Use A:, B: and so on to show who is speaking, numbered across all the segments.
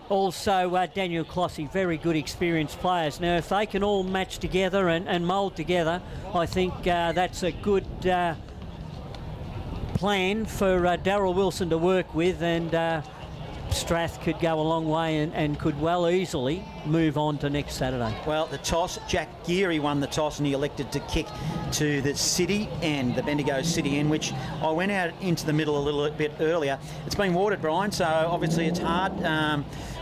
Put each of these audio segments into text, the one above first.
A: also Daniel Clossy, very good experienced players. Now, if they can all match together and mould together, I think that's a good plan for Darryl Wilson to work with, and Strath could go a long way and could well easily move on to next Saturday.
B: Well, the toss, Jack Geary won the toss and he elected to kick to the city end, the Bendigo city end, which I went out into the middle a little bit earlier. It's been watered, Brian, so obviously it's hard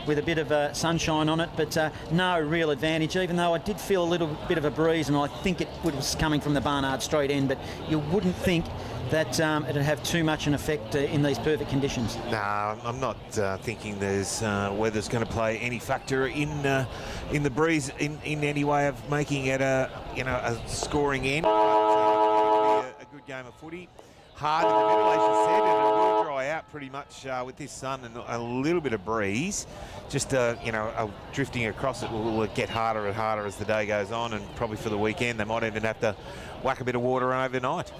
B: with a bit of sunshine on it, but no real advantage, even though I did feel a little bit of a breeze, and I think it was coming from the Barnard Street end, but you wouldn't think that it'd have too much an effect in these perfect conditions.
C: No, I'm not thinking there's weather's going to play any factor in the breeze in any way of making it a scoring end. It'll be a good game of footy. Hard in the middle, as you said, and it will dry out pretty much with this sun and a little bit of breeze. Just drifting across it will get harder and harder as the day goes on, and probably for the weekend they might even have to whack a bit of water overnight.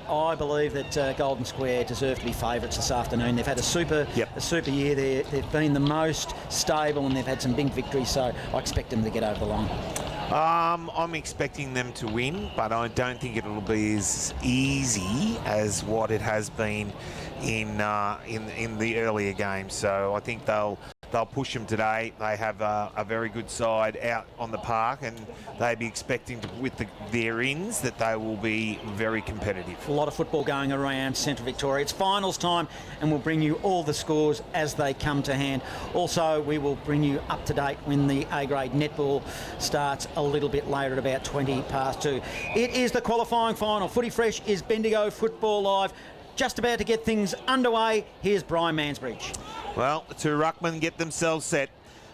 B: I believe that Golden Square deserve to be favourites this afternoon. They've had a super year. They've been the most stable and they've had some big victories, so I expect them to get over the line.
C: I'm expecting them to win, but I don't think it'll be as easy as what it has been in the earlier games. So I think they'll push them today. They have a very good side out on the park, and they'd be expecting to, with their ins, that they will be very competitive.
B: A lot of football going around Central Victoria. It's finals time, and we'll bring you all the scores as they come to hand. Also, we will bring you up to date when the A-grade netball starts a little bit later at about 2:20. It is the qualifying final. Footy Fresh is Bendigo Football Live. Just about to get things underway. Here's Brian Mansbridge.
C: Well, the two ruckmen get themselves set.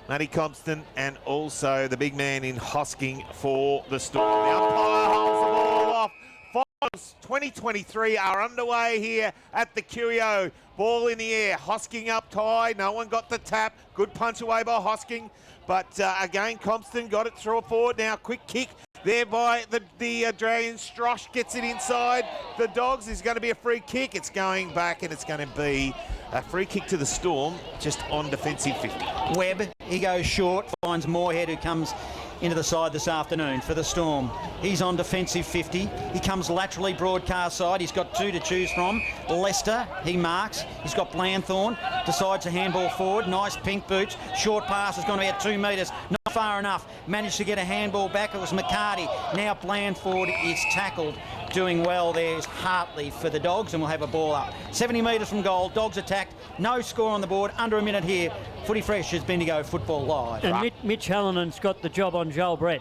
C: Matty Compston and also the big man in Hosking for the Storm. The umpire holds the ball off. Finals 2023 are underway here at the Curio. Ball in the air. Hosking up high. No one got the tap. Good punch away by Hosking. But again, Compston got it through forward. Now, quick kick there by the Dragons. Strosh gets it inside the Dogs. Is going to be a free kick. It's going back, and it's going to be a free kick to the Storm, just on defensive 50.
B: Webb, he goes short, finds Moorhead, who comes into the side this afternoon for the Storm. He's on defensive 50. He comes laterally broadcast side. He's got two to choose from. Lester, he marks. He's got Blanthorne, decides to handball forward. Nice pink boots. Short pass has gone about 2 metres. Not far enough. Managed to get a handball back. It was McCarty. Now Blanford is tackled. Doing well there's Hartley for the Dogs, and we'll have a ball up. 70 metres from goal. Dogs attacked. No score on the board. Under a minute here. Footy Fresh is Bendigo Football Live.
A: And Mitch Hallinan's got the job on Joel Brett.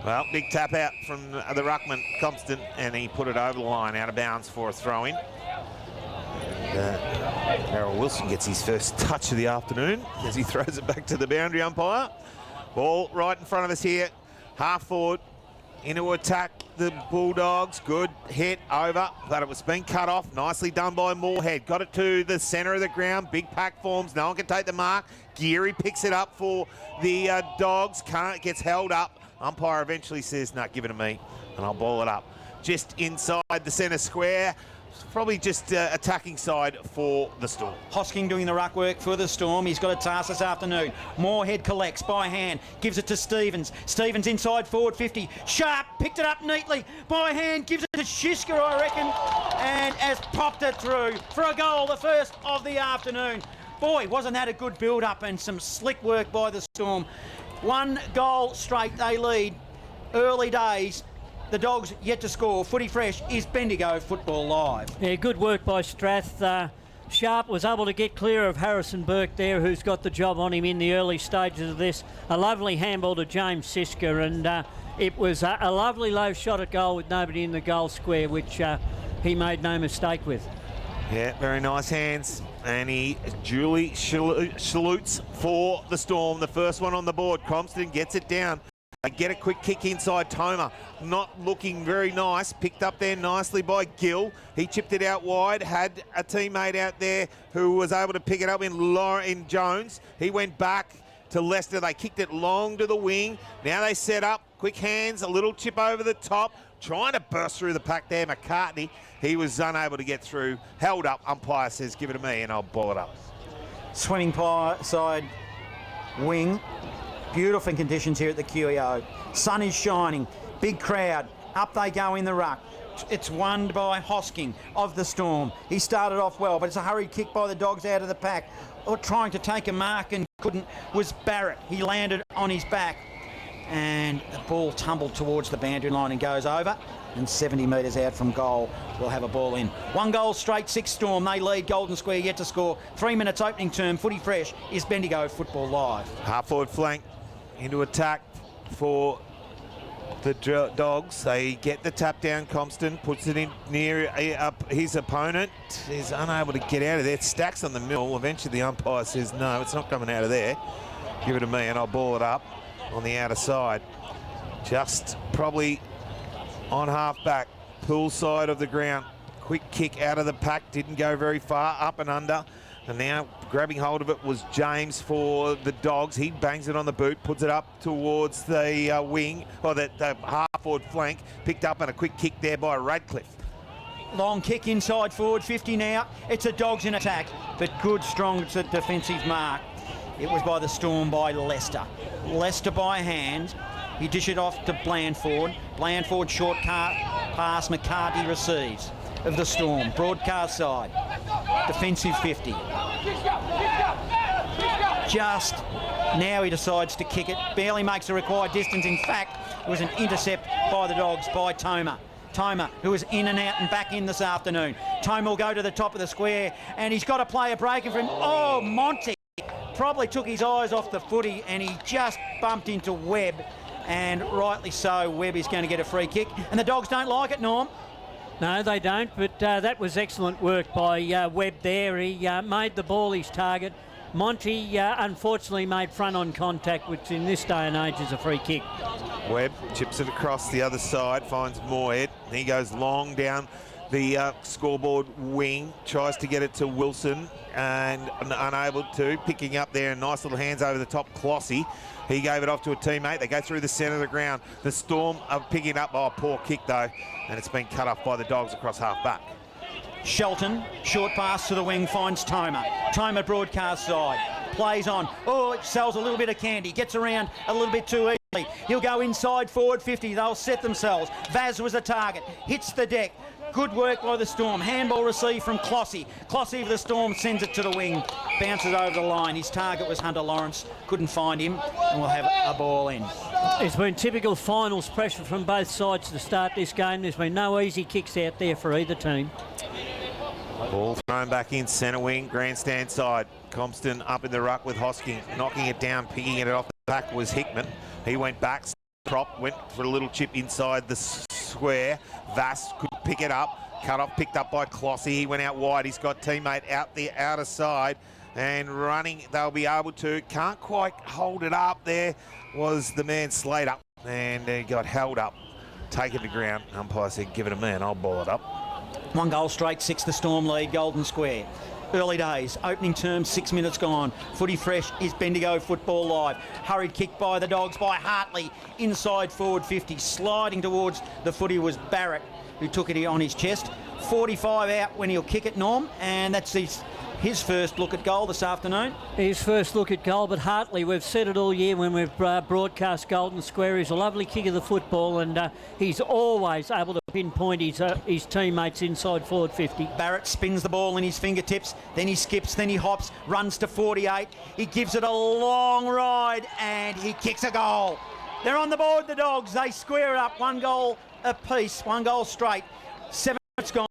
C: Well, big tap out from the ruckman, Compston, and he put it over the line, out of bounds for a throw-in. Darryl Wilson gets his first touch of the afternoon as he throws it back to the boundary umpire. Ball right in front of us here. Half forward, into attack, the Bulldogs. Good hit over, but it was being cut off. Nicely done by Moorhead. Got it to the centre of the ground. Big pack forms. No one can take the mark. Geary picks it up for the Dogs. Gets held up. Umpire eventually says, "No, give it to me, and I'll ball it up." Just inside the centre square. Probably just attacking side for the Storm.
B: Hosking doing the ruck work for the Storm. He's got a task this afternoon. Moorhead collects by hand, gives it to Stevens. Stevens inside forward 50. Sharp picked it up neatly by hand, gives it to Shiska, I reckon, and has popped it through for a goal, the first of the afternoon. Boy, wasn't that a good build-up and some slick work by the Storm. 1 goal straight, they lead. Early days. The Dogs yet to score. Footy Fresh is Bendigo Football Live.
A: Yeah, good work by Strath. Sharp was able to get clear of Harrison Burke there, who's got the job on him in the early stages of this. A lovely handball to James Siska, and it was a lovely low shot at goal with nobody in the goal square, which he made no mistake with.
C: Yeah, very nice hands. And he duly salutes for the Storm. The first one on the board. Compston gets it down. Get a quick kick inside. Toma not looking very nice. Picked up there nicely by Gill. He chipped it out wide. Had a teammate out there who was able to pick it up in Jones. He went back to Lester. They kicked it long to the wing. Now they set up. Quick hands. A little chip over the top. Trying to burst through the pack there. McCartney. He was unable to get through. Held up. Umpire says, "Give it to me and I'll ball it up."
B: swimming side wing. Beautiful conditions here at the QEO. Sun is shining, big crowd. Up they go in the ruck. It's won by Hosking of the Storm. He started off well, but it's a hurried kick by the Dogs out of the pack. Or trying to take a mark and couldn't was Barrett. He landed on his back and the ball tumbled towards the boundary line and goes over, and 70 metres out from goal will have a ball in. 1 goal straight, 6 Storm. They lead. Golden Square yet to score. 3 minutes opening term. Footy fresh is Bendigo Football Live.
C: Half forward flank into attack for the Dogs. They get the tap down. Compton puts it in near up his opponent. Is unable to get out of there. It stacks on the middle. Eventually the umpire says no, it's not coming out of there. Give it to me and I'll ball it up on the outer side. Just probably on half back, pool side of the ground. Quick kick out of the pack, didn't go very far, up and under. And now grabbing hold of it was James for the Dogs. He bangs it on the boot, puts it up towards the wing, or the half-forward flank. Picked up and a quick kick there by Radcliffe.
B: Long kick inside forward 50 now. It's a Dogs in attack, but good, strong defensive mark. It was by the Storm by Lester. Lester by hand. He dish it off to Blandford. Blandford short pass. McCarthy receives of the Storm. Broadcast side. Defensive 50. Just now he decides to kick it. Barely makes the required distance. In fact, it was an intercept by the Dogs by Toma. Toma, who was in and out and back in this afternoon. Toma will go to the top of the square and he's got a player breaking for him. Oh, Monty probably took his eyes off the footy and he just bumped into Webb, and rightly so. Webb is going to get a free kick and the Dogs don't like it, Norm.
A: No, they don't, but that was excellent work by Webb there. He made the ball his target. Monty unfortunately made front-on contact, which in this day and age is a free kick.
C: Webb chips it across the other side, finds Moorhead. He goes long down the scoreboard wing, tries to get it to Wilson and unable to. Picking up there, nice little hands over the top, Clossy. He gave it off to a teammate. They go through the centre of the ground. The Storm are picking it up. Oh, poor kick though, and it's been cut off by the Dogs across half back.
B: Shelton, short pass to the wing, finds Toma. Toma broadcast side, plays on. Oh, it sells a little bit of candy, gets around a little bit too easily. He'll go inside forward 50, they'll set themselves. Vaz was a target, hits the deck. Good work by the Storm. Handball received from Clossy. Clossy of the Storm sends it to the wing, bounces over the line. His target was Hunter Lawrence, couldn't find him, and we'll have a ball in.
A: It's been typical finals pressure from both sides to start this game. There's been no easy kicks out there for either team.
C: Ball thrown back in centre wing, grandstand side. Compton up in the ruck with Hosking, knocking it down, picking it off the back was Hickman. He went back, prop, went for a little chip inside the square. Vass could pick it up, cut off, picked up by Clossy. He went out wide. He's got teammate out the outer side and running. They'll be able to. Can't quite hold it up. There was the man Slater, and he got held up, taken to ground. Umpire said, give it a man, I'll ball it up.
B: 1 goal straight, 6 the Storm lead, Golden Square. Early days, opening term, 6 minutes gone. Footy fresh is Bendigo Football Live. Hurried kick by the Dogs by Hartley, inside forward 50. Sliding towards the footy was Barrett, who took it on his chest. 45 out when he'll kick it, Norm, and that's his first look at goal this afternoon.
A: His first look at goal, but Hartley, we've said it all year when we've broadcast Golden Square, he's a lovely kick of the football, and he's always able to pinpoint his teammates inside forward 50.
B: Barrett spins the ball in his fingertips, then he skips, then he hops, runs to 48. He gives it a long ride, and he kicks a goal. They're on the board, the Dogs. They square it up, 1 goal apiece, 1 goal straight. 7 minutes gone.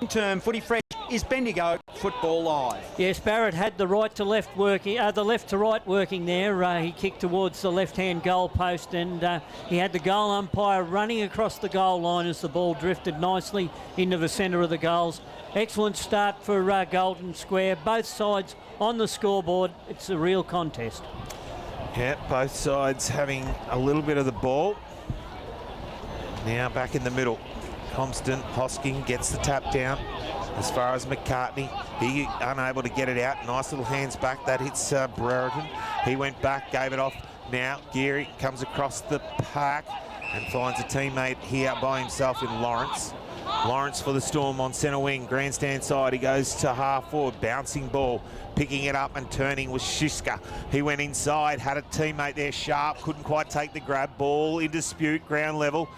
B: Term footy fresh is Bendigo Football Live.
A: Yes, Barrett had the right to left working, the left to right working there. He kicked towards the left-hand goal post, and he had the goal umpire running across the goal line as the ball drifted nicely into the centre of the goals. Excellent start for Golden Square. Both sides on the scoreboard. It's a real contest.
C: Yeah, both sides having a little bit of the ball. Now back in the middle. Compton, Hosking gets the tap down as far as McCartney. He unable to get it out. Nice little hands back. That hits Brereton. He went back, gave it off. Now Geary comes across the park and finds a teammate here by himself in Lawrence. Lawrence for the Storm on centre wing, grandstand side. He goes to half forward, bouncing ball, picking it up and turning was Shiska. He went inside, had a teammate there, Sharp, couldn't quite take the grab. Ball in dispute, ground level,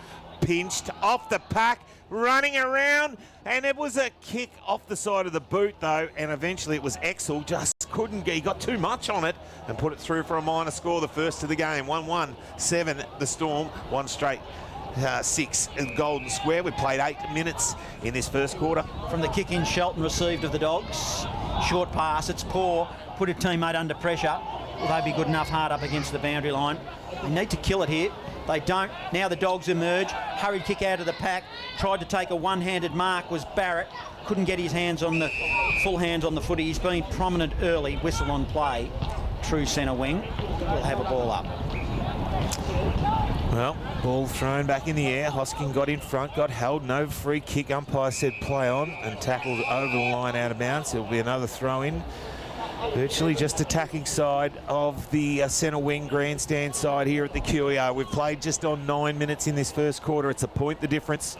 C: pinched off the pack, running around, and it was a kick off the side of the boot though, and eventually it was Exel, just couldn't get, he got too much on it and put it through for a minor score, the first of the game. 1-1-7 the Storm, one straight 6 Golden Square. We played 8 minutes in this first quarter.
B: From the kick in, Shelton received of the Dogs. Short pass, it's poor, put a teammate under pressure. Will they be good enough hard up against the boundary line? They need to kill it here. They don't. Now the Dogs emerge. Hurried kick out of the pack. Tried to take a one-handed mark was Barrett. Couldn't get his hands on the full hands on the footy. He's been prominent early. Whistle on play. True centre wing. We'll have a ball up.
C: Well, ball thrown back in the air. Hosking got in front, got held. No free kick. Umpire said play on and tackled over the line out of bounds. It'll be another throw in. Virtually just attacking side of the centre wing grandstand side here at the QER. We've played just on 9 minutes in this first quarter. It's a point the difference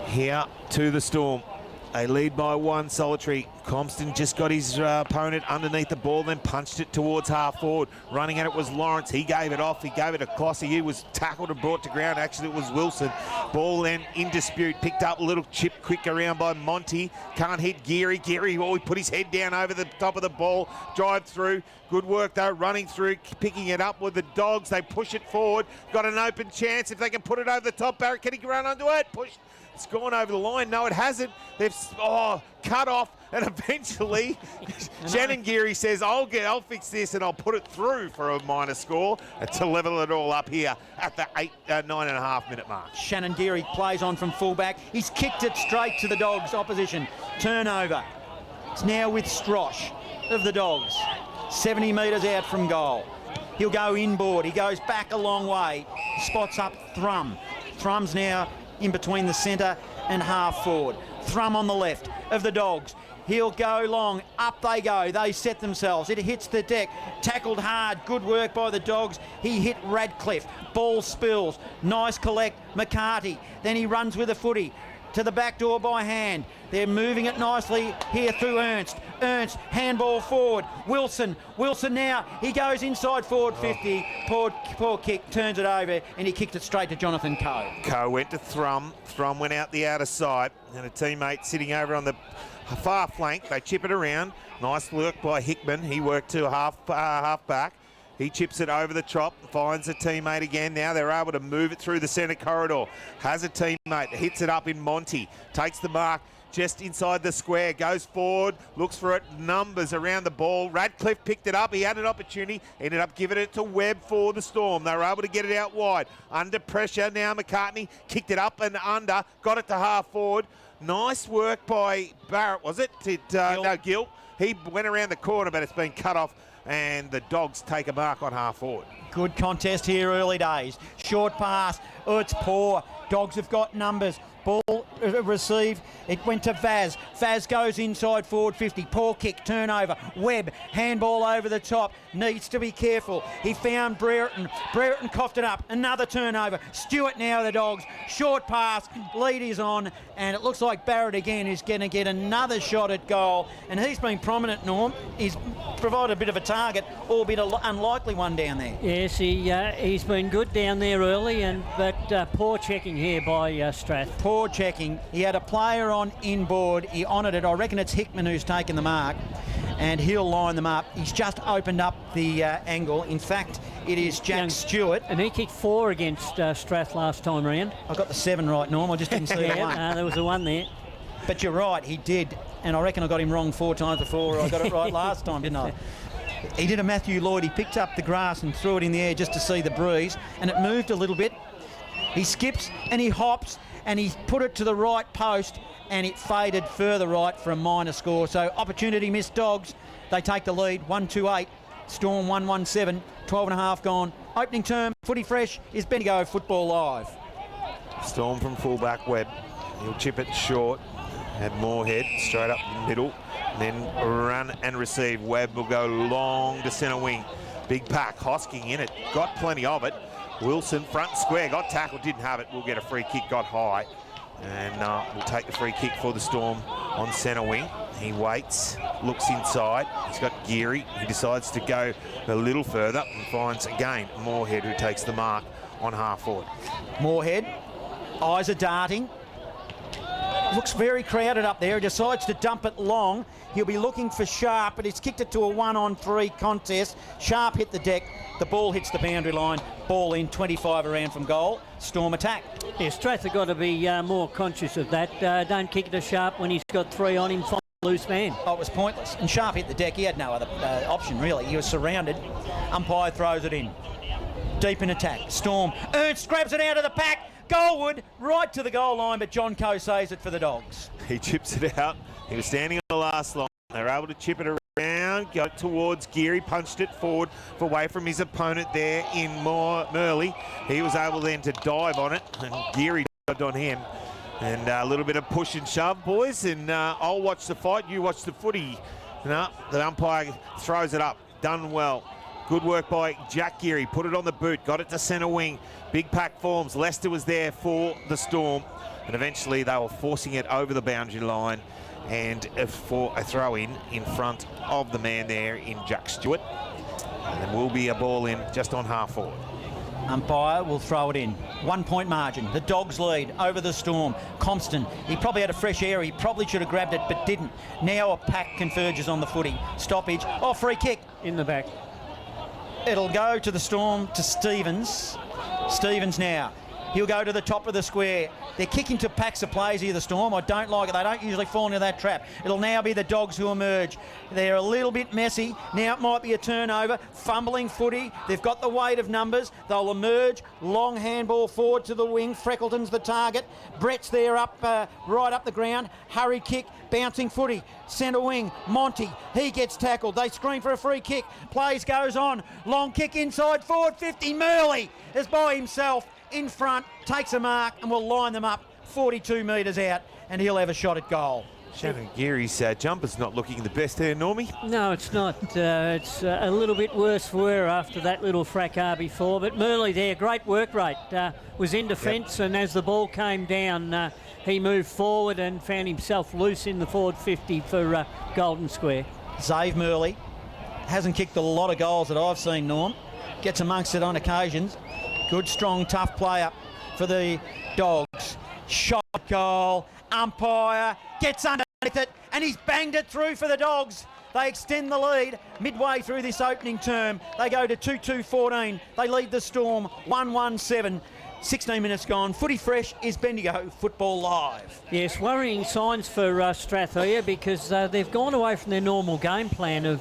C: here to the Storm. They lead by 1 solitary. Compston just got his opponent underneath the ball, then punched it towards half forward. Running at it was Lawrence. He gave it off. He gave it to Clossy. He was tackled and brought to ground. Actually, it was Wilson. Ball then in dispute. Picked up a little chip quick around by Monty. Can't hit Geary. Geary, he put his head down over the top of the ball. Drive through. Good work, though, running through, picking it up with the Dogs. They push it forward. Got an open chance. If they can put it over the top, Barrett, can he run under it? Push. It's gone over the line. No, it hasn't. They've cut off, and eventually Shannon Geary says, I'll fix this and I'll put it through for a minor score to level it all up here at the 9.5 minute mark.
B: Shannon Geary plays on from fullback. He's kicked it straight to the Dogs' opposition. Turnover. It's now with Strosh of the Dogs. 70 metres out from goal. He'll go inboard. He goes back a long way. Spots up Thrum. Thrum's now in between the centre and half forward. Thrum on the left of the Dogs. He'll go long. Up they go. They set themselves. It hits the deck. Tackled hard. Good work by the Dogs. He hit Radcliffe. Ball spills. Nice collect. McCarty. Then he runs with a footy to the back door by hand. They're moving it nicely here through Ernst. Ernst, handball forward. Wilson now. He goes inside forward 50. Poor kick, turns it over, and he kicked it straight to Jonathan Coe.
C: Coe went to Thrum. Thrum went out the outer side, and a teammate sitting over on the far flank. They chip it around. Nice work by Hickman. He worked to half back. He chips it over the top, finds a teammate again. Now they're able to move it through the centre corridor. Has a teammate, hits it up in Monty, takes the mark just inside the square, goes forward, looks for it, numbers around the ball. Radcliffe picked it up. He had an opportunity, ended up giving it to Webb for the Storm. They were able to get it out wide. Under pressure now, McCartney kicked it up and under, got it to half forward. Nice work by Barrett, was it? No, Gill. He went around the corner, but it's been cut off, and the Dogs take a mark on half forward.
B: Good contest here, early days. Short pass. Oh, it's poor. Dogs have got numbers. Ball received. It went to Vaz. Vaz goes inside forward 50. Poor kick. Turnover. Webb. Handball over the top. Needs to be careful. He found Brereton. Brereton coughed it up. Another turnover. Stewart now the Dogs. Short pass. Lead is on. And it looks like Barrett again is going to get another shot at goal. And he's been prominent, Norm. He's provided a bit of a target, albeit an unlikely one down there.
A: Yes, he's been good down there early, but poor checking here by Strath.
B: Poor checking. He had a player on inboard. He honoured it. I reckon it's Hickman who's taken the mark, and he'll line them up. He's just opened up the angle. In fact, it is Jack Stewart.
A: And he kicked 4 against Strath last time round.
B: I got the 7 right, Norm. I just didn't see the 1.
A: There was a 1 there.
B: But you're right, he did. And I reckon I got him wrong 4 times before I got it right last time, didn't I? He did a Matthew Lloyd. He picked up the grass and threw it in the air just to see the breeze, and it moved a little bit. He skips and he hops and he put it to the right post, and it faded further right for a minor score. So opportunity missed, Dogs. They take the lead, 1-2-8. Storm 1-1-7, 12.5 gone. Opening term, footy fresh, is Bendigo Football Live.
C: Storm from fullback Webb. He'll chip it short. Had Moorhead straight up the middle. And then run and receive. Webb will go long to centre wing. Big pack, Hosking in it. Got plenty of it. Wilson, front square, got tackled, didn't have it. We'll get a free kick, got high. and will take the free kick for the Storm on centre wing. He waits, looks inside. He's got Geary. He decides to go a little further and finds again Moorhead, who takes the mark on half forward.
B: Moorhead, eyes are darting. Looks very crowded up there. He decides to dump it long. He'll be looking for Sharp, but he's kicked it to a 1-on-3 contest. Sharp hit the deck. The ball hits the boundary line. Ball in, 25 around from goal. Storm attack.
A: Yeah, Strath have got to be more conscious of that. Don't kick it to Sharp when he's got 3 on him. Find a loose man.
B: Oh, it was pointless. And Sharp hit the deck. He had no other option, really. He was surrounded. Umpire throws it in. Deep in attack. Storm. Ernst grabs it out of the pack. Goalwood right to the goal line, but John Coe saves it for the Dogs.
C: He chips it out. He was standing on the last line. They were able to chip it around, go towards Geary, punched it forward away from his opponent there in Murley. He was able then to dive on it, and Geary dived on him. And a little bit of push and shove, boys, and I'll watch the fight, you watch the footy. No, the umpire throws it up. Done well. Good work by Jack Geary. Put it on the boot, got it to centre wing. Big pack forms. Leicester was there for the Storm, and eventually they were forcing it over the boundary line and for a throw-in in front of the man there in Jack Stewart. And there will be a ball in just on half forward.
B: Umpire will throw it in. 1 point margin. The Dogs lead over the Storm. Compston, he probably had a fresh air. He probably should have grabbed it, but didn't. Now a pack converges on the footy. Stoppage. Oh, free kick.
A: In the back.
B: It'll go to the Storm, to Stevens. Stevens now. He'll go to the top of the square. They're kicking to packs of plays here, the Storm. I don't like it. They don't usually fall into that trap. It'll now be the Dogs who emerge. They're a little bit messy. Now it might be a turnover. Fumbling footy. They've got the weight of numbers. They'll emerge. Long handball forward to the wing. Freckleton's the target. Brett's there up, right up the ground. Hurry kick. Bouncing footy. Centre wing. Monty. He gets tackled. They scream for a free kick. Plays goes on. Long kick inside forward 50. Murley is by himself in front, takes a mark and will line them up 42 metres out, and he'll have a shot at goal.
C: Shannon Geary's jumper's not looking the best there, Normie.
A: No, it's not. It's a little bit worse for her after that little fracas before. But Murley there, great work rate. Was in defence, and as the ball came down, he moved forward and found himself loose in the forward 50 for Golden Square.
B: Zave Murley hasn't kicked a lot of goals that I've seen, Norm. Gets amongst it on occasions. Good, strong, tough player for the Dogs. Shot goal. Umpire gets underneath it, and he's banged it through for the Dogs. They extend the lead midway through this opening term. They go to 2-2-14. They lead the Storm 1-1-7. 16 minutes gone. Footy fresh is Bendigo Football Live.
A: Yes, worrying signs for Strath here, because they've gone away from their normal game plan of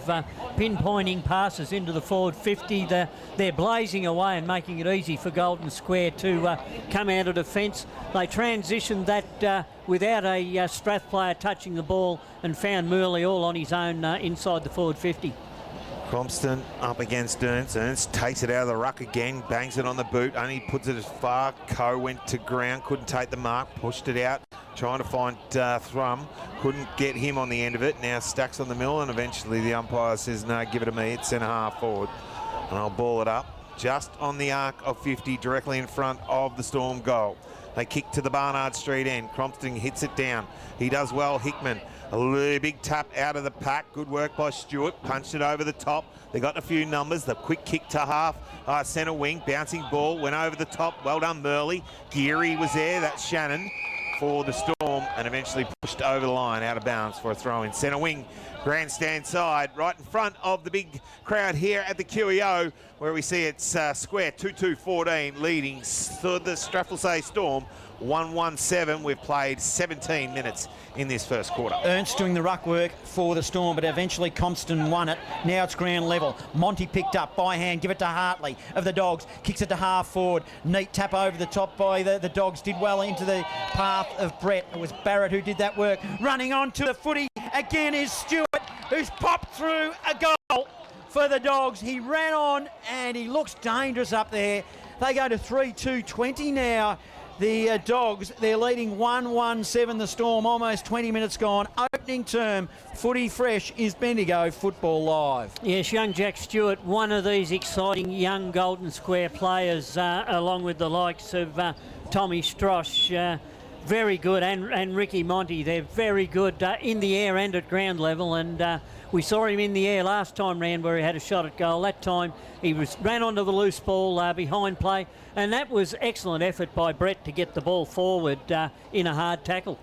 A: pinpointing passes into the forward 50. They're blazing away and making it easy for Golden Square to come out of defence. They transitioned that without a Strath player touching the ball and found Murley all on his own inside the forward 50.
C: Compston up against Ernst. Ernst takes it out of the ruck again, bangs it on the boot, only puts it as far. Coe went to ground, couldn't take the mark, pushed it out, trying to find Thrum. Couldn't get him on the end of it. Now Stacks on the middle, and eventually the umpire says, no, give it to me. It's centre half forward. And I'll ball it up just on the arc of 50, directly in front of the Storm goal. They kick to the Barnard Street end. Compston hits it down. He does well, Hickman. A big tap out of the pack. Good work by Stewart. Punched it over the top. They got a few numbers. The quick kick to half. Centre wing. Bouncing ball. Went over the top. Well done, Murley. Geary was there. That's Shannon for the Storm. And eventually pushed over the line out of bounds for a throw in. Centre wing. Grandstand side. Right in front of the big crowd here at the QEO, where we see it's square 2-2-14 leading the Strathfieldsaye Storm 1-1-7. We've played 17 minutes in this first quarter.
B: Ernst doing the ruck work for the Storm, but eventually Compston won it. Now it's ground level. Monty picked up by hand. Give it to Hartley of the Dogs. Kicks it to half forward. Neat tap over the top by the Dogs. Did well into the path of Brett. It was Barrett who did that work. Running on to the footy again is Stewart, who's popped through a goal for the Dogs. He ran on and he looks dangerous up there. They go to 3-2-20 now. The Dogs, they're leading 1-1-7, the Storm, almost 20 minutes gone. Opening term, footy fresh is Bendigo Football Live.
A: Yes, young Jack Stewart, one of these exciting young Golden Square players, along with the likes of Tommy Strosh. very good, and Ricky Monty, they're very good in the air and at ground level, and we saw him in the air last time round where he had a shot at goal. That time he ran onto the loose ball behind play, and that was excellent effort by Brett to get the ball forward in a hard tackle.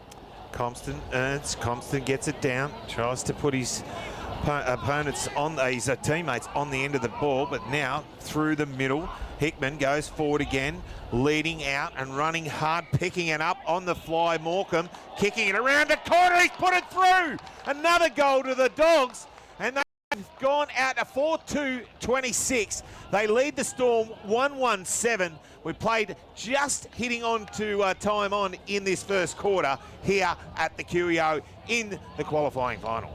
C: Compton earns, Compton gets it down, tries to put his opponents on, his teammates on the end of the ball, but now through the middle, Hickman goes forward again, leading out and running hard, picking it up on the fly. Morecambe kicking it around the corner, he's put it through! Another goal to the Dogs, and they've gone out to 4-2-26. They lead the Storm 1-1-7. We played just hitting on to time on in this first quarter here at the QEO in the qualifying final.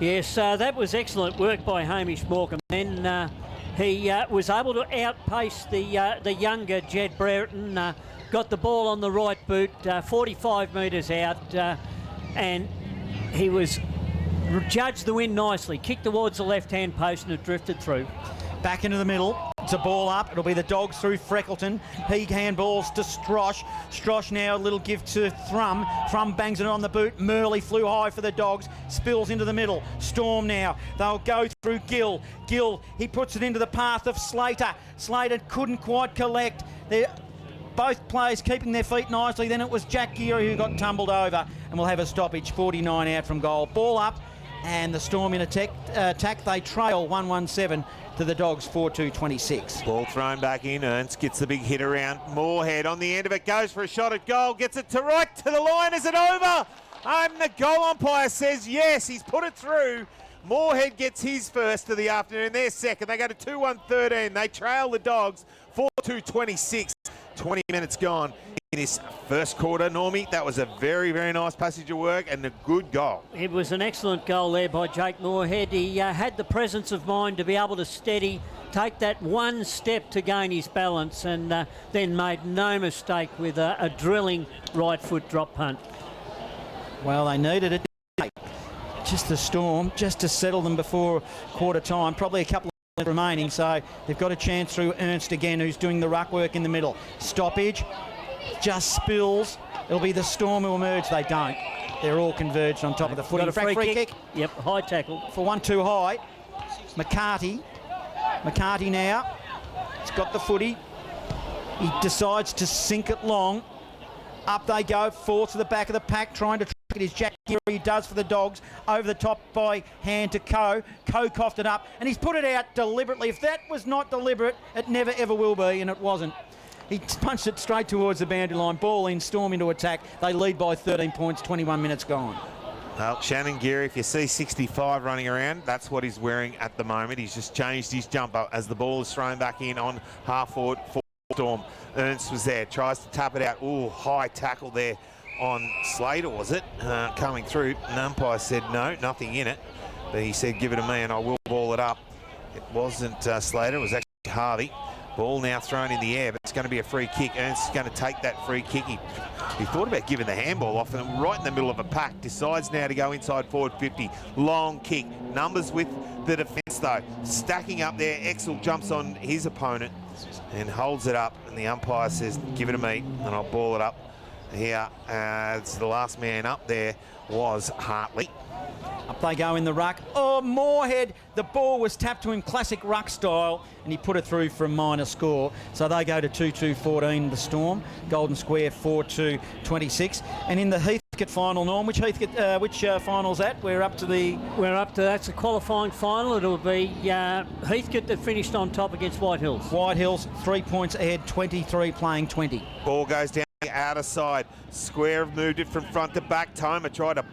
A: Yes, that was excellent work by Hamish Morecambe. Then he was able to outpace the younger Jed Brereton, got the ball on the right boot, 45 metres out, and he was judged the win nicely, kicked towards the left-hand post and it drifted through.
B: Back into the middle. It's a ball up. It'll be the Dogs through Freckleton. He handballs to Strosh. Strosh now a little give to Thrum. Thrum bangs it on the boot. Murley flew high for the Dogs. Spills into the middle. Storm now. They'll go through Gill. Gill, he puts it into the path of Slater. Slater couldn't quite collect. They're both players keeping their feet nicely. Then it was Jack Geary who got tumbled over. And we'll have a stoppage. 49 out from goal. Ball up. And the Storm in attack. They trail 1-1-7 to the Dogs 4-2-26.
C: Ball thrown back in. Ernst gets the big hit around. Moorhead on the end of it, goes for a shot at goal, gets it to right to the line. Is it over? And the goal umpire says yes, he's put it through. Moorhead gets his first of the afternoon. They're second. They go to 2-1-13. They trail the Dogs 4-2-26. 20 minutes gone in this first quarter, Normie. That was a very, very nice passage of work and a good goal. It
A: was an excellent goal there by Jake Moorhead. He had the presence of mind to be able to steady, take that one step to gain his balance, and then made no mistake with a drilling right foot drop punt.
B: Well, they needed it. Just the Storm, just to settle them before quarter time. Probably a couple of remaining, so they've got a chance through Ernst again, who's doing the ruck work in the middle. Stoppage. Just spills. It'll be the Storm who emerge. They don't. They're all converged on top of the footy.
A: Got a free kick. Yep, high tackle.
B: For one too high. McCarty now. He's got the footy. He decides to sink it long. Up they go. Falls to the back of the pack, trying to track it is Jack Geary. He does for the Dogs. Over the top by hand to Coe. Coe coughed it up, and he's put it out deliberately. If that was not deliberate, it never ever will be, and it wasn't. He punched it straight towards the boundary line. Ball in, Storm into attack. They lead by 13 points, 21 minutes gone.
C: Well, Shannon Geary, if you see 65 running around, that's what he's wearing at the moment. He's just changed his jumper as the ball is thrown back in on half forward for Storm. Ernst was there, tries to tap it out. Ooh, high tackle there on Slater, was it? Coming through. An umpire said no, nothing in it. But he said, give it to me and I will ball it up. It wasn't Slater, it was actually Harvey. Ball now thrown in the air, but it's going to be a free kick. Ernst is going to take that free kick. He thought about giving the handball off, and right in the middle of a pack. Decides now to go inside forward 50. Long kick. Numbers with the defence, though. Stacking up there. Exel jumps on his opponent and holds it up. And the umpire says, give it to me, and I'll ball it up. Here, the last man up there was Hartley.
B: Up they go in the ruck. Oh, Moorhead. The ball was tapped to him, classic ruck style, and he put it through for a minor score. So they go to 2-2-14, the Storm. Golden Square 4-2-26. And in the Heathcote final, Norm, which final's that? We're up to that's a qualifying final. It'll be Heathcote that finished on top against White Hills. White Hills 3 points ahead, 23 playing 20.
C: Ball goes down the outer side. Square have moved it from front to back. Tomer tried to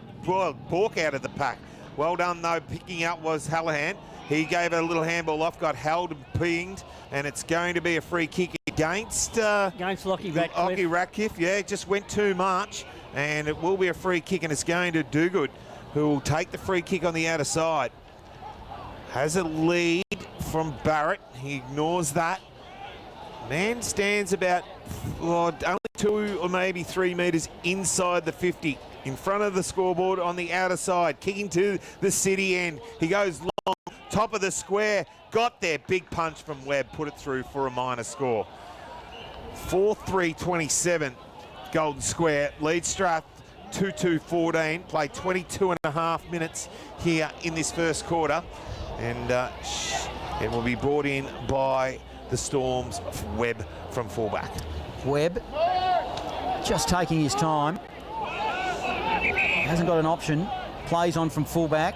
C: balk out of the pack. Well done though, picking up was Hallahan. He gave it a little handball off, got held and pinged, and it's going to be a free kick against
A: Lockie Ratcliffe.
C: Lockie Ratcliffe, yeah, it just went too much, and it will be a free kick, and it's going to Dogood, who will take the free kick on the outer side. Has a lead from Barrett. He ignores that. Man stands about only 2 or maybe 3 metres inside the 50. In front of the scoreboard on the outer side, kicking to the city end. He goes long, top of the square, got there, big punch from Webb, put it through for a minor score. 4-3-27. Golden Square leads Strath 2-2-14. Played 22.5 minutes here in this first quarter. And it will be brought in by the Storm's Webb from fullback.
B: Webb just taking his time. Hasn't got an option. Plays on from fullback.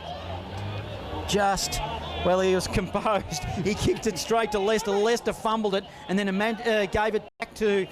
B: Well, he was composed. He kicked it straight to Lester. Lester fumbled it and then gave it back to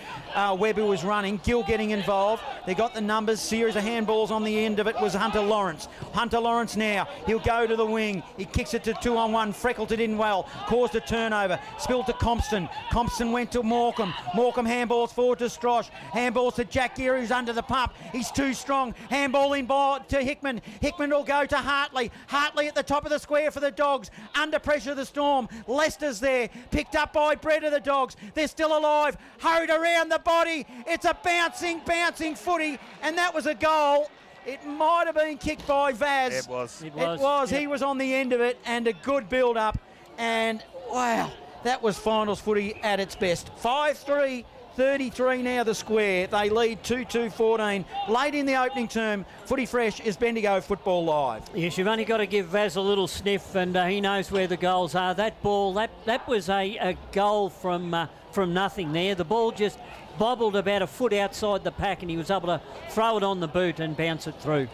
B: Webb, who was running. Gill getting involved. They got the numbers. Series of handballs on the end of it was Hunter Lawrence. Hunter Lawrence now. He'll go to the wing. He kicks it to 2-on-1. Freckled it in well. Caused a turnover. Spilled to Compston. Compston went to Morecambe. Morecambe handballs forward to Strosh. Handballs to Jack Geary, who's under the pump. He's too strong. Handball in ball to Hickman. Hickman will go to Hartley. Hartley at the top of the square for the Dogs. Under pressure of the Storm. Lester's there. Picked up by Brett of the Dogs. They're still alive. Hurried around the body. It's a bouncing footy. And that was a goal. It might have been kicked by Vaz.
C: It was.
A: It was.
B: Yep. He was on the end of it, and a good build-up. And, wow, that was finals footy at its best. 5-3. 33 now the square. They lead 2-2-14. Late in the opening term, Footy Fresh is Bendigo Football Live.
A: Yes, you've only got to give Vaz a little sniff, and he knows where the goals are. That ball, that was a goal from nothing there. The ball just bobbled about a foot outside the pack, and he was able to throw it on the boot and bounce it through.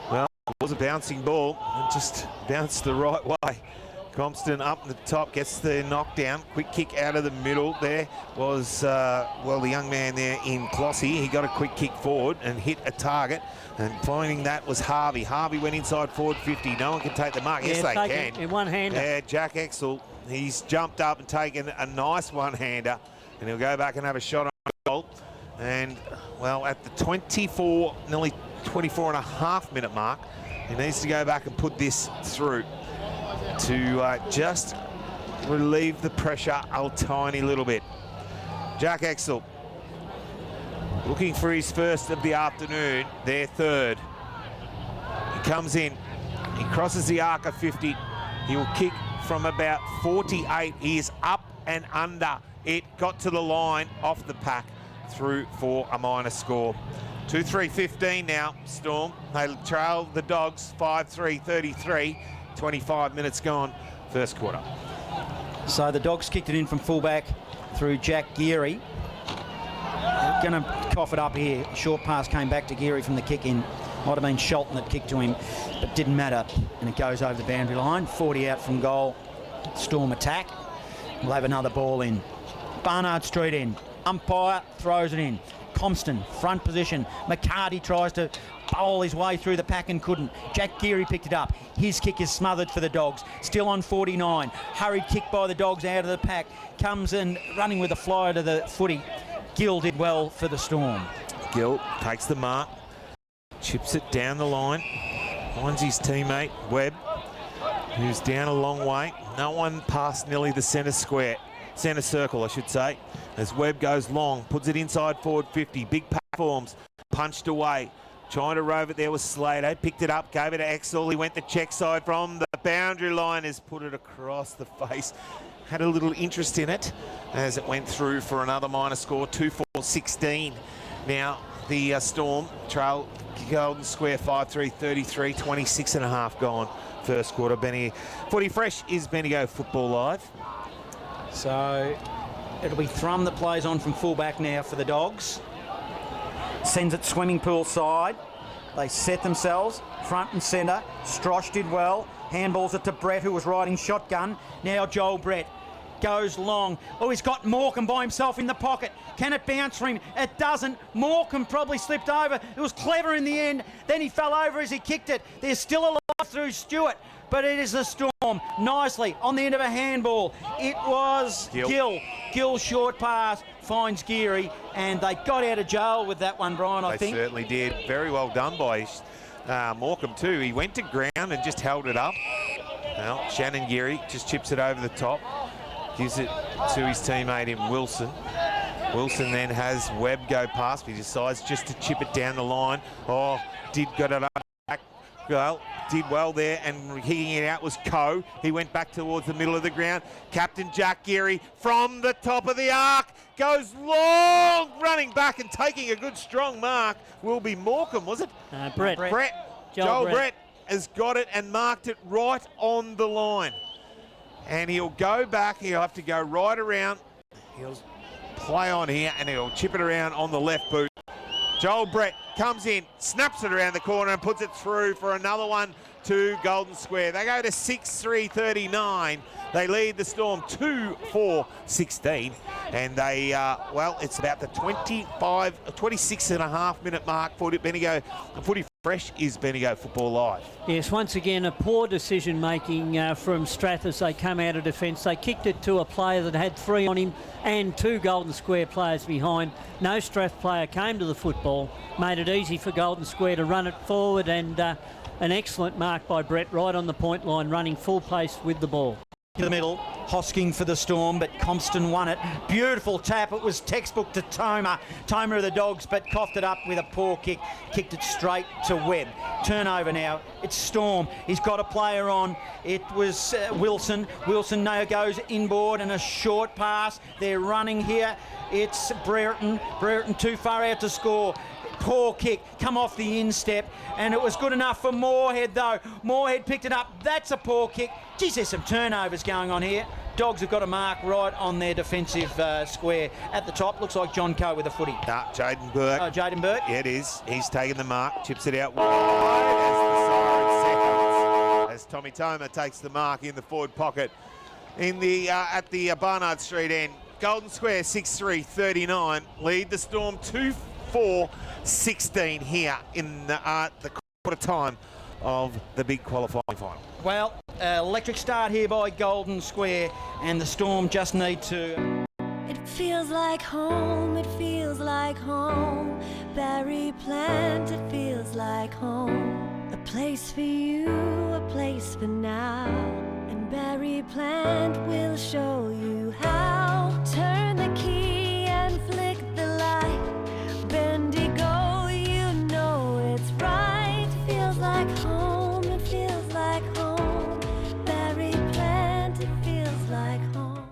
C: Well, it was a bouncing ball and just bounced the right way. Compston up the top, gets the knockdown. Quick kick out of the middle. There was, the young man there in Clossy. He got a quick kick forward and hit a target. And finding that was Harvey. Harvey went inside forward 50. No one can take the mark. Yes, they can.
A: In one hander.
C: Yeah, Jack Exel. He's jumped up and taken a nice one-hander. And he'll go back and have a shot on goal. And, well, at the 24, nearly 24.5-minute mark, he needs to go back and put this through to just relieve the pressure a tiny little bit. Jack Exel looking for his first of the afternoon, their third. He comes in, he crosses the arc of 50. He will kick from about 48. He is up and under. It got to the line, off the pack, through for a minor score. 2-3-15 now, Storm. They trail the Dogs 5-3-33. 25 minutes gone, first quarter.
B: So the Dogs kicked it in from fullback through Jack Geary. Going to cough it up here. Short pass came back to Geary from the kick in. Might have been Shelton that kicked to him, but didn't matter. And it goes over the boundary line. 40 out from goal. Storm attack. We'll have another ball in. Barnard Street in. Umpire throws it in. Compston, front position. McCarty tries to bowl his way through the pack and couldn't. Jack Geary picked it up. His kick is smothered for the Dogs. Still on 49. Hurried kick by the Dogs out of the pack. Comes in running with a flyer to the footy. Gill did well for the Storm.
C: Gill takes the mark. Chips it down the line. Finds his teammate, Webb, who's down a long way. No one past nearly the centre square. Centre circle, I should say. As Webb goes long, puts it inside forward 50. Big platforms, punched away. Trying to rove it there was Slater. Picked it up, gave it to Exel. He went the check side from the boundary line, has put it across the face. Had a little interest in it as it went through for another minor score, 2-4-16. Now the Storm trail Golden Square 5-3-33, 26.5 gone first quarter. Footy Fresh is Bendigo Football Live.
B: So it'll be Thrum that plays on from fullback now for the Dogs. Sends it swimming pool side. They set themselves front and centre. Strosh did well. Handballs it to Brett, who was riding shotgun. Now Joel Brett goes long. Oh, he's got Morecambe by himself in the pocket. Can it bounce for him? It doesn't. Morecambe probably slipped over. It was clever in the end. Then he fell over as he kicked it. They're still alive through Stewart, but it is the Storm. Nicely on the end of a handball. It was Gill. Gill short pass finds Geary, and they got out of jail with that one, Brian, I think.
C: They certainly did. Very well done by Morecambe too. He went to ground and just held it up. Well, Shannon Geary just chips it over the top. Gives it to his teammate in Wilson. Wilson then has Webb go past. He decides just to chip it down the line. Oh, did got it up back. Well, did well there, and kicking it out was Coe. He went back towards the middle of the ground. Captain Jack Geary from the top of the arc goes long, running back and taking a good strong mark. Will be Morecambe, was it?
A: Brett.
C: Joel Brett has got it and marked it right on the line. And he'll go back. He'll have to go right around. He'll play on here and he'll chip it around on the left boot. Joel Brett comes in, snaps it around the corner and puts it through for another one to Golden Square. They go to 6-3-39. They lead the Storm 2-4-16. And they, well, it's about the 26.5 minute mark for Bendigo. Footy Fresh is Bendigo Football Live.
A: Yes, once again, a poor decision-making from Strath as they come out of defence. They kicked it to a player that had 3 on him and 2 Golden Square players behind. No Strath player came to the football, made it easy for Golden Square to run it forward, and an excellent mark by Brett right on the point line, running full pace with the ball.
B: To the middle, Hosking for the Storm, but Compston won it. Beautiful tap. It was textbook to Tomer of the Dogs, but coughed it up with a poor kick. Kicked it straight to Webb. Turnover now. It's Storm. He's got a player on. It was Wilson. Wilson now goes inboard and a short pass. They're running here. It's Brereton. Brereton too far out to score. Poor kick, come off the instep, and it was good enough for Moorhead though. Moorhead picked it up. That's a poor kick. Geez, there's some turnovers going on here. Dogs have got a mark right on their defensive square. At the top, looks like John Coe with a footy.
C: Jaden Burke.
B: Oh, Jaden Burke.
C: Yeah, it is. He's taken the mark, chips it out wide as the siren seconds. As Tommy Tomer takes the mark in the forward pocket in the at the Barnard Street end. Golden Square 6-3-39 lead the Storm 2-4-16 here in the quarter time of the big qualifying final.
B: Well, electric start here by Golden Square, and the Storm just need to...
D: It feels like home, it feels like home. Berry plant, it feels like home. A place for you, a place for now. And Berry plant will show you how. Turn the key and flick the light. Bendigo, you know it's right. Feels like home, it feels like home. Berry plant, it feels like home.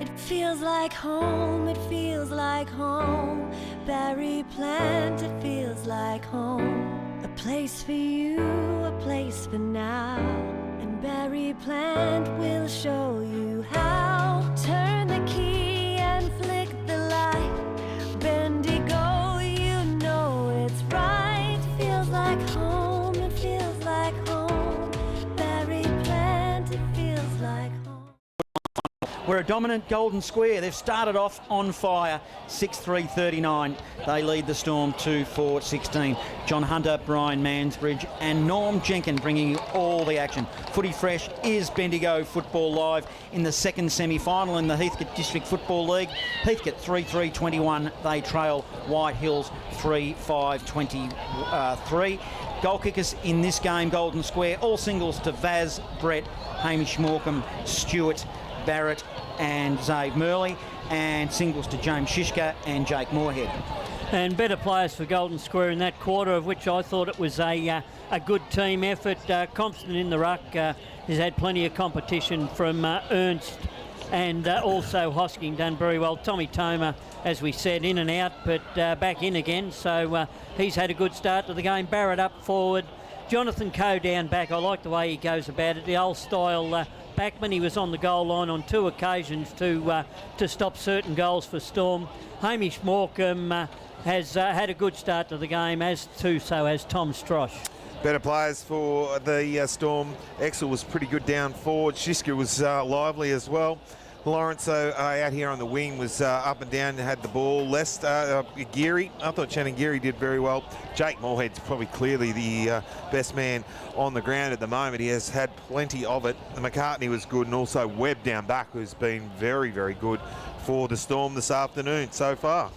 D: It feels like home, it feels like home. Berry plant, it feels like home. A place for you, a place for now. And Berry plant will show you how. Turn the key and flick the light. Bendigo, you know it's right. Feels like home, it feels like home. Berry plant, it feels like home.
B: We're a dominant Golden Square. They've started off on fire, 6-3-39. They lead the Storm 2-4-16. John Hunter, Brian Mansbridge and Norm Jenkin bringing you all the action. Footy Fresh is Bendigo Football Live in the second semi-final in the Heathcote District Football League. Heathcote 3-3-21. They trail White Hills 3-5-23. Goal kickers in this game, Golden Square, all singles to Vaz, Brett, Hamish Morecambe, Stewart, Barrett and Zave Murley, and singles to James Shishka and Jake Moorhead.
A: And better players for Golden Square in that quarter, of which I thought it was a good team effort. Compton in the ruck has had plenty of competition from Ernst and also Hosking done very well. Tommy Toma, as we said, in and out, but back in again, so he's had a good start to the game. Barrett up forward. Jonathan Coe down back. I like the way he goes about it. The old style backman. He was on the goal line on 2 occasions to stop certain goals for Storm. Hamish Morecambe has had a good start to the game, so has Tom Strosh.
C: Better players for the Storm. Exel was pretty good down forward. Shiska was lively as well. Lawrence out here on the wing was up and down, had the ball. Geary, I thought Shannon Geary did very well. Jake Moorhead's probably clearly the best man on the ground at the moment. He has had plenty of it. McCartney was good, and also Webb down back, who's been very, very good for the Storm this afternoon so far.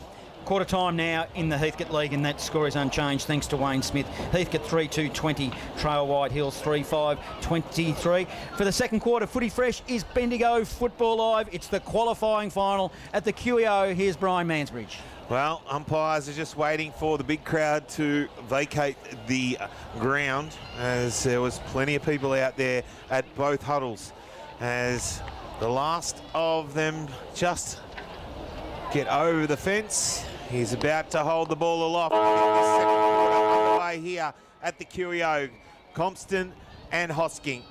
B: Quarter time now in the Heathcote League, and that score is unchanged thanks to Wayne Smith. Heathcote 3-2-20, trail White Hills 3-5-23. For the second quarter, Footy Fresh is Bendigo Football Live. It's the qualifying final at the QEO. Here's Brian Mansbridge.
C: Well, umpires are just waiting for the big crowd to vacate the ground, as there was plenty of people out there at both huddles, as the last of them just get over the fence. He's about to hold the ball aloft. The second quarter underway here at the QEO. Compton and Hosking.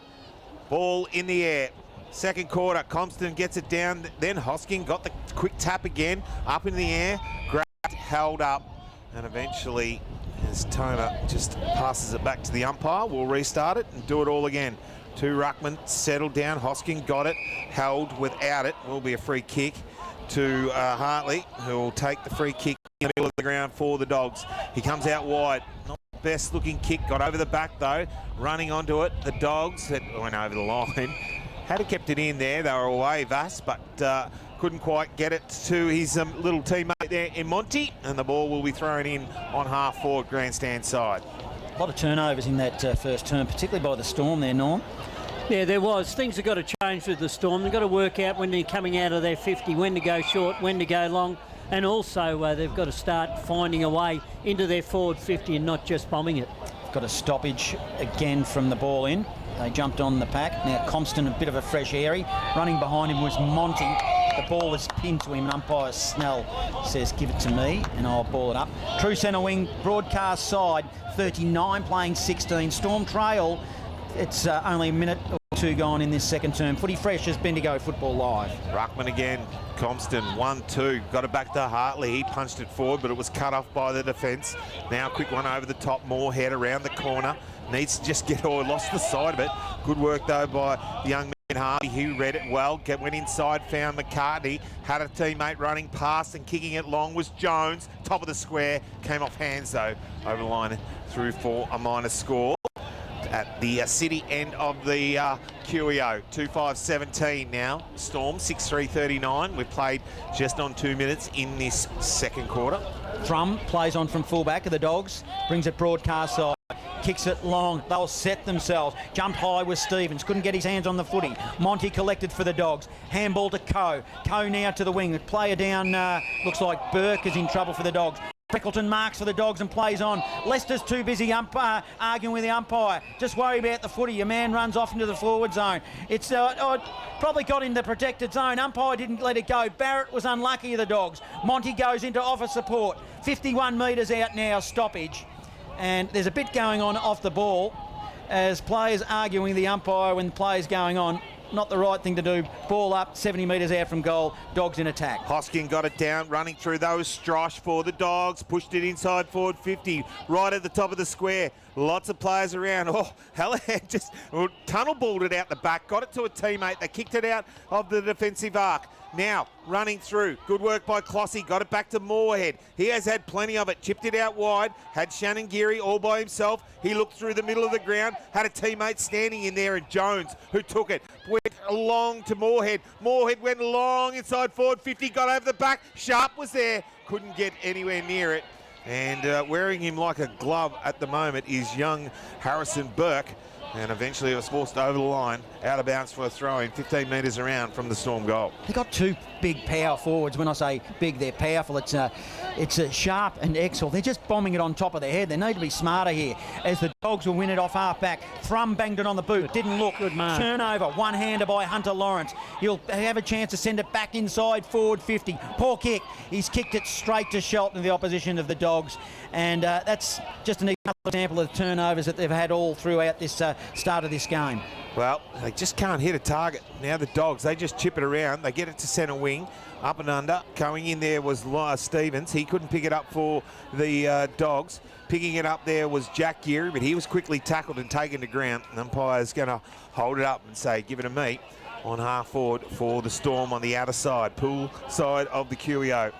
C: Ball in the air. Second quarter, Compton gets it down. Then Hosking got the quick tap again. Up in the air. Grabbed, held up. And eventually, as Toma just passes it back to the umpire, we'll restart it and do it all again. 2 ruckmen settled down. Hosking got it. Held without it. Will be a free kick to Hartley, who will take the free kick in the middle of the ground for the Dogs. He comes out wide. Not the best looking kick. Got over the back though. Running onto it. The Dogs that went over the line. Had he kept it in there, they were away, Vass, but couldn't quite get it to his little teammate there in Monty, and the ball will be thrown in on half forward grandstand side.
B: A lot of turnovers in that first term, particularly by the Storm there, Norm.
A: Yeah, there was. Things have got to change with the Storm. They've got to work out when they're coming out of their 50, when to go short, when to go long. And also they've got to start finding a way into their forward 50 and not just bombing it.
B: Got a stoppage again from the ball in. They jumped on the pack. Now Compton, a bit of a fresh airy. Running behind him was Monty. The ball was pinned to him, and umpire Snell says, give it to me, and I'll ball it up. True centre wing, broadcast side, 39 playing 16. Storm trail. It's only a minute or 2 gone in this second term. Footy Fresh as Bendigo Football Live.
C: Ruckman again. Compton 1-2. Got it back to Hartley. He punched it forward, but it was cut off by the defence. Now quick one over the top. Moorhead around the corner. Needs to just get lost the side of it. Good work though by the young man Hartley. He read it well. Went inside, found McCartney. Had a teammate running past and kicking it long was Jones. Top of the square. Came off hands though. Over the line through for a minus score. At the city end of the QEO. 2-5-17 now. Storm 6-3-39. We've played just on 2 minutes in this second quarter.
B: Thrum plays on from fullback of the Dogs. Brings it broadcast side. Kicks it long. They'll set themselves. Jumped high with Stevens. Couldn't get his hands on the footy. Monty collected for the Dogs. Handball to Coe. Coe now to the wing. The player down, looks like Burke is in trouble for the Dogs. Freckleton marks for the Dogs and plays on. Lester's too busy arguing with the umpire. Just worry about the footy. Your man runs off into the forward zone. It's probably got in the protected zone. Umpire didn't let it go. Barrett was unlucky of the Dogs. Monty goes into offer support. 51 metres out now, stoppage. And there's a bit going on off the ball as players arguing with the umpire when the play's going on. Not the right thing to do. Ball up, 70 metres out from goal. Dogs in attack.
C: Hosking got it down, running through those. Strosh for the Dogs. Pushed it inside forward 50, right at the top of the square. Lots of players around. Oh, Hallahan just tunnel balled it out the back. Got it to a teammate. They kicked it out of the defensive arc. Now, running through. Good work by Clossy. Got it back to Moorhead. He has had plenty of it. Chipped it out wide. Had Shannon Geary all by himself. He looked through the middle of the ground. Had a teammate standing in there, and Jones, who took it, went along to Moorhead. Moorhead went long inside forward 50. Got over the back. Sharp was there. Couldn't get anywhere near it. And wearing him like a glove at the moment is young Harrison Burke. And eventually it was forced over the line, out of bounds for a throw-in, 15 metres around from the Storm goal.
B: They've got two big power forwards. When I say big, they're powerful. It's Sharp and Exel. They're just bombing it on top of their head. They need to be smarter here as the Dogs will win it off half-back. Thrum banged it on the boot. Didn't look.
A: Good mark.
B: Turnover, one-hander by Hunter Lawrence. He'll have a chance to send it back inside forward 50. Poor kick. He's kicked it straight to Shelton, the opposition of the Dogs. And that's just another example of the turnovers that they've had all throughout this start of this game.
C: Well, they just can't hit a target. Now the Dogs, they just chip it around. They get it to centre wing, up and under. Going in there was Stevens. He couldn't pick it up for the Dogs. Picking it up there was Jack Geary, but he was quickly tackled and taken to ground. And umpire's going to hold it up and say, give it to me on half forward for the Storm on the outer side, pool side of the QEO.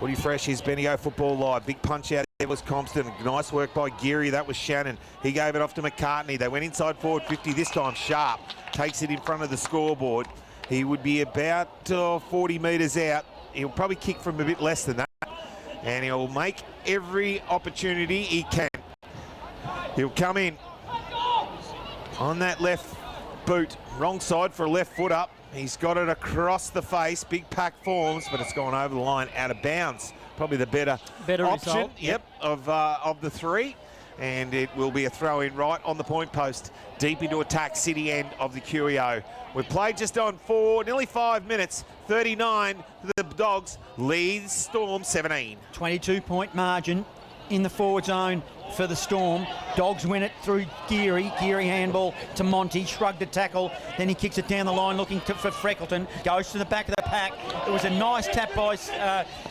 C: Footy fresh, here's Bendigo Football Live. Big punch out there was Compton. Nice work by Geary. That was Shannon. He gave it off to McCartney. They went inside forward 50. This time Sharp takes it in front of the scoreboard. He would be about 40 metres out. He'll probably kick from a bit less than that. And he'll make every opportunity he can. He'll come in on that left boot. Wrong side for a left foot up. He's got it across the face. Big pack forms, but it's gone over the line out of bounds. Probably the better option,
A: result.
C: Yep, of the three. And it will be a throw in right on the point post, deep into attack, city end of the QEO. We've played just on nearly 5 minutes. 39 for the Dogs, leads Storm 17.
B: 22-point margin in the forward zone for the Storm. Dogs win it through Geary. Geary handball to Monty, shrugged a tackle, then he kicks it down the line looking for Freckleton, goes to the back of the pack. It was a nice tap by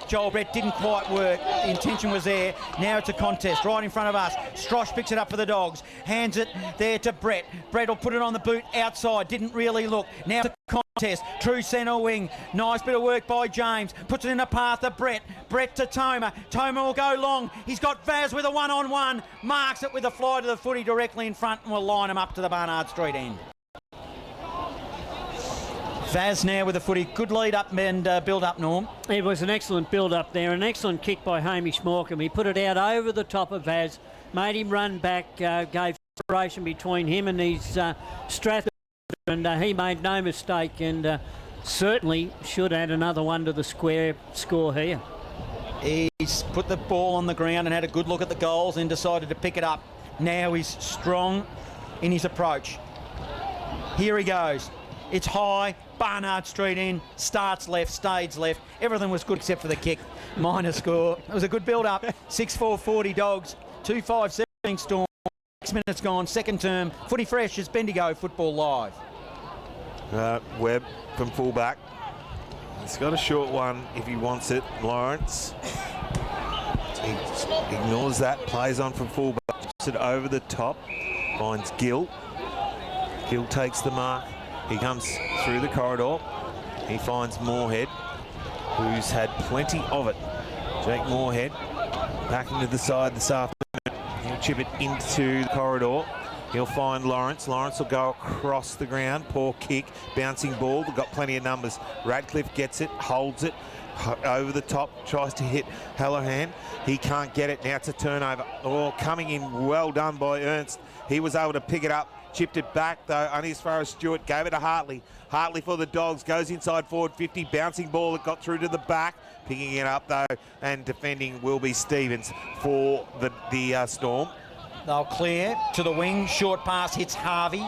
B: Joel Brett, didn't quite work. The intention was there. Now it's a contest right in front of us. Strosh picks it up for the Dogs, hands it there to Brett. Brett will put it on the boot outside, didn't really look. Now it's a contest, true centre wing. Nice bit of work by James, puts it in the path of Brett. Brett to Toma. Toma will go long. He's got Vaz with a one-on-one, marks it with a fly to the footy directly in front and will line him up to the Barnard Street end. Vaz now with the footy. Good lead up and build up, Norm.
A: It was an excellent build up there. An excellent kick by Hamish Morecambe. He put it out over the top of Vaz, made him run back, gave separation between him and his Strathfield, and he made no mistake and certainly should add another one to the square score here.
B: He's put the ball on the ground and had a good look at the goals and decided to pick it up. Now he's strong in his approach. Here he goes. It's high, Barnard Street in, starts left, stays left. Everything was good except for the kick. Minor score. It was a good build-up. 6-4-40 Dogs, 2-5-17 Storm. 6 minutes gone, second term. Footy fresh is Bendigo Football Live.
C: Webb from fullback. He's got a short one if he wants it. Lawrence. He ignores that, plays on from fullback. Puts it over the top. Finds Gill. Gill takes the mark. He comes through the corridor. He finds Moorhead, who's had plenty of it. Jake Moorhead back into the side this afternoon. He'll chip it into the corridor. He'll find Lawrence. Lawrence will go across the ground. Poor kick. Bouncing ball. They've got plenty of numbers. Radcliffe gets it, holds it. Over the top, tries to hit Hallahan. He can't get it. Now it's a turnover. Oh, coming in well done by Ernst. He was able to pick it up. chipped it back though, only as far as Stewart, gave it to Hartley. Hartley for the Dogs, goes inside forward 50, bouncing ball that got through to the back, picking it up though, and defending will be Stevens for the Storm.
B: They'll clear to the wing, short pass hits Harvey.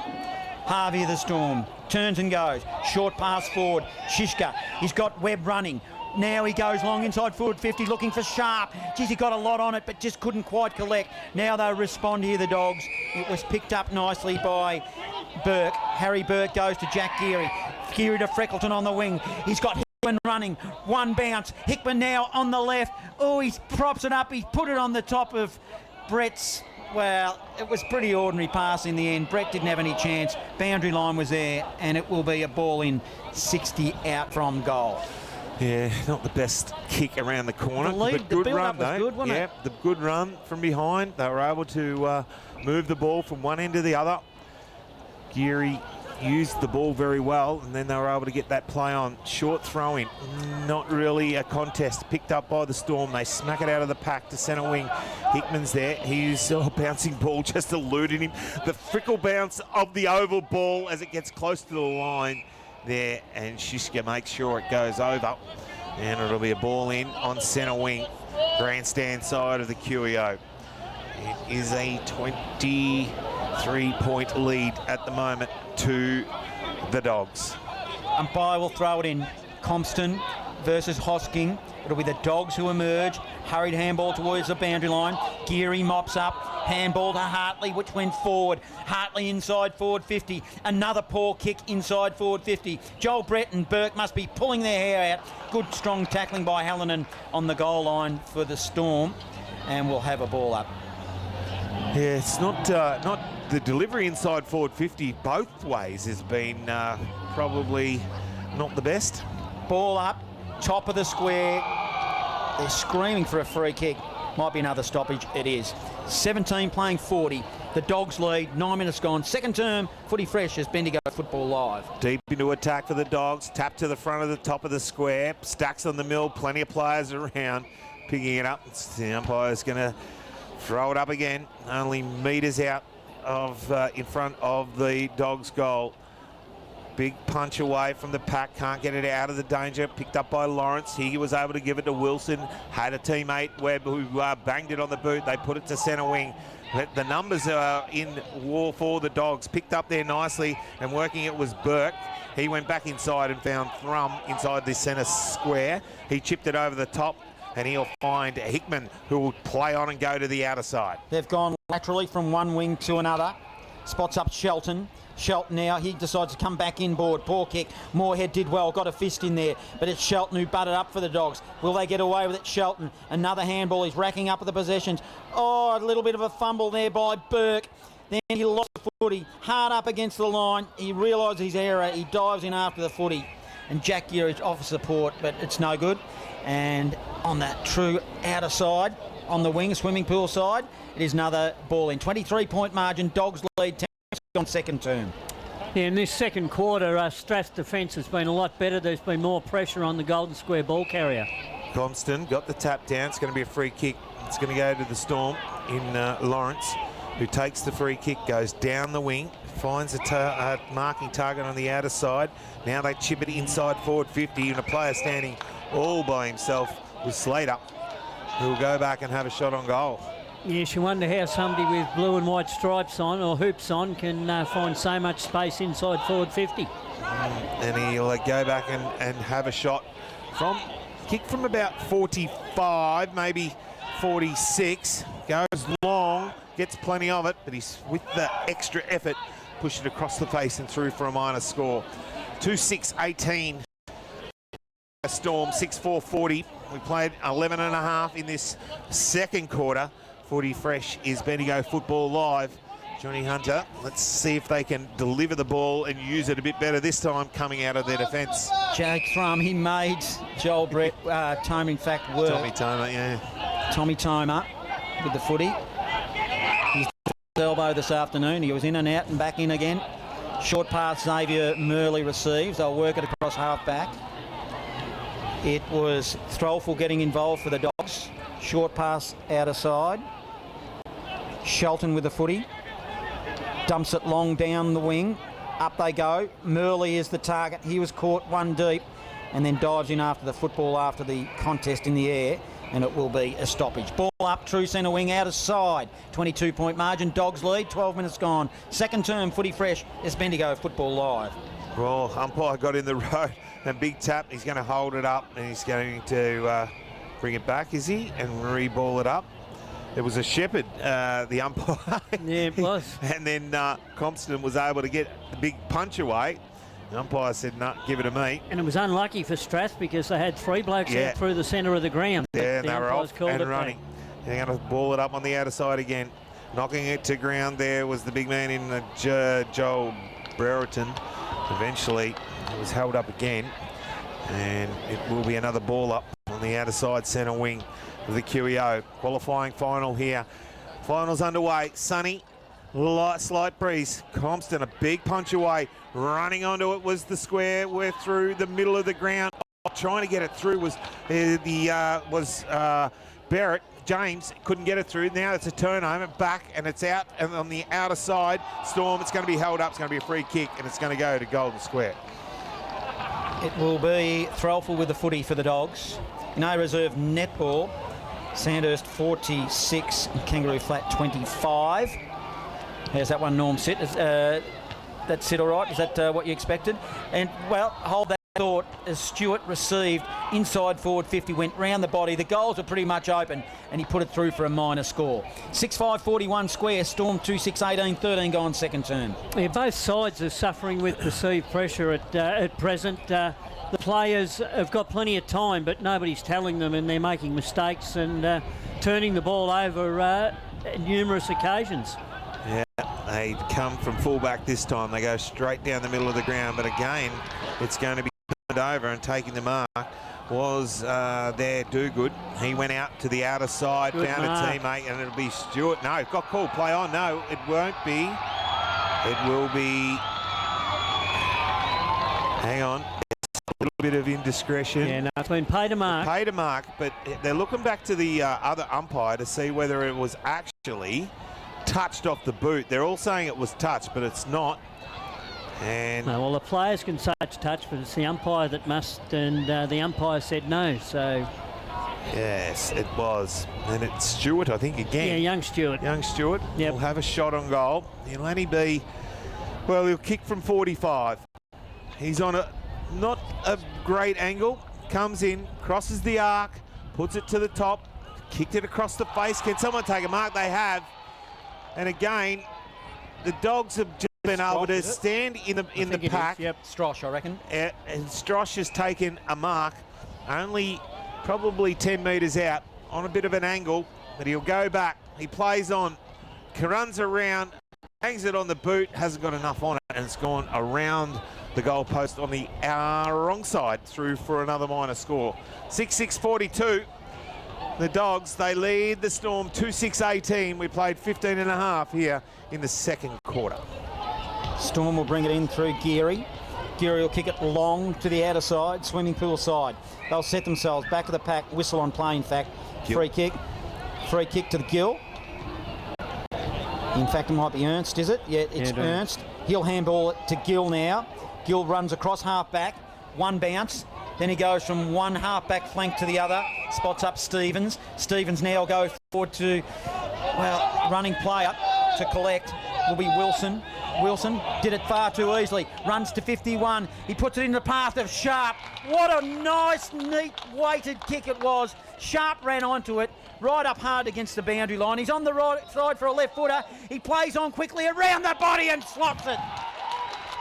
B: Harvey of the Storm, turns and goes, short pass forward, Shishka, he's got Webb running. Now he goes long inside forward 50, looking for Sharp. Geez, he got a lot on it, but just couldn't quite collect. Now they respond here, the Dogs. It was picked up nicely by Burke. Harry Burke goes to Jack Geary. Geary to Freckleton on the wing. He's got Hickman running. One bounce. Hickman now on the left. Oh, he props it up. He's put it on the top of Brett's. Well, it was pretty ordinary pass in the end. Brett didn't have any chance. Boundary line was there, and it will be a ball in, 60 out from goal.
C: Yeah, not the best kick around the corner.
B: The lead,
C: but good
B: the
C: run,
B: build-up was good, wasn't it?
C: The good run from behind. They were able to move the ball from one end to the other. Geary used the ball very well, and then they were able to get that play on. Short throw-in, not really a contest. Picked up by the Storm. They smack it out of the pack to centre wing. Hickman's there. He's bouncing ball, just eluding him. The fickle bounce of the oval ball as it gets close to the line there, and Shishka makes sure it goes over, and it'll be a ball in on centre wing, grandstand side of the QEO. It is a 23-point lead at the moment to the Dogs.
B: Umpire will throw it in. Compston versus Hosking. It'll be the Dogs who emerge. Hurried handball towards the boundary line. Geary mops up. Handball to Hartley, which went forward. Hartley inside forward 50. Another poor kick inside forward 50. Joel Brett and Burke must be pulling their hair out. Good strong tackling by Hallinan on the goal line for the Storm. And we'll have a ball up.
C: Yeah, it's not the delivery inside forward 50 both ways has been probably not the best.
B: Ball up, top of the square. They're screaming for a free kick. Might be another stoppage. It is. 17 playing 40. The Dogs lead. 9 minutes gone. Second term, footy fresh as Bendigo Football Live.
C: Deep into attack for the Dogs. Tap to the front of the top of the square. Stacks on the mill. Plenty of players around. Picking it up. The umpire's going to throw it up again. Only metres out of in front of the Dogs' goal. Big punch away from the pack. Can't get it out of the danger. Picked up by Lawrence. He was able to give it to Wilson. Had a teammate, Webb, who banged it on the boot. They put it to centre wing. The numbers are in war for the Dogs. Picked up there nicely, and working it was Burke. He went back inside and found Thrum inside the centre square. He chipped it over the top, and he'll find Hickman, who will play on and go to the outer side.
B: They've gone laterally from one wing to another. Spots up Shelton. Shelton now, he decides to come back inboard. Poor kick. Moorhead did well, got a fist in there, but it's Shelton who butted up for the Dogs. Will they get away with it? Shelton, another handball. He's racking up at the possessions. Oh, a little bit of a fumble there by Burke. Then he lost the footy, hard up against the line. He realises his error. He dives in after the footy. And Jack Geary offers support, but it's no good. And on that true outer side, on the wing, swimming pool side, it is another ball in. 23-point margin, Dogs lead 10 on second term.
A: Yeah, in this second quarter, Strath's defence has been a lot better. There's been more pressure on the Golden Square ball carrier.
C: Compston got the tap down. It's going to be a free kick. It's going to go to the Storm in Lawrence, who takes the free kick, goes down the wing, finds a marking target on the outer side. Now they chip it inside forward 50, and a player standing all by himself with Slater, who will go back and have a shot on goal.
A: Yes, you wonder how somebody with blue and white stripes on or hoops on can find so much space inside forward 50.
C: And he'll go back and have a shot from kick from about 45, maybe 46. Goes long, gets plenty of it, but he's with the extra effort, pushed it across the face and through for a minor score. 2-6-18. Storm 6-4-40. We played 11 and a half in this second quarter. Footy fresh is Bendigo Football Live. Johnny Hunter, let's see if they can deliver the ball and use it a bit better this time coming out of their defence.
B: Jake Thrum, he made Joel Brett, Tomer in fact, work.
C: Tommy Tomer, yeah.
B: Tommy Tomer with the footy. He's elbow this afternoon. He was in and out and back in again. Short pass Xavier Murley receives. They'll work it across half back. It was Throlful getting involved for the Dogs. Short pass outer side. Shelton with the footy. Dumps it long down the wing. Up they go. Murley is the target. He was caught one deep and then dives in after the football after the contest in the air, and it will be a stoppage. Ball up, true centre wing, out of side. 22-point margin. Dogs lead. 12 minutes gone. Second term, footy fresh. It's Bendigo Football Live.
C: Well, umpire got in the road. A big tap. He's going to hold it up and he's going to bring it back, is he? And re-ball it up. It was a shepherd, the umpire.
A: Yeah, it was.
C: And then Compston was able to get the big punch away. The umpire said, no, give it to me.
A: And it was unlucky for Strath because they had three blokes out through the centre of the ground.
C: Yeah, and
A: the
C: they were off
A: called
C: and running. They're going to ball it up on the outer side again. Knocking it to ground there was the big man in Joel Brereton. Eventually, it was held up again. And it will be another ball up on the outer side centre wing of the QEO. Qualifying final here. Finals underway. Sunny, slight breeze. Compston, a big punch away. Running onto it was the square. We're through the middle of the ground. Trying to get it through was Barrett. James couldn't get it through. Now it's a turnover back and it's out, and on the outer side, Storm, it's going to be held up. It's going to be a free kick and it's going to go to Golden Square.
B: It will be Threlful with the footy for the Dogs. No reserve netball. Sandhurst 46, Kangaroo Flat 25. How's that one, Norm, sit? That sit all right? Is that what you expected? And, well, hold that thought as Stewart received inside forward 50, went round the body. The goals were pretty much open and he put it through for a minor score. 6-5-41 square, Storm 2-6-18, 13 gone second term.
A: Yeah, both sides are suffering with perceived pressure at present. The players have got plenty of time, but nobody's telling them, and they're making mistakes and turning the ball over numerous occasions.
C: Yeah, they come from fullback this time. They go straight down the middle of the ground, but again, it's going to be turned over, and taking the mark was their Do-Good. He went out to the outer side, found a teammate, and it'll be Stewart. No, got called play on. No, it won't be. It will be. Hang on. A little bit of indiscretion.
A: Yeah, no, it's been paid a mark.
C: Paid a mark, but they're looking back to the other umpire to see whether it was actually touched off the boot. They're all saying it was touched, but it's not. And
A: no, well, the players can say it's touched, but it's the umpire that must, and the umpire said no, so...
C: Yes, it was. And it's Stewart, I think, again.
A: Yeah, young Stewart.
C: Young Stewart will have a shot on goal. He'll only be... Well, he'll kick from 45. He's on a not a great angle. Comes in, crosses the arc, puts it to the top, kicked it across the face. Can someone take a mark? They have. And again, the Dogs have just been able to stand in the pack.
B: Yep, Strosh, I reckon.
C: And Strosh has taken a mark, only probably 10 metres out, on a bit of an angle, but he'll go back. He plays on, runs around, hangs it on the boot, hasn't got enough on it, and it's gone around the goalpost on the wrong side, through for another minor score. 6-6-42. The Dogs, they lead the Storm 2-6-18. We played 15 and a half here in the second quarter.
B: Storm will bring it in through Geary. Geary will kick it long to the outer side, swimming pool side. They'll set themselves back of the pack, whistle on play, in fact.
C: Gill.
B: Free kick to the Gill. In fact, it might be Ernst, is it? Yeah, it's Ernst. He'll handball it to Gill now. Gill runs across half-back, one bounce. Then he goes from one half-back flank to the other, spots up Stevens. Stevens now will go forward to, well, running play up to collect will be Wilson. Wilson did it far too easily, runs to 51. He puts it in the path of Sharp. What a nice, neat, weighted kick it was. Sharp ran onto it, right up hard against the boundary line. He's on the right side for a left footer. He plays on quickly around the body and slots it.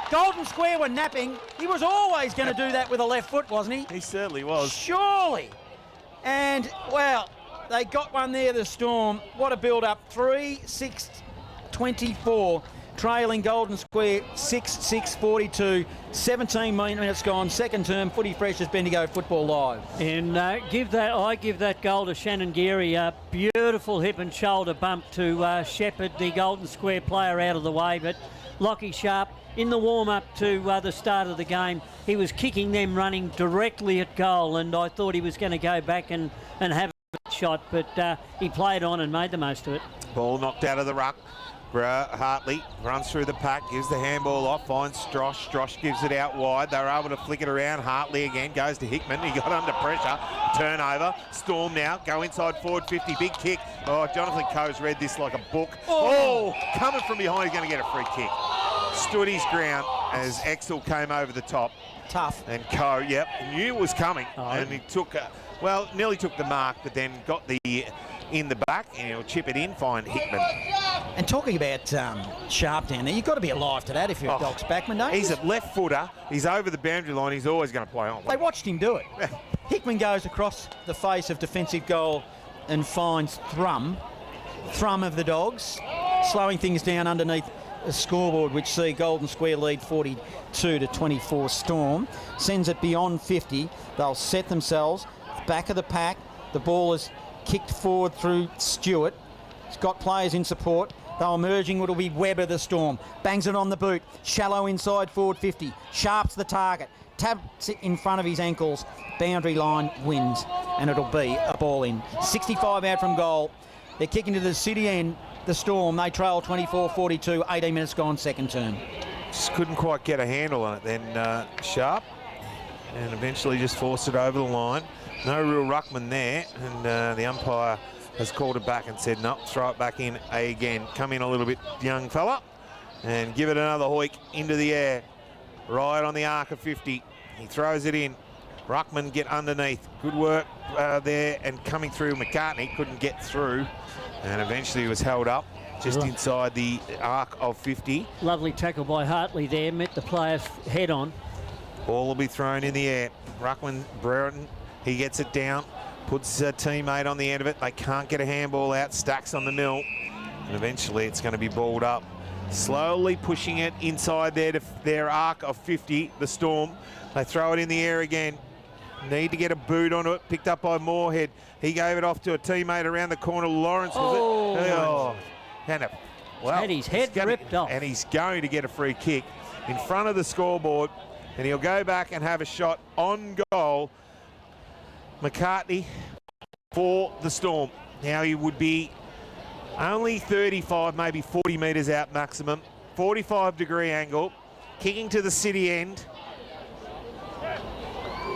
B: Golden Square were napping. He was always going to do that with a left foot, wasn't he?
C: He certainly was.
A: Surely.
B: And, well, they got one there, the Storm. What a build-up. 3-6-24. Trailing Golden Square 6-6-42. 17 minutes gone. Second term. Footy fresh as Bendigo Football Live.
A: And I give that goal to Shannon Geary. A beautiful hip and shoulder bump to shepherd the Golden Square player out of the way. But Lockie Sharp, in the warm-up to the start of the game, he was kicking them running directly at goal, and I thought he was going to go back and have a shot, but he played on and made the most of it.
C: Ball knocked out of the ruck. Hartley runs through the pack, gives the handball off, finds Strosh. Strosh gives it out wide. They're able to flick it around. Hartley again goes to Hickman. He got under pressure. Turnover. Storm now. Go inside forward 50. Big kick. Oh, Jonathan Coe's read this like a book. Oh, coming from behind. He's going to get a free kick. Stood his ground as Exel came over the top.
B: Tough.
C: And Coe, yep, knew it was coming. And he took, well, nearly took the mark, but then got the in the back, and he'll chip it in, find Hickman.
B: And talking about Sharp down there, you've got to be alive to that if you're a Dogs backman, don't you?
C: He's a left footer. He's over the boundary line. He's always going to play on.
B: They watched him do it. Hickman goes across the face of defensive goal and finds Thrum of the Dogs, slowing things down underneath the scoreboard, which see Golden Square lead 42-24 Storm. Sends it beyond 50. They'll set themselves back of the pack. The ball is kicked forward through Stewart. He's got players in support. They'll emerging. It'll be Webber, the Storm. Bangs it on the boot. Shallow inside forward 50. Sharp's the target. Taps it in front of his ankles. Boundary line wins. And it'll be a ball in. 65 out from goal. They're kicking to the city end. The Storm, they trail 24-42. 18 minutes gone, second term.
C: Just couldn't quite get a handle on it then, Sharp. And eventually just forced it over the line. No real ruckman there, and the umpire has called it back and said, no, throw it back in again. Come in a little bit, young fella, and give it another hoik into the air. Right on the arc of 50. He throws it in. Ruckman get underneath. Good work there, and coming through McCartney, couldn't get through, and eventually he was held up just inside the arc of 50.
A: Lovely tackle by Hartley there, met the player's head on.
C: Ball will be thrown in the air. Ruckman, Brereton, he gets it down, puts a teammate on the end of it. They can't get a handball out. Stacks on the mill, and eventually it's going to be balled up. Slowly pushing it inside their arc of 50, the Storm. They throw it in the air again. Need to get a boot onto it. Picked up by Moorhead. He gave it off to a teammate around the corner. Lawrence was it? Oh.
A: Had his head ripped off.
C: And he's going to get a free kick in front of the scoreboard. And he'll go back and have a shot on goal. McCartney for the Storm. Now he would be only 35, maybe 40 metres out maximum. 45-degree angle. Kicking to the city end.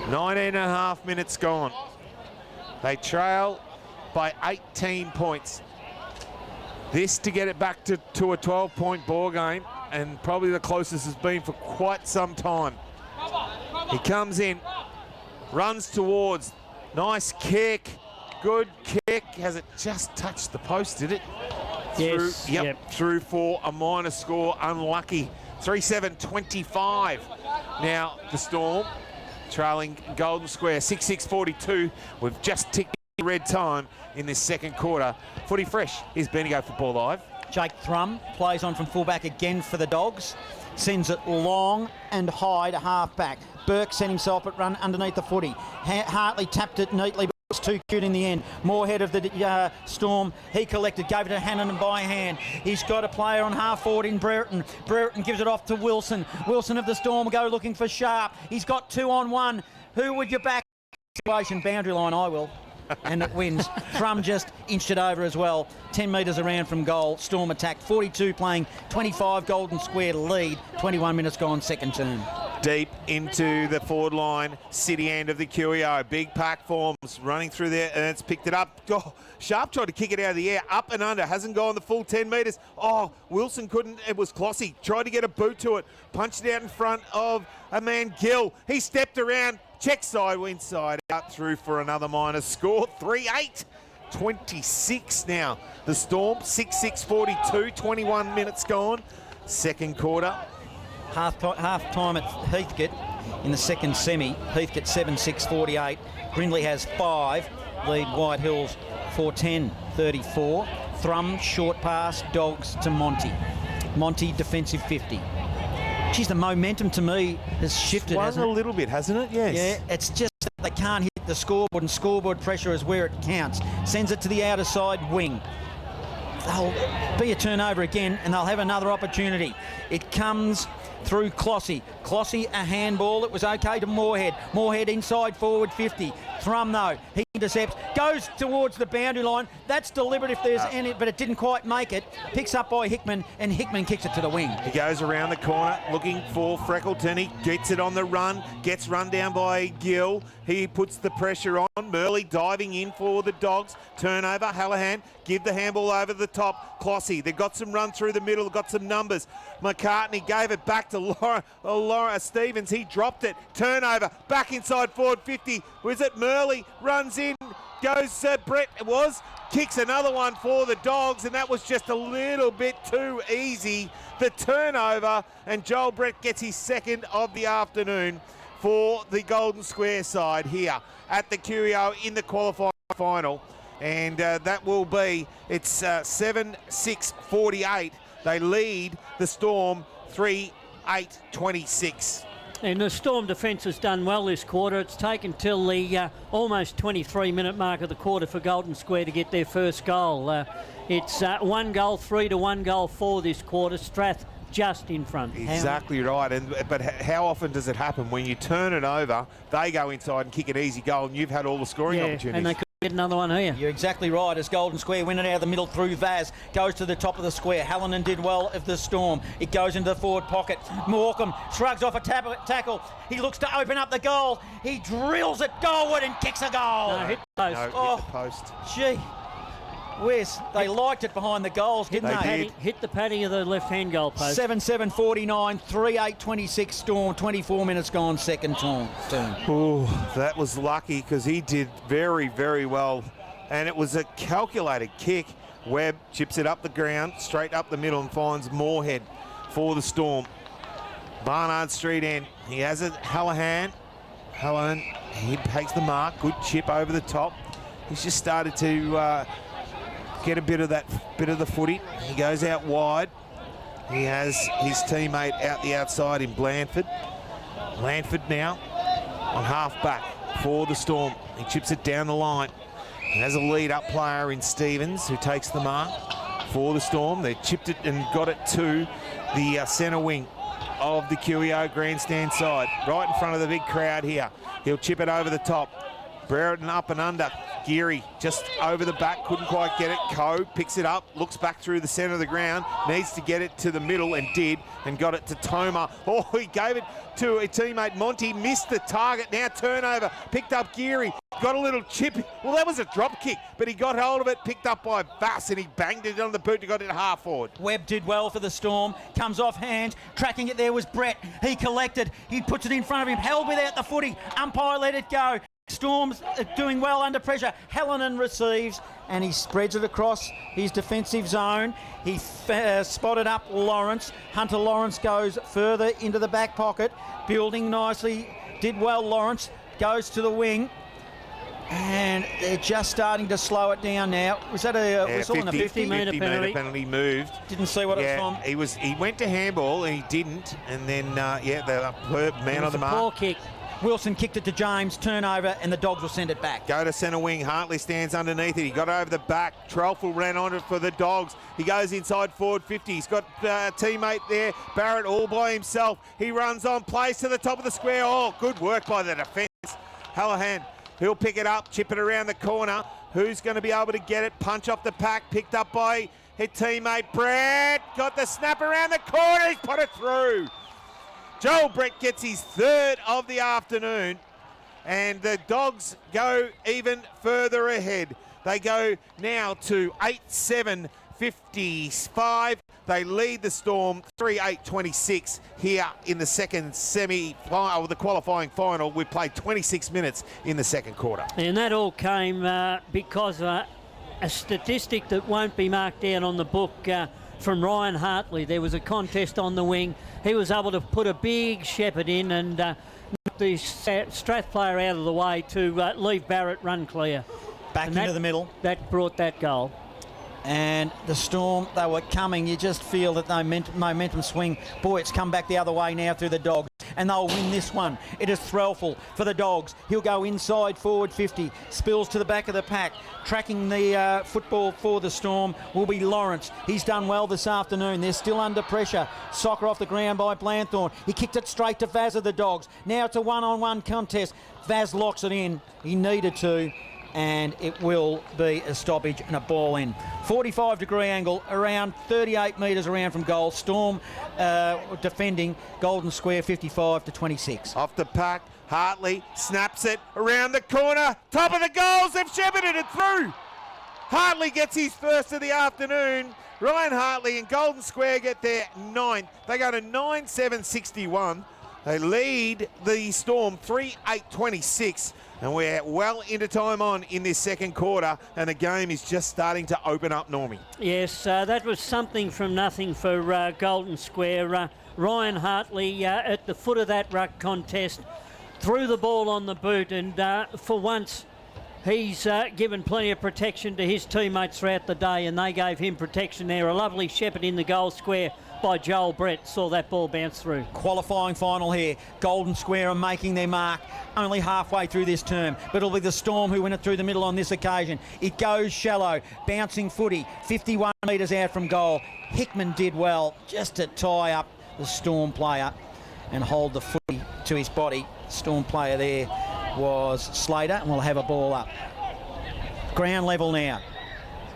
C: 19.5 minutes gone. They trail by 18 points. This to get it back to a 12-point ball game, and probably the closest it's been for quite some time. He comes in, runs towards, nice kick, good kick. Has it just touched the post, did it?
A: Yes.
C: Through, through for a minor score, unlucky. 3-7-25. Now the Storm trailing Golden Square, 6-6-42. We've just ticked the red time in this second quarter. Footy Fresh is Bendigo Football Live.
B: Jake Thrum plays on from fullback again for the Dogs. Sends it long and high to half-back. Burke sent himself at run underneath the footy. Hartley tapped it neatly, but it was too cute in the end. Moorhead of the Storm, he collected, gave it to Hannon by hand. He's got a player on half-forward in Brereton. Brereton gives it off to Wilson. Wilson of the Storm go looking for Sharp. He's got 2-on-1. Who would you back? Situation, boundary line, I will. And it wins. Thrum just inched it over as well. 10 metres around from goal. Storm attacked. 42 playing 25. Golden Square lead. 21 minutes gone, second term.
C: Deep into the forward line, city end of the QEO. Big pack forms running through there, and it's picked it up. Oh, Sharp tried to kick it out of the air, up and under. Hasn't gone the full 10 metres. Oh, Wilson couldn't. It was Clossy. Tried to get a boot to it. Punched it out in front of a man, Gill. He stepped around. Check side, inside out, through for another minor score. 3-8-26 now. The Storm, 6-6-42, 21 minutes gone. Second quarter.
B: Half time at Heathcote in the second semi. Heathcote 7-6-48. Grindley has 5. Lead White Hills 4-10-34. Thrum, short pass, Dogs to Monty. Monty, defensive 50. Geez, the momentum to me has shifted, hasn't it?
C: A little bit, hasn't it? Yes.
B: Yeah, it's just that they can't hit the scoreboard, and scoreboard pressure is where it counts. Sends it to the outer side wing. They'll be a turnover again, and they'll have another opportunity. It comes through Clossy. Clossy, a handball. It was okay to Moorhead. Moorhead inside forward 50. Thrum, though, he intercepts, goes towards the boundary line. That's deliberate if there's any, but it didn't quite make it. Picks up by Hickman, and Hickman kicks it to the wing.
C: He goes around the corner looking for Freckleton. He gets it on the run, gets run down by Gill. He puts the pressure on. Murley diving in for the Dogs. Turnover, Hallahan, give the handball over the top. Clossy, they've got some run through the middle, got some numbers. McCartney gave it back to Laura Stevens. He dropped it. Turnover, back inside forward 50. Was it Murley? Runs in, goes Brett, kicks another one for the Dogs, and that was just a little bit too easy. The turnover, and Joel Brett gets his second of the afternoon for the Golden Square side here at the Curio in the qualifying final. And that will be, it's 7-6-48. They lead the Storm 3-8-26.
A: And the Storm defence has done well this quarter. It's taken till the almost 23-minute mark of the quarter for Golden Square to get their first goal. It's 1 goal 3 to 1 goal 4 this quarter. Strath just in front.
C: Exactly right. But how often does it happen when you turn it over, they go inside and kick an easy goal, and you've had all the scoring opportunities?
A: And they could get another one here.
B: You're exactly right. As Golden Square win it out of the middle through Vaz, goes to the top of the square. Hallinan did well of the Storm. It goes into the forward pocket. Morecambe shrugs off a tackle. He looks to open up the goal. He drills it goalward and kicks a goal.
A: No, hit the post.
C: No, hit the post.
B: Gee. Wes, they liked it behind the goals, didn't they?
A: Hit the padding of the left-hand goal post.
B: 7-7-49, 3-8-26 Storm, 24 minutes gone, second turn.
C: Oh, that was lucky because he did very, very well. And it was a calculated kick. Webb chips it up the ground, straight up the middle, and finds Moorhead for the Storm. Barnard Street end. He has it, Hallahan, he takes the mark. Good chip over the top. He's just started to get a bit of the footy. He goes out wide. He has his teammate out the outside in Blandford. Blandford now on half back for the Storm. He chips it down the line. He has a lead-up player in Stevens who takes the mark for the Storm. They chipped it and got it to the centre wing of the QEO grandstand side, right in front of the big crowd here. He'll chip it over the top. Brereton up and under. Geary just over the back, couldn't quite get it. Coe picks it up, looks back through the centre of the ground, needs to get it to the middle and did, and got it to Toma. Oh, he gave it to a teammate. Monty missed the target. Now turnover, picked up Geary, got a little chip. Well, that was a drop kick, but he got hold of it, picked up by Bass, and he banged it on the boot and got it half forward.
B: Webb did well for the Storm, comes off hand, tracking it there was Brett. He collected, he puts it in front of him, held without the footy, umpire let it go. Storm's doing well under pressure. Hallinan receives and he spreads it across his defensive zone. He spotted up Lawrence. Hunter Lawrence goes further into the back pocket, building nicely. Did well, Lawrence. Goes to the wing. And they're just starting to slow it down now. Was that a whistle on a 50-metre penalty?
C: Penalty moved.
B: Didn't see what it was from.
C: He went to handball and he didn't. And then, the man on the mark.
A: Poor kick.
B: Wilson kicked it to James, turnover, and the Dogs will send it back.
C: Go to centre wing. Hartley stands underneath it. He got over the back. Trelfel ran on it for the Dogs. He goes inside forward 50. He's got a teammate there, Barrett, all by himself. He runs on, plays to the top of the square. Oh, good work by the defence. Hallahan, he'll pick it up, chip it around the corner. Who's going to be able to get it? Punch off the pack, picked up by his teammate Brett. Got the snap around the corner. He's put it through. Joel Brett gets his third of the afternoon, and the Dogs go even further ahead. They go now to 8-7-55. They lead the Storm 3-8-26 here in the second semi-final, the qualifying final. We've played 26 minutes in the second quarter.
A: And that all came because of a statistic that won't be marked down on the book from Ryan Hartley. There was a contest on the wing. He was able to put a big shepherd in and knock the Strath player out of the way to leave Barrett run clear.
B: Back into the middle.
A: That brought that goal.
B: And the Storm, they were coming. You just feel that they momentum swing. Boy, it's come back the other way now through the Dogs. And they'll win this one. It is Threlful for the Dogs. He'll go inside forward 50. Spills to the back of the pack. Tracking the football for the Storm will be Lawrence. He's done well this afternoon. They're still under pressure. Soccer off the ground by Blanthorne. He kicked it straight to Vaz of the Dogs. Now it's a one-on-one contest. Vaz locks it in. He needed to. And it will be a stoppage and a ball in. 45-degree angle, around 38 metres around from goal. Storm defending Golden Square 55 to 26.
C: Off the pack, Hartley snaps it around the corner. Top of the goals, they've shepherded it through. Hartley gets his first of the afternoon. Ryan Hartley and Golden Square get their ninth. They go to 9-7-61. They lead the Storm 3-8-26. And we're well into time on in this second quarter, and the game is just starting to open up, Normie.
A: Yes, that was something from nothing for Golden Square. Ryan Hartley at the foot of that ruck contest threw the ball on the boot, and for once he's given plenty of protection to his teammates throughout the day, and they gave him protection there. A lovely shepherd in the goal square by Joel Brett, saw that ball bounce through.
B: Qualifying final here. Golden Square are making their mark only halfway through this term, but it'll be the Storm who win it through the middle on this occasion. It goes shallow, bouncing footy, 51 metres out from goal. Hickman did well just to tie up the Storm player and hold the footy to his body. Storm player there was Slater, and we'll have a ball up. Ground level now.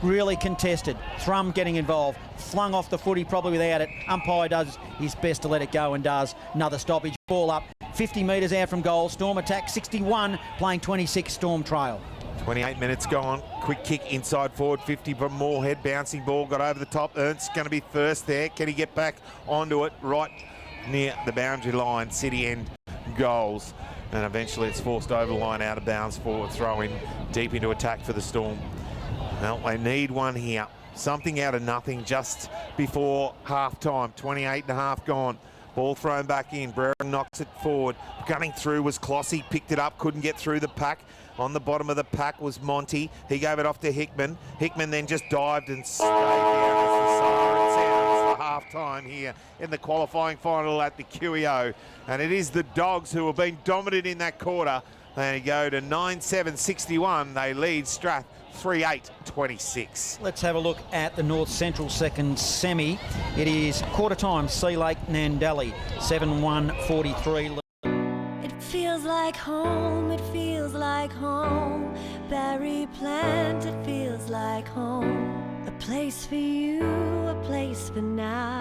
B: Really contested. Thrum getting involved. Flung off the footy probably without it. Umpire does his best to let it go and does. Another stoppage. Ball up. 50 metres out from goal. Storm attack 61, playing 26. Storm trail.
C: 28 minutes gone. Quick kick inside forward 50 from Moorhead. Bouncing ball got over the top. Ernst's going to be first there. Can he get back onto it right near the boundary line? City end goals. And eventually it's forced over the line, out of bounds, forward throw in deep into attack for the Storm. Well, they need one here. Something out of nothing just before half-time. 28 and a half gone. Ball thrown back in. Brereton knocks it forward. Gunning through was Clossy. Picked it up. Couldn't get through the pack. On the bottom of the pack was Monty. He gave it off to Hickman. Hickman then just dived and stayed down as the siren sounds for half-time here in the qualifying final at the QEO. And it is the Dogs who have been dominant in that quarter. They go to 9-7-61. They lead Strath 3-8-26.
B: Let's have a look at the North Central second semi. It is quarter time. Sea Lake Nandali 7-1-43.
D: It feels like home, it feels like home. Berry plant, it feels like home. A place for you, a place for now.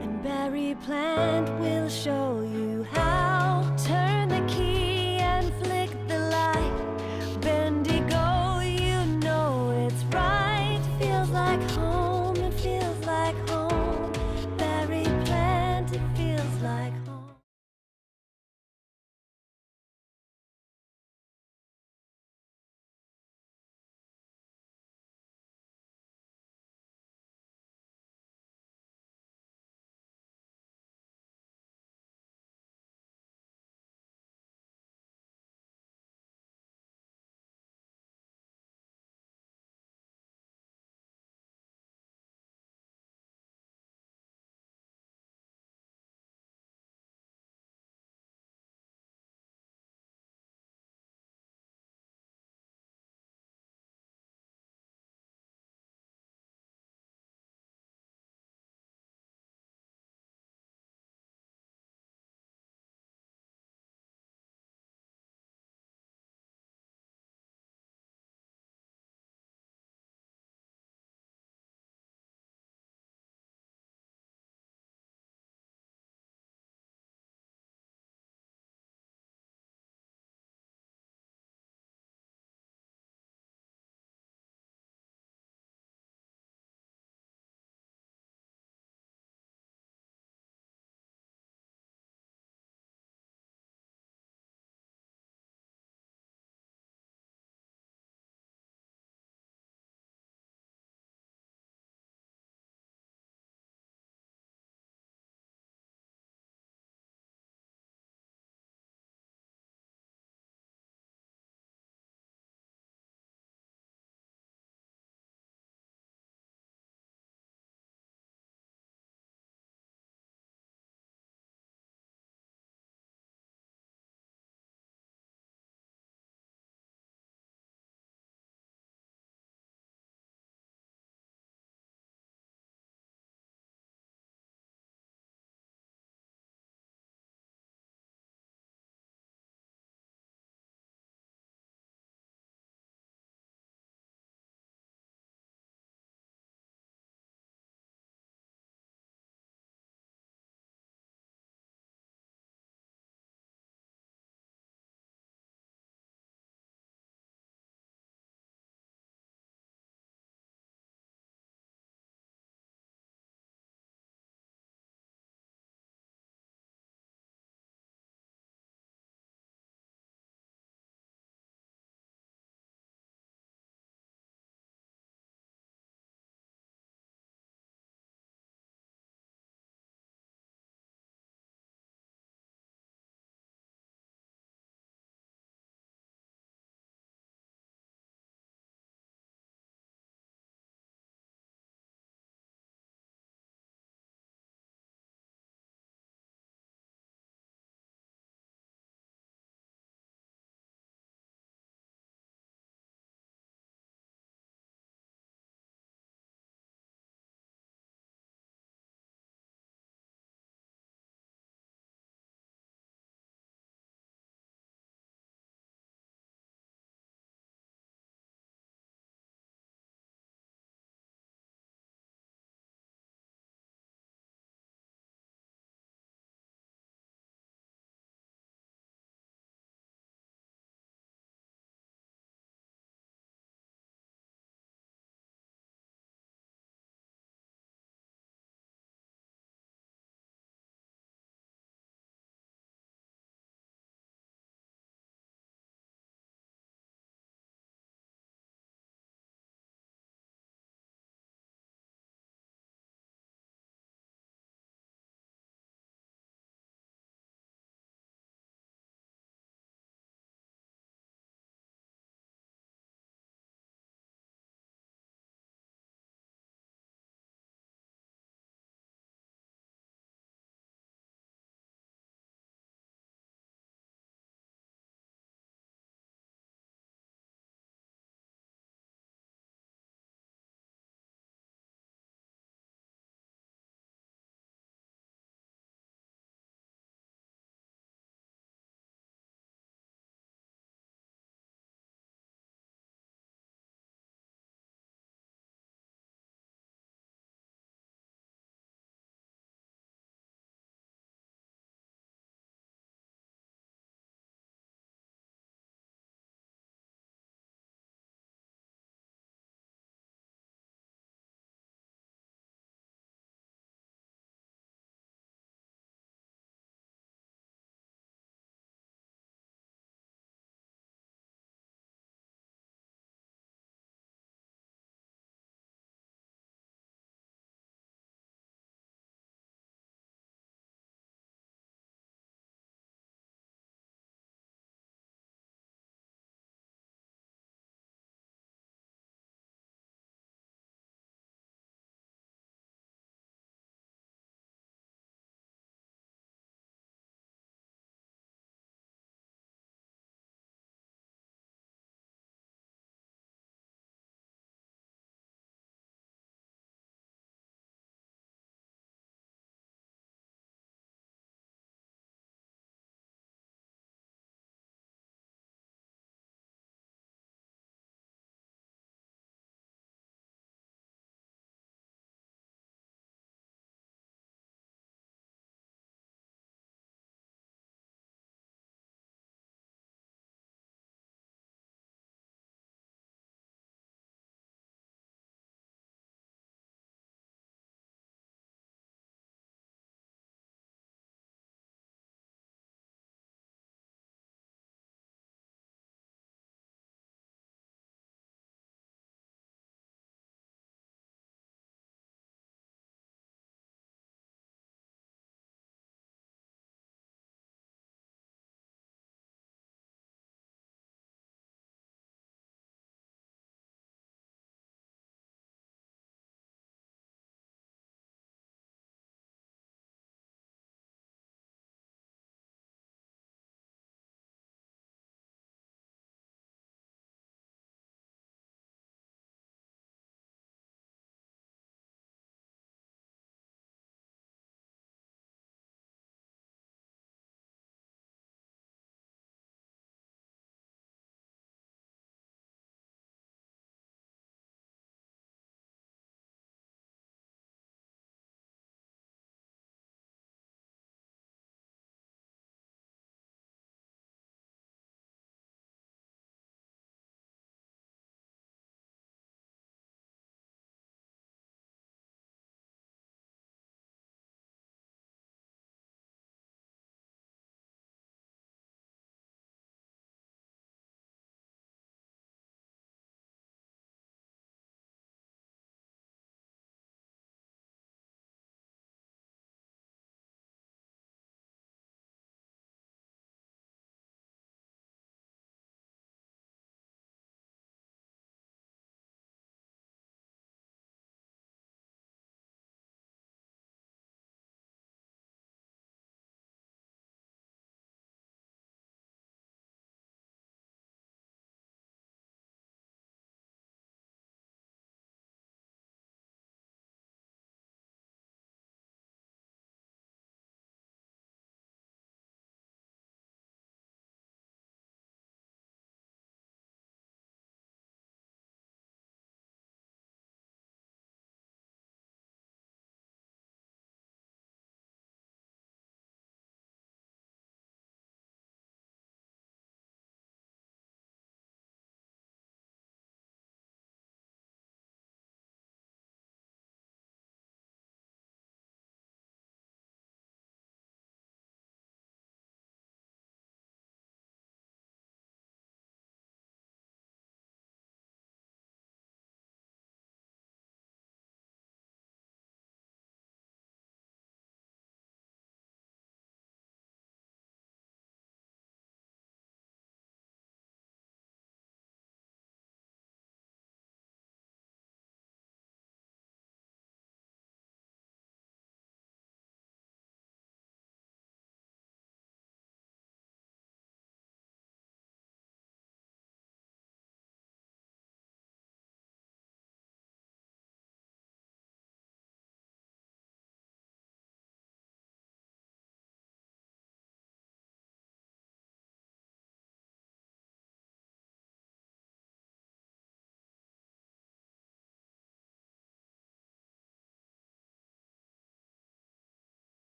D: And Berry plant will show you how. Turn the key and flick the light. Bendigo, you know it's right. Feels like home, it feels like home. Berry plant, it feels like home.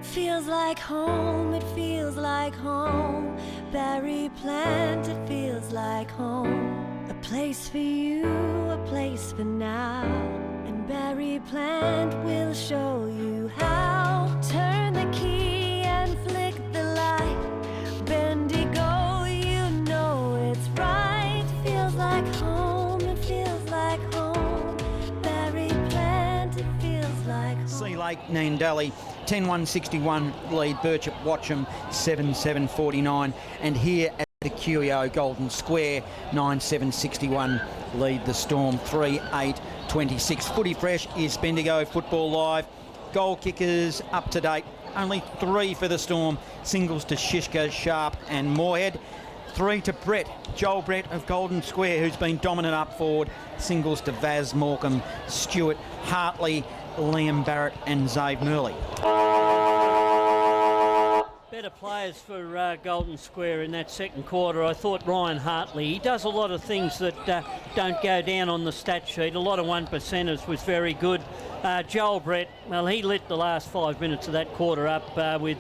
D: feels like home, it feels like home. Berry plant, it feels like home. A place for you, a place for now. And Berry plant will show you how. Turn the key and flick the light. Bendigo, you know it's right. Feels like home, it feels like home. Berry plant, it feels like home.
B: Sea Lake, Nandali, 10-161 lead. Birchip Watcham, 7-7-49. And here at the QEO Golden Square, 9-7-61 lead the Storm, 3-8-26. Footy Fresh is Bendigo Football Live. Goal kickers up to date, only 3 for the Storm. Singles to Shishka, Sharp and Moorhead. 3 to Brett, Joel Brett of Golden Square, who's been dominant up forward. Singles to Vaz Morecambe, Stewart, Hartley, Liam Barrett and Zave Murley.
A: Better players for Golden Square in that second quarter. I thought Ryan Hartley, he does a lot of things that don't go down on the stat sheet. A lot of 1%ers was very good. Joel Brett, well, he lit the last 5 minutes of that quarter up with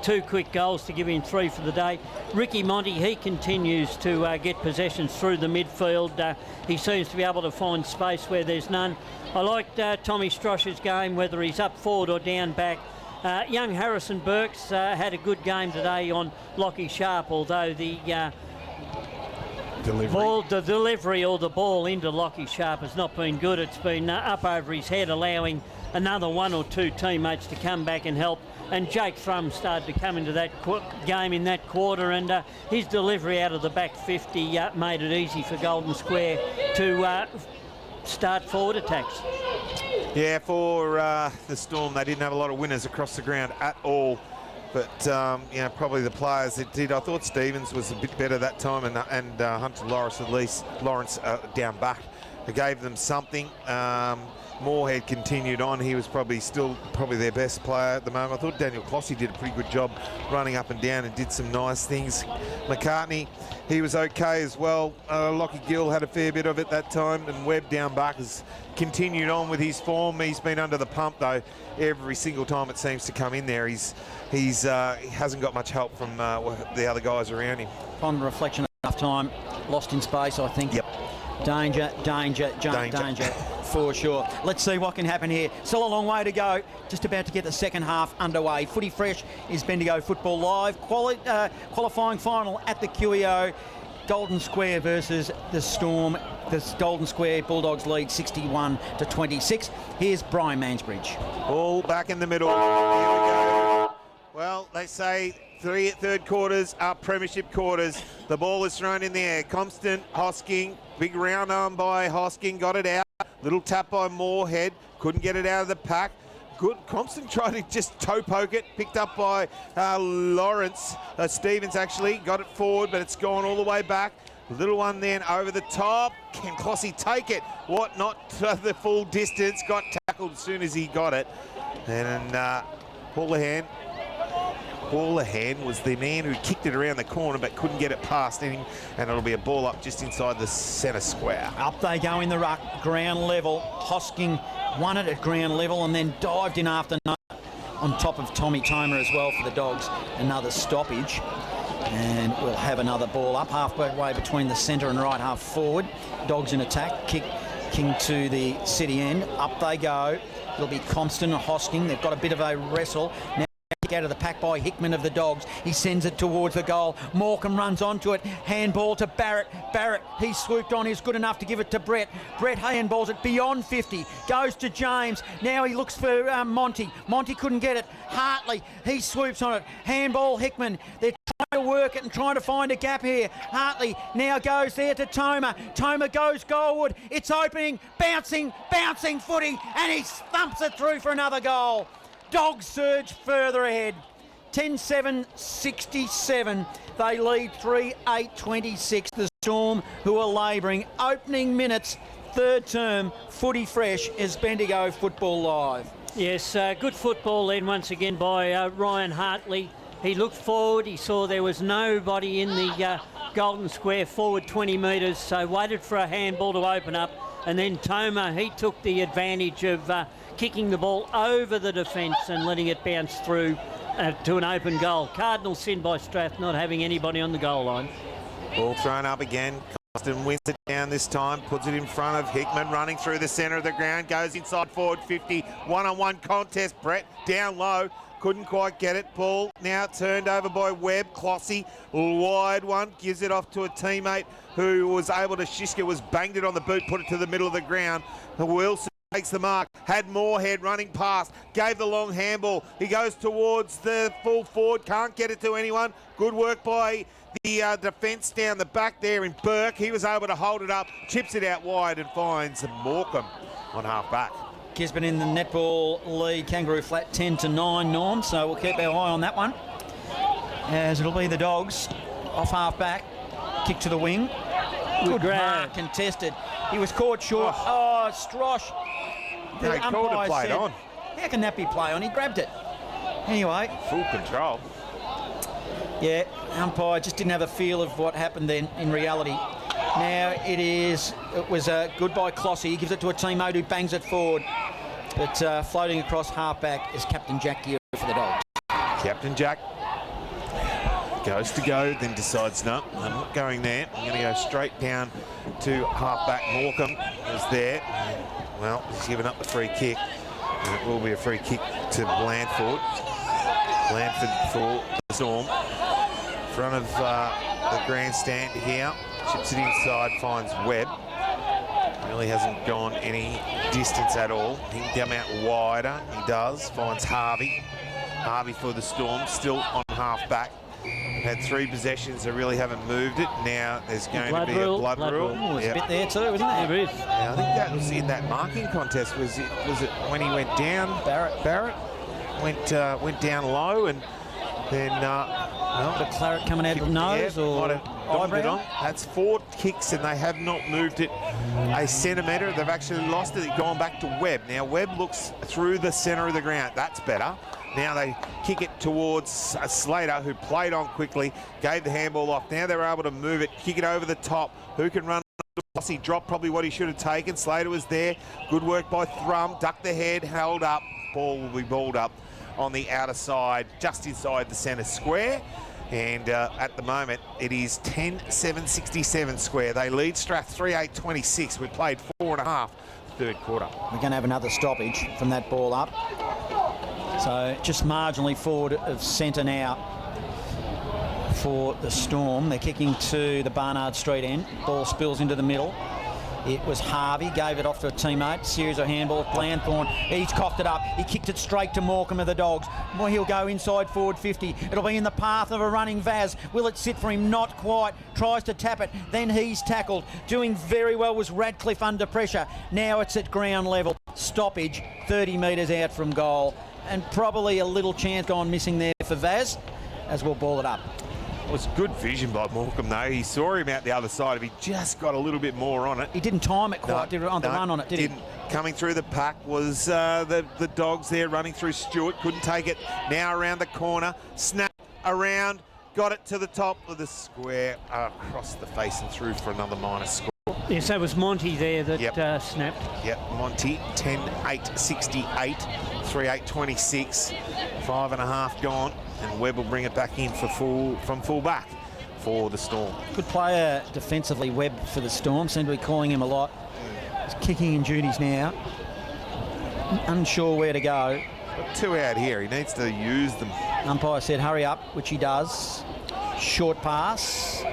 A: 2 quick goals to give him 3 for the day. Ricky Monty, he continues to get possessions through the midfield. He seems to be able to find space where there's none. I liked Tommy Strosh's game, whether he's up forward or down back. Young Harrison Burks had a good game today on Lockie Sharp, although the delivery or the ball into Lockie Sharp has not been good. It's been up over his head, allowing another 1 or 2 teammates to come back and help. And Jake Thrum started to come into that game in that quarter, and his delivery out of the back 50 made it easy for Golden Square to start forward attacks.
C: Yeah, for the Storm, they didn't have a lot of winners across the ground at all. But, you know, probably the players that did. I thought Stevens was a bit better that time, and Hunter Lawrence, at least, down back. They gave them something. Moorhead continued on. He was probably their best player at the moment. I thought Daniel Clossy did a pretty good job running up and down and did some nice things. McCartney, he was okay as well. Lockie Gill had a fair bit of it that time, and Webb down back has continued on with his form. He's been under the pump though every single time it seems to come in there. He hasn't got much help from the other guys around him.
B: On reflection, enough time lost in space, I think.
C: Yep.
B: Danger for sure. Let's see what can happen here. Still a long way to go. Just about to get the second half underway. Footy Fresh is Bendigo Football Live. Qualifying final at the QEO. Golden Square versus the Storm. The Golden Square Bulldogs lead 61-26. Here's Brian Mansbridge.
C: All back in the middle. Here we go. Well, they say third quarters are premiership quarters. The ball is thrown in the air. Compton, Hosking, big round arm by Hosking, got it out. Little tap by Moorhead, couldn't get it out of the pack. Good. Compton tried to just toe poke it, picked up by Lawrence. Stevens actually got it forward, but it's gone all the way back. Little one then over the top. Can Clossy take it? What, not to the full distance. Got tackled as soon as he got it. And Houlihan was the man who kicked it around the corner but couldn't get it past him, and it'll be a ball up just inside the centre square.
B: Up they go in the ruck, ground level. Hosking won it at ground level and then dived in after on top of Tommy Tomer as well for the Dogs. Another stoppage, and we'll have another ball up halfway between the centre and right half forward. Dogs in attack, kicking to the city end. Up they go. It'll be Compton and Hosking. They've got a bit of a wrestle now. Out of the pack by Hickman of the Dogs. He sends it towards the goal. Morecambe runs onto it. Handball to Barrett. Barrett, he swooped on. He's good enough to give it to Brett. Brett handballs it beyond 50. Goes to James. Now he looks for Monty. Monty couldn't get it. Hartley, he swoops on it. Handball Hickman. They're trying to work it and trying to find a gap here. Hartley now goes there to Tomer. Tomer goes goalward. It's opening. Bouncing footy. And he thumps it through for another goal. Dogs surge further ahead. 10-7-67. They lead 3-8-26. The Storm, who are labouring. Opening minutes, third term. Footy Fresh is Bendigo Football Live.
A: Yes, good football then once again by Ryan Hartley. He looked forward. He saw there was nobody in the Golden Square forward 20 metres, so waited for a handball to open up. And then Tomer, he took the advantage of kicking the ball over the defence and letting it bounce through to an open goal. Cardinal sin by Strath not having anybody on the goal line.
C: Ball thrown up again. Austin wins it down this time, puts it in front of Hickman, running through the centre of the ground, goes inside forward 50, one-on-one contest. Brett down low, couldn't quite get it. Ball now turned over by Webb. Clossy, wide one, gives it off to a teammate who was able to, Shiska was banged it on the boot, put it to the middle of the ground. Wilson takes the mark, had Moorhead running past, gave the long handball. He goes towards the full forward, can't get it to anyone. Good work by the defence down the back there in Burke. He was able to hold it up, chips it out wide and finds Morecambe on half back.
B: Gisborne in the netball lead, Kangaroo Flat 10-9, Norm, so we'll keep our eye on that one. As it'll be the Dogs off half back, kick to the wing. Good mark, contested. He was caught short. Oh, Strosh.
C: The umpire played on.
B: How can that be play on? He grabbed it. Anyway.
C: Full control.
B: Yeah, umpire just didn't have a feel of what happened then in reality. Now it was good by Clossy. He gives it to a teammate who bangs it forward. But floating across half-back is Captain Jack Geary for the Dogs.
C: Captain Jack goes to go, then decides, no, I'm not going there. I'm going to go straight down to half-back. Morecambe is there. Well, he's given up the free kick. And it will be a free kick to Blandford. Blandford for the Storm. In front of the grandstand here. Chips it inside, finds Webb. Really hasn't gone any distance at all. He can come out wider. He does. Finds Harvey. Harvey for the Storm, still on half-back. Had 3 possessions, they really haven't moved it. Now there's going to be a blood rule.
B: Oh, there's a bit there too, isn't there?
A: There is.
C: Yeah, I think that was in that marking contest. Was it when he went down? Barrett went down low, and then
B: The claret coming out of the nose, or eyebrow?
C: That's 4 kicks, and they have not moved it a centimetre. They've actually lost it. They've gone back to Webb. Now Webb looks through the centre of the ground. That's better. Now they kick it towards Slater, who played on quickly, gave the handball off. Now they're able to move it, kick it over the top. Who can run? He dropped probably what he should have taken. Slater was there. Good work by Thrum. Ducked the head, held up. Ball will be balled up on the outer side, just inside the centre square. And at the moment, it is 10-7-67 square. They lead Strath 38-26. We played 4.5 third quarter.
B: We're going to have another stoppage from that ball up. So just marginally forward of centre now for the Storm. They're kicking to the Barnard Street end. Ball spills into the middle. It was Harvey, gave it off to a teammate. Series of handballs. Blandthorne, he's coughed it up. He kicked it straight to Morecambe of the Dogs. Well, he'll go inside forward 50. It'll be in the path of a running Vaz. Will it sit for him? Not quite. Tries to tap it. Then he's tackled. Doing very well was Radcliffe under pressure. Now it's at ground level. Stoppage 30 metres out from goal. And probably a little chance gone missing there for Vaz, as we'll ball it up.
C: It was good vision by Morecambe, though. He saw him out the other side. If he just got a little bit more on it.
B: He didn't time it quite, did it, on the run on it, did he?
C: Coming through the pack was the Dogs there running through Stewart. Couldn't take it. Now around the corner. Snap around. Got it to the top of the square. Across the face and through for another minus score.
A: Yes, that was Monty there that snapped.
C: Yep, Monty, 10-8-68, 3-8-26, 5.5 gone, and Webb will bring it back in from full back for the Storm.
B: Good player defensively, Webb, for the Storm. Seem to be calling him a lot. He's kicking in duties now. Unsure where to go.
C: Got 2 out here. He needs to use them.
B: Umpire said hurry up, which he does. Short pass.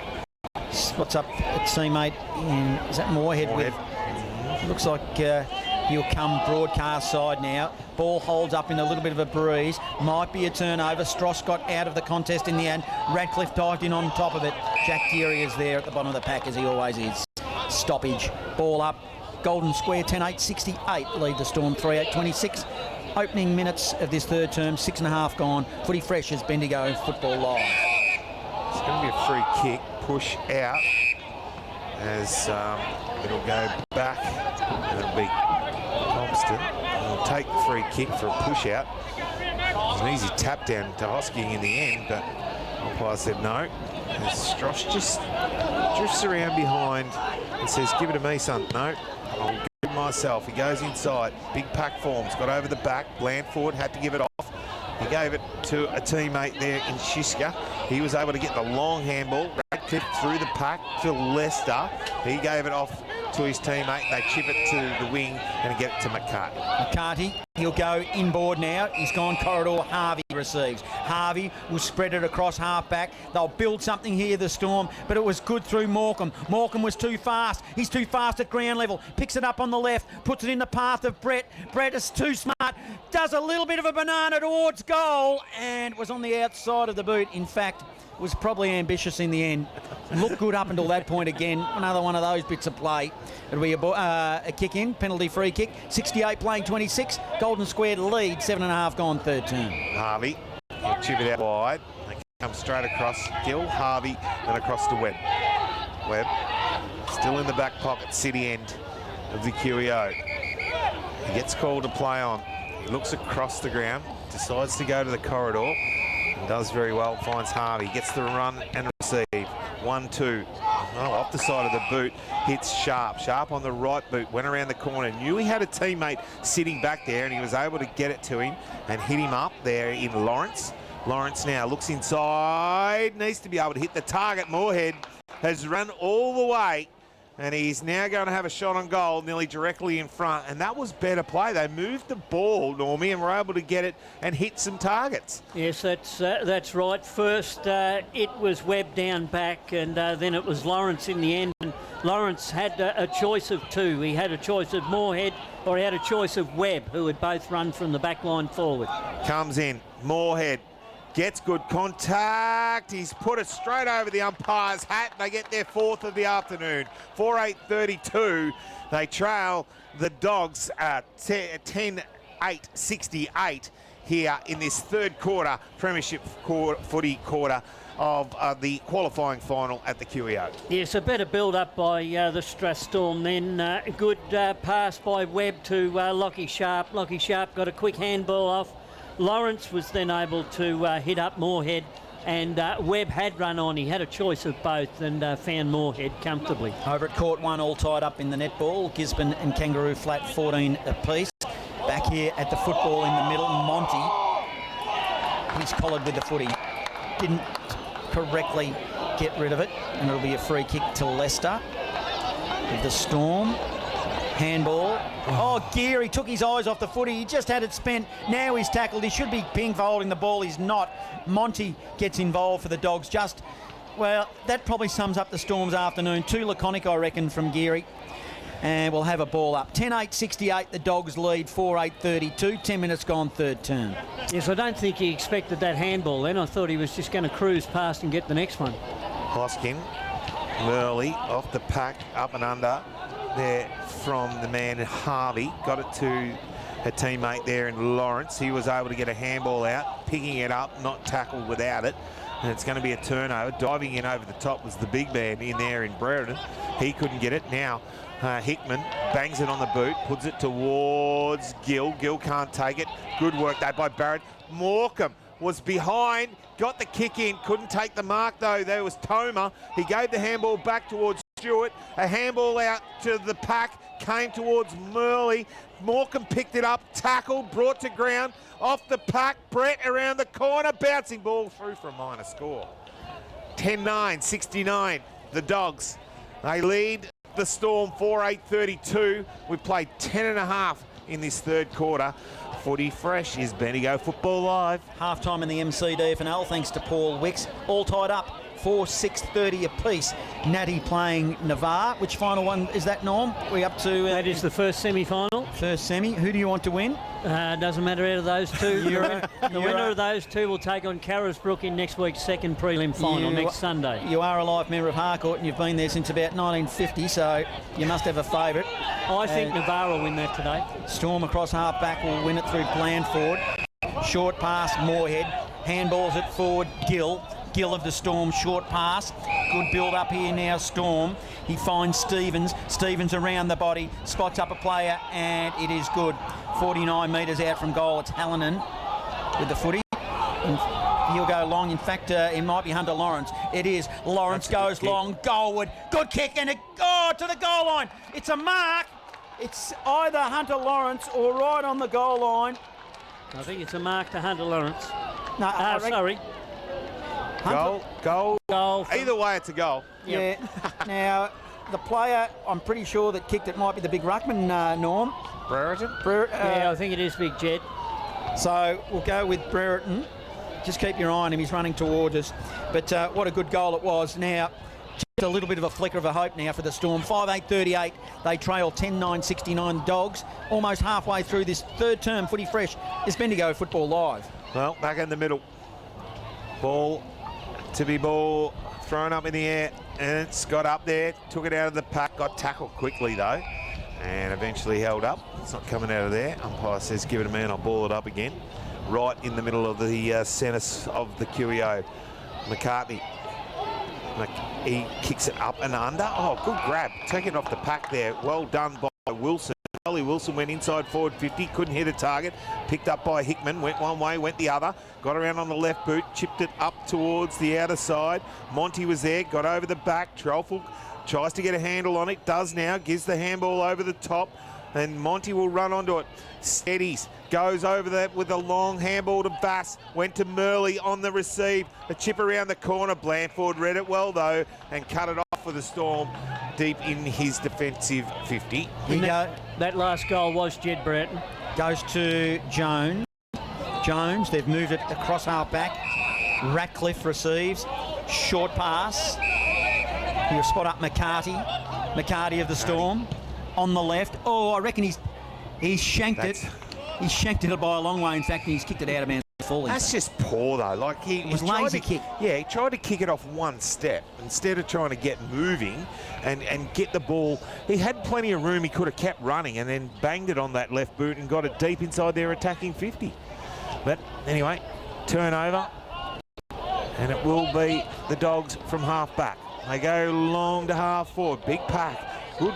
B: Spots up a teammate in, is that Moorhead? Looks like he'll come broadcast side now. Ball holds up in a little bit of a breeze. Might be a turnover. Stross got out of the contest in the end. Radcliffe dived in on top of it. Jack Geary is there at the bottom of the pack, as he always is. Stoppage. Ball up. Golden Square 10-8-68. Lead the Storm 3-8-26. Opening minutes of this third term, 6.5 gone. Footy fresh as Bendigo Football Live.
C: It's going to be a free kick. Push out as it'll go back, and it'll be Thompson. He'll take the free kick for a push out. It was an easy tap down to Hosking in the end, but umpire said no. As Stross just drifts around behind and says, "Give it to me, son." No, I'll give myself. He goes inside. Big pack forms. Got over the back. Blandford had to give it off. He gave it to a teammate there in Shiska. He was able to get the long handball. Radcliffe through the pack to Lester. He gave it off to his teammate. They chip it to the wing and get it to McCarthy.
B: McCarthy, he'll go inboard now. He's gone corridor. Harvey receives. Harvey will spread it across half-back. They'll build something here, the Storm, but it was good through Morecambe. Morecambe was too fast. He's too fast at ground level. Picks it up on the left, puts it in the path of Brett. Brett is too smart. Does a little bit of a banana towards goal and was on the outside of the boot. In fact, was probably ambitious in the end. Looked good up until that point again. Another one of those bits of play. It'll be a kick in, penalty free kick. 68 playing 26. Golden Square lead, 7.5 gone third term.
C: Harvey, he'll chip it out wide. They come straight across Gill, Harvey, and across to Webb. Webb, still in the back pocket, city end of the QEO. He gets called to play on. He looks across the ground, decides to go to the corridor. Does very well, finds Harvey, gets the run and receive. 1-2. Oh, off the side of the boot, hits Sharp. Sharp on the right boot, went around the corner, knew he had a teammate sitting back there, and he was able to get it to him and hit him up there in Lawrence. Lawrence now looks inside, needs to be able to hit the target. Moorhead has run all the way, and he's now going to have a shot on goal nearly directly in front, and that was better play. They moved the ball, Normie, and were able to get it and hit some targets.
A: Yes, that's right. First, it was Webb down back, and then it was Lawrence in the end. And Lawrence had a choice of two. He had a choice of Moorhead, or he had a choice of Webb, who had both run from the back line forward.
C: Comes in, Moorhead. Gets good contact. He's put it straight over the umpire's hat. They get their fourth of the afternoon. 4:8:32. They trail the Dogs 10-8-68 here in this third quarter, premiership footy quarter of the qualifying final at the QEO.
A: Yes, a better build-up by the Strathstorm then. A good pass by Webb to Lockie Sharp. Lockie Sharp got a quick handball off. Lawrence was then able to hit up Moorhead, and Webb had run on. He had a choice of both and found Moorhead comfortably.
B: Over at court one, all tied up in the netball. Gisborne and Kangaroo Flat 14 apiece. Back here at the football in the middle, Monty. He's collared with the footy. Didn't correctly get rid of it, and it'll be a free kick to Leicester. With the Storm. Handball. Oh, Geary took his eyes off the footy. He just had it spent. Now he's tackled. He should be pinged for holding the ball. He's not. Monty gets involved for the Dogs. Well, that probably sums up the Storm's afternoon. Too laconic, I reckon, from Geary. And we'll have a ball up. 10-8-68, the Dogs lead. 4:8:32. 10 minutes gone, third turn.
A: Yes, I don't think he expected that handball then. I thought he was just going to cruise past and get the next one.
C: Hoskin, Murley off the pack, up and under. There from the man Harvey, got it to a teammate there in Lawrence. He was able to get a handball out, picking it up, not tackled without it, and it's going to be a turnover. Diving in over the top was the big man in there in Brereton. He couldn't get it. Now Hickman bangs it on the boot, puts it towards Gill. Gill can't take it. Good work there by Barrett. Morecambe was behind, got the kick in, couldn't take the mark though. There was Toma. He gave the handball back towards Stewart. A handball out to the pack, came towards Murley. Morecambe picked it up, tackled, brought to ground, off the pack. Brett around the corner, bouncing ball through for a minor score. 10-9-69, the Dogs. They lead the Storm 4:8:32. We played 10.5 in this third quarter. Footy fresh is Bendigo Football Live.
B: Half-time in the MCDFNL, thanks to Paul Wicks. All tied up. 4:6:30 apiece. Natty playing Navarre. Which final one is that, Norm? We up to...
A: that is the first semi-final.
B: First semi. Who do you want to win?
A: Doesn't matter out of those two. The winner of those two will take on Carisbrook in next week's second prelim final next Sunday.
B: You are a life member of Harcourt and you've been there since about 1950, so you must have a favourite.
A: I think Navarre will win that today.
B: Storm across half-back will win it through Blandford. Short pass, Moorhead. Handballs it forward, Gill. Gill of the Storm, short pass. Good build up here now, Storm. He finds Stevens. Stevens around the body, spots up a player, and it is good. 49 metres out from goal. It's Hallinan with the footy. And he'll go long. In fact, it might be Hunter Lawrence. It is. Lawrence goes long, goalward. Good kick, and to the goal line. It's a mark. It's either Hunter Lawrence or right on the goal line.
A: I think it's a mark to Hunter Lawrence.
B: No,
A: Sorry.
C: Goal.
A: Goal.
C: Either way, it's a goal.
B: Yeah. Now, the player, I'm pretty sure that kicked it might be the big ruckman, Norm.
C: Brereton?
A: Yeah, I think it is Big Jed.
B: So we'll go with Brereton. Just keep your eye on him. He's running towards us. But what a good goal it was. Now, just a little bit of a flicker of a hope now for the Storm. 5-8-38. They trail 10-9-69 Dogs. Almost halfway through this third term, Footy Fresh. It's Bendigo Football Live.
C: Well, back in the middle. Ball thrown up in the air. And it's got up there, took it out of the pack, got tackled quickly though, and eventually held up. It's not coming out of there. Umpire says, give it a man, I'll ball it up again. Right in the middle of the centre of the QEO. McCartney. He kicks it up and under. Oh, good grab. Taking it off the pack there. Well done by Wilson. Charlie Wilson went inside forward 50, couldn't hit a target. Picked up by Hickman, went one way, went the other. Got around on the left boot, chipped it up towards the outer side. Monty was there, got over the back. Trolful tries to get a handle on it, does now, gives the handball over the top. And Monty will run onto it. Steadies, goes over that with a long handball to Bass. Went to Murley on the receive. A chip around the corner. Blandford read it well though and cut it off for the Storm deep in his defensive 50.
A: That last goal was Jed Brereton.
B: Goes to Jones. They've moved it across half back. Ratcliffe receives. Short pass. He'll spot up McCarty of the Storm on the left. Oh, I reckon he's shanked it. He shanked it by a long way. In fact, he's kicked it out of bounds.
C: That's just poor though. Like he
B: was lazy kick.
C: Yeah, he tried to kick it off one step instead of trying to get moving and get the ball. He had plenty of room. He could have kept running and then banged it on that left boot and got it deep inside their attacking 50. But anyway, turnover, and it will be the Dogs from half back. They go long to half forward. Big pack. Good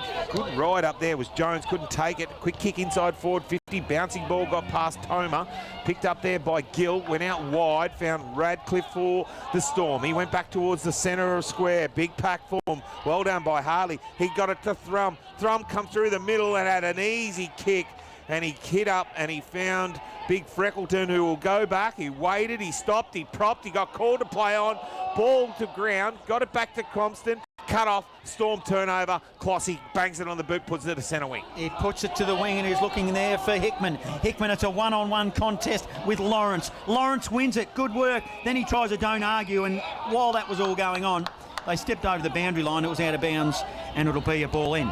C: ride up there was Jones, couldn't take it. Quick kick inside forward 50, bouncing ball got past Toma. Picked up there by Gill, went out wide, found Radcliffe for the Storm. He went back towards the centre of square, big pack for him. Well done by Harley. He got it to Thrum. Thrum come through the middle and had an easy kick. And he hit up and he found Big Freckleton, who will go back. He waited, he stopped, he propped, he got called to play on. Ball to ground, got it back to Compston. Cut off, Storm turnover. Clossy bangs it on the boot, puts it to centre wing.
B: He puts it to the wing and he's looking there for Hickman. It's a one-on-one contest with Lawrence. Lawrence wins it, good work. Then he tries a don't argue, and while that was all going on, they stepped over the boundary line. It was out of bounds and it'll be a ball in.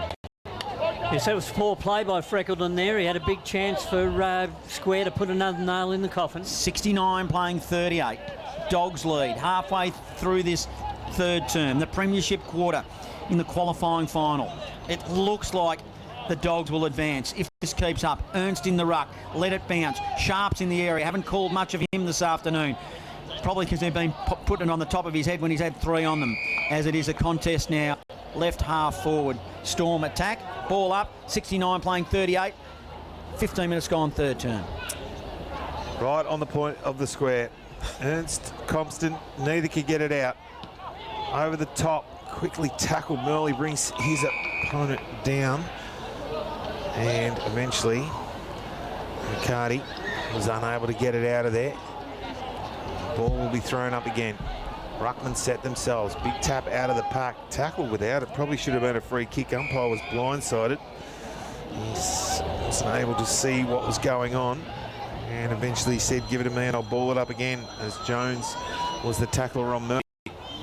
A: Yes, that was poor play by Freckleton there. He had a big chance for Square to put another nail in the coffin.
B: 69 playing 38. Dogs lead halfway through this third term, the premiership quarter in the qualifying final. It looks like the Dogs will advance if this keeps up. Ernst in the ruck, let it bounce. Sharp's in the area, haven't called much of him this afternoon. Probably because they've been putting it on the top of his head when he's had three on them, as it is a contest now. Left half forward, Storm attack, ball up, 69 playing 38, 15 minutes gone third term.
C: Right on the point of the square. Ernst, Compston, neither could get it out. Over the top, quickly tackled. Murley brings his opponent down. And eventually, McCarty was unable to get it out of there. Ball will be thrown up again. Ruckman set themselves. Big tap out of the pack. Tackle without it. Probably should have been a free kick. Umpire was blindsided. He wasn't able to see what was going on. And eventually said, give it a man, I'll ball it up again, as Jones was the tackler on Murray.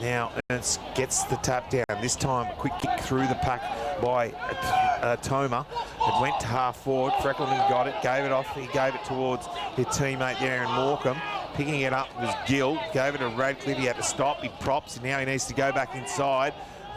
C: Now Ernst gets the tap down. This time, a quick kick through the pack by Toma. It went to half forward. Freckleton got it, gave it off. He gave it towards his teammate there in Morecambe. Picking it up was Gill. Gave it to Radcliffe. He had to stop. He props, and now he needs to go back inside.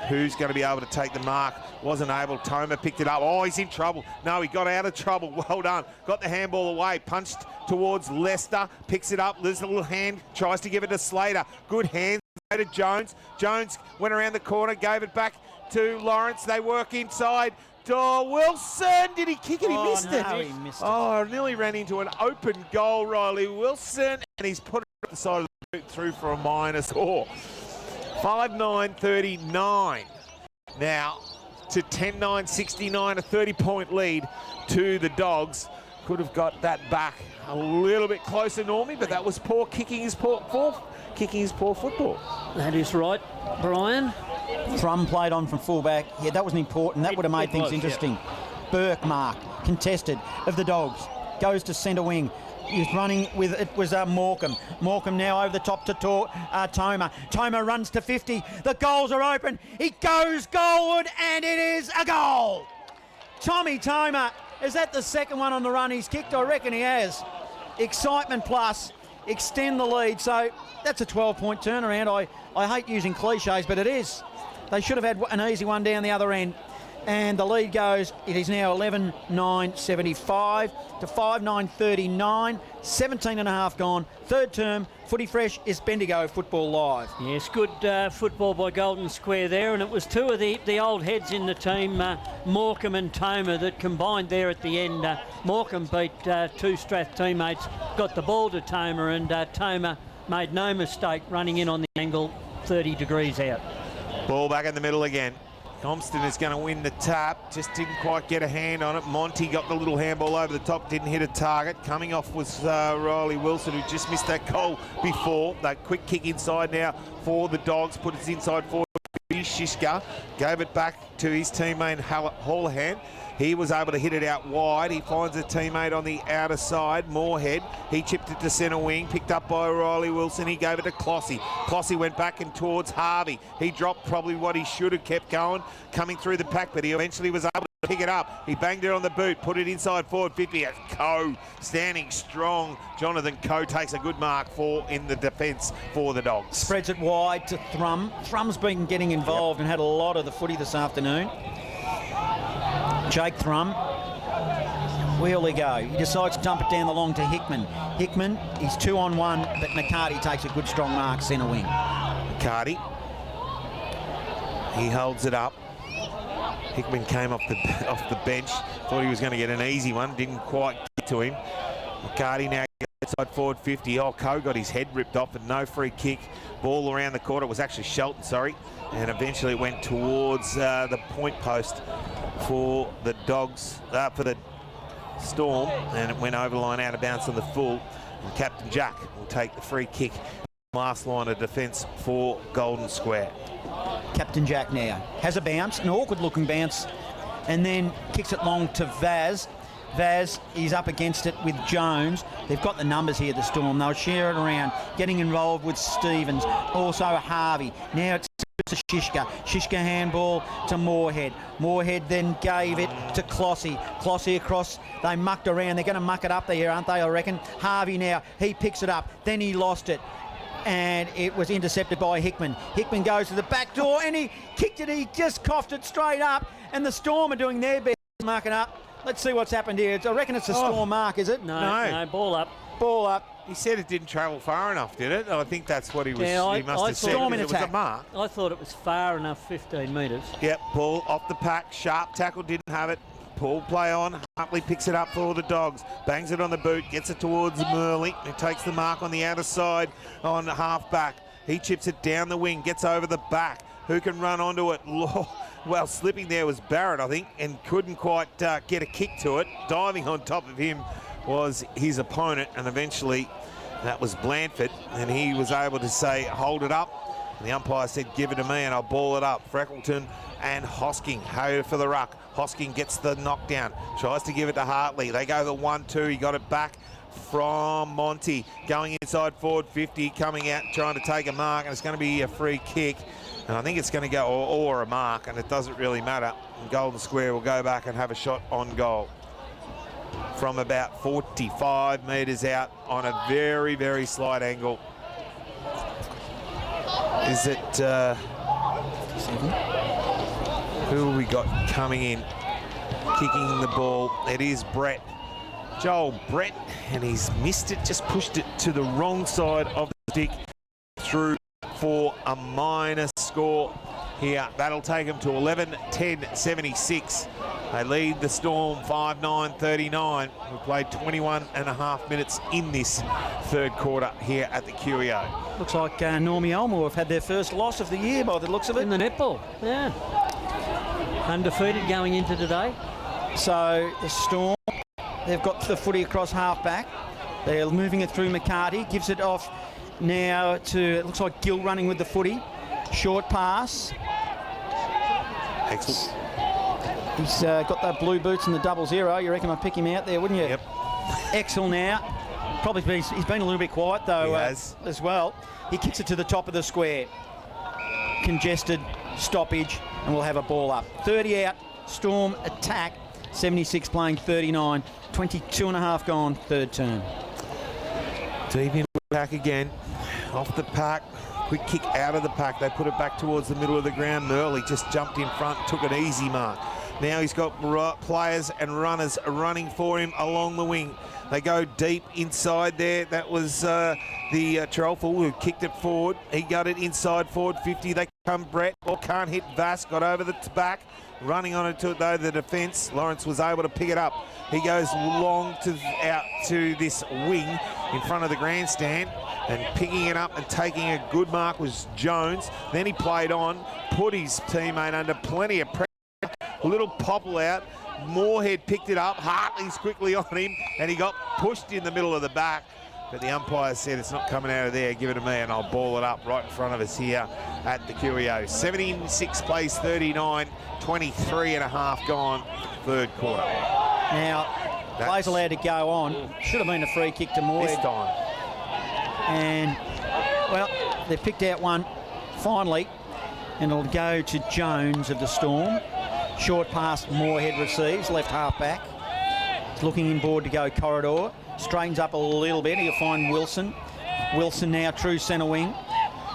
C: Who's going to be able to take the mark? Wasn't able. Toma picked it up. Oh, he's in trouble. No, he got out of trouble. Well done. Got the handball away. Punched towards Leicester. Picks it up. There's a little hand. Tries to give it to Slater. Good hands to Jones. Jones went around the corner. Gave it back to Lawrence. They work inside. Oh, Wilson, did he kick it? He missed it.
B: He missed it.
C: Oh, nearly ran into an open goal, Riley Wilson, and he's put it at the side of the boot through for a minor score. 5-9-39. Now, to 10-9, 69, a 30-point lead to the Dogs. Could have got that back a little bit closer, Normie, but that was poor kicking his poor football.
A: That is right, Brian.
B: Thrum played on from fullback. Yeah, that wasn't important. That would have made things interesting. Yeah. Burke mark, contested, of the Dogs. Goes to centre wing. He's running with, it was Morecambe. Morecambe now over the top to Toma. Toma runs to 50. The goals are open. He goes goalward, and it is a goal. Tommy Toma, is that the second one on the run he's kicked? I reckon he has. Excitement plus, extend the lead. So that's a 12-point turnaround. I hate using cliches, but it is. They should have had an easy one down the other end. And the lead goes, it is now 11-9-75 to 5-9-39, 17 and a half gone. Third term, Footy Fresh is Bendigo Football Live.
A: Yes, good football by Golden Square there, and it was two of the old heads in the team, Morecambe and Toma, that combined there at the end. Morecambe beat two Strath teammates, got the ball to Toma, and Toma made no mistake running in on the angle, 30 degrees out.
C: Ball back in the middle again. Compton is going to win the tap, just didn't quite get a hand on it. Monty got the little handball over the top, didn't hit a target. Coming off was Riley Wilson, who just missed that goal before. That quick kick inside now for the Dogs, put it inside for Shishka, gave it back to his teammate Holohan. He was able to hit it out wide. He finds a teammate on the outer side, Moorhead. He chipped it to centre wing, picked up by Riley Wilson. He gave it to Clossy. Clossy went back and towards Harvey. He dropped probably what he should have kept going, coming through the pack, but he eventually was able to pick it up. He banged it on the boot, put it inside forward 50. Coe standing strong. Jonathan Coe takes a good mark in the defence for the Dogs.
B: Spreads it wide to Thrum. Thrum's been getting involved and had a lot of the footy this afternoon. Jake Thrum, where'll he go? He decides to dump it down the long to Hickman. Hickman, he's 2-on-1, but McCarty takes a good strong mark centre wing.
C: McCarty, he holds it up. Hickman came off the bench, thought he was going to get an easy one, didn't quite get to him. McCarty now gets outside forward 50. Oh, Coe got his head ripped off and no free kick. Ball around the court. It was actually Shelton, sorry. And eventually it went towards the point post for the Dogs, for the Storm, and it went over the line out of bounds on the full. And Captain Jack will take the free kick. Last line of defence for Golden Square.
B: Captain Jack now has a bounce, an awkward looking bounce, and then kicks it long to Vaz. Vaz, he's up against it with Jones. They've got the numbers here, the Storm. They'll share it around, getting involved with Stevens, also Harvey. Now it's to Shishka. Shishka handball to Moorhead. Moorhead then gave it to Clossy. Clossy across. They mucked around. They're going to muck it up there, aren't they, I reckon? Harvey now. He picks it up. Then he lost it. And it was intercepted by Hickman. Hickman goes to the back door and he kicked it. He just coughed it straight up. And the Storm are doing their best to mark it up. Let's see what's happened here. I reckon it's a Storm mark, is it?
A: No, ball up.
B: Ball up.
C: He said it didn't travel far enough, did it? I think that's what he was.
A: Yeah,
C: he must have said. It was a mark.
A: I thought it was far enough, 15 metres.
C: Yep, ball off the pack. Sharp tackle, didn't have it. Pull play on. Hartley picks it up for the Dogs. Bangs it on the boot. Gets it towards Murley. He takes the mark on the outer side on half back. He chips it down the wing. Gets over the back. Who can run onto it? Well, slipping there was Barrett, I think, and couldn't quite get a kick to it. Diving on top of him was his opponent, and eventually that was Blandford, and he was able to say, hold it up. And the umpire said, give it to me and I'll ball it up. Freckleton and Hosking go for the ruck. Hosking gets the knockdown, tries to give it to Hartley. They go the 1-2, he got it back from Monty. Going inside forward 50, coming out, trying to take a mark, and it's going to be a free kick. And I think it's going to go or a mark, and it doesn't really matter. And Golden Square will go back and have a shot on goal from about 45 metres out on a very, very slight angle. Is it... who have we got coming in? Kicking the ball. It is Brett. Joel Brett, and he's missed it, just pushed it to the wrong side of the stick through for a minor score here. That'll take them to 11-10-76. They lead the Storm 5-9-39. We played 21 and a half minutes in this third quarter here at the Curio.
B: Looks like Normie Elmore have had their first loss of the year by the looks of it.
A: In the netball, yeah. Undefeated going into today.
B: So the Storm, they've got the footy across half-back. They're moving it through McCarty. Gives it off now to, it looks like Gill running with the footy. Short pass.
C: Excellent.
B: He's got the blue boots and the 00. You reckon I'd pick him out there, wouldn't you?
C: Yep.
B: Excel now. Probably he's been a little bit quiet though as well. He kicks it to the top of the square. Congested stoppage, and we'll have a ball up. 30 out. Storm attack. 76 playing 39. 22 and a half gone. Third turn.
C: Deep in the pack again. Off the pack. Quick kick out of the pack. They put it back towards the middle of the ground. Murley just jumped in front, took an easy mark. Now he's got players and runners running for him along the wing. They go deep inside there. That was the Trelful who kicked it forward. He got it inside forward 50. They come Brett. Or can't hit Vass. Got over the back. Running on it to though the defence. Lawrence was able to pick it up. He goes long out to this wing in front of the grandstand. And picking it up and taking a good mark was Jones. Then he played on, put his teammate under plenty of pressure. A little popple out. Moorhead picked it up. Hartley's quickly on him, and he got pushed in the middle of the back. But the umpire said it's not coming out of there. Give it to me, and I'll ball it up right in front of us here at the QEO. 76 plays 39, 23 and a half gone, third quarter.
B: Now, play's allowed to go on. Should have been a free kick to Moorhead.
C: This time.
B: And, well, they've picked out one finally, and it'll go to Jones of the Storm. Short pass, Moorhead receives, left half back. He's looking inboard to go corridor. Straightens up a little bit. He'll find Wilson. Wilson now true centre wing.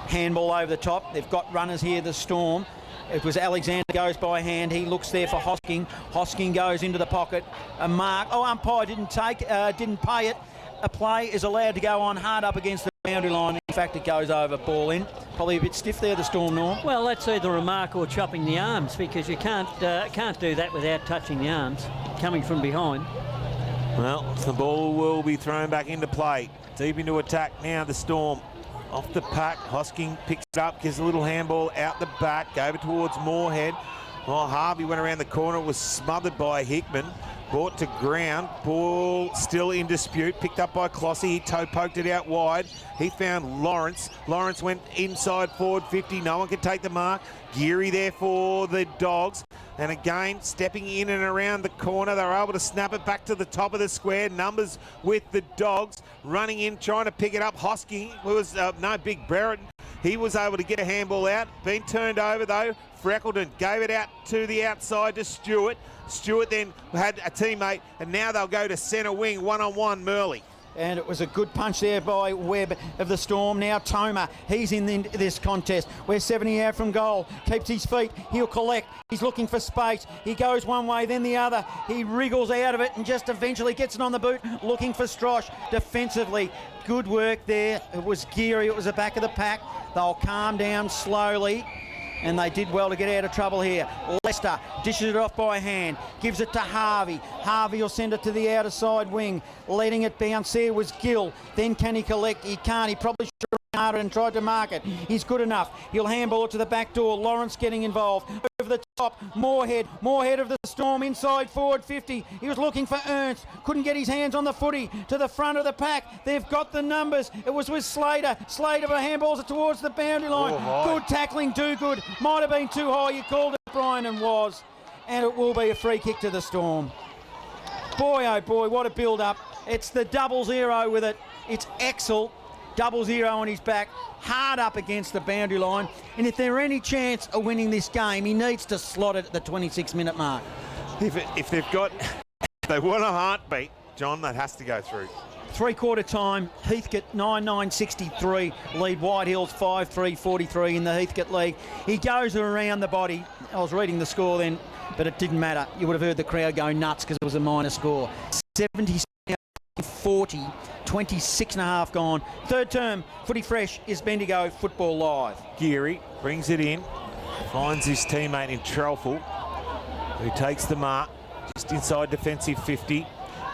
B: Handball over the top. They've got runners here, the Storm. It was Alexander goes by hand. He looks there for Hosking. Hosking goes into the pocket. A mark. Oh, umpire didn't pay it. A play is allowed to go on hard up against the boundary line. In fact, it goes over, ball in. Probably a bit stiff there, the Storm, Norm.
A: Well, that's either a mark or chopping the arms, because you can't do that without touching the arms, coming from behind.
C: Well, the ball will be thrown back into play. Deep into attack now, the Storm. Off the pack, Hosking picks it up, gives a little handball out the back, gave it towards Moorhead. Well, Harvey went around the corner, was smothered by Hickman. Brought to ground, ball still in dispute, picked up by Clossy. He toe poked it out wide. He found Lawrence. Lawrence went inside forward 50. No one could take the mark. Geary there for the Dogs. And again, stepping in and around the corner, they were able to snap it back to the top of the square. Numbers with the Dogs running in, trying to pick it up. Hosking was Big Brereton. He was able to get a handball out. Been turned over though. Freckleton gave it out to the outside to Stewart. Stewart then had a teammate, and now they'll go to centre wing, one-on-one, Murley.
B: And it was a good punch there by Webb of the Storm. Now Toma, he's in this contest. We're 70 out from goal. Keeps his feet. He'll collect. He's looking for space. He goes one way, then the other. He wriggles out of it and just eventually gets it on the boot, looking for Strosh. Defensively, good work there. It was Geary. It was the back of the pack. They'll calm down slowly. And they did well to get out of trouble here. Lester dishes it off by hand, gives it to Harvey. Harvey will send it to the outer side wing, letting it bounce. There was Gill. Then can he collect? He can't. He probably should have run harder and tried to mark it. He's good enough. He'll handball it to the back door. Lawrence getting involved. Over the top, Moorhead of the Storm inside forward 50. He was looking for Ernst. Couldn't get his hands on the footy. To the front of the pack. They've got the numbers. It was with Slater. Slater handballs it towards the boundary line. Good tackling, do good. Might have been too high. You called it, Brian, and was. And it will be a free kick to the Storm. Boy, oh boy, what a build-up. It's the 00 with it. It's Excel. 00 on his back, hard up against the boundary line. And if there are any chance of winning this game, he needs to slot it at the 26-minute mark.
C: If they want a heartbeat, John, that has to go through.
B: Three-quarter time, Heathcote 9-9-63, lead White Hills 5-3-43 in the Heathcote League. He goes around the body. I was reading the score then, but it didn't matter. You would have heard the crowd go nuts because it was a minor score. 70-40. 26 and a half gone. Third term, Footy Fresh is Bendigo Football Live.
C: Geary brings it in, finds his teammate in Trelful, who takes the mark just inside defensive 50.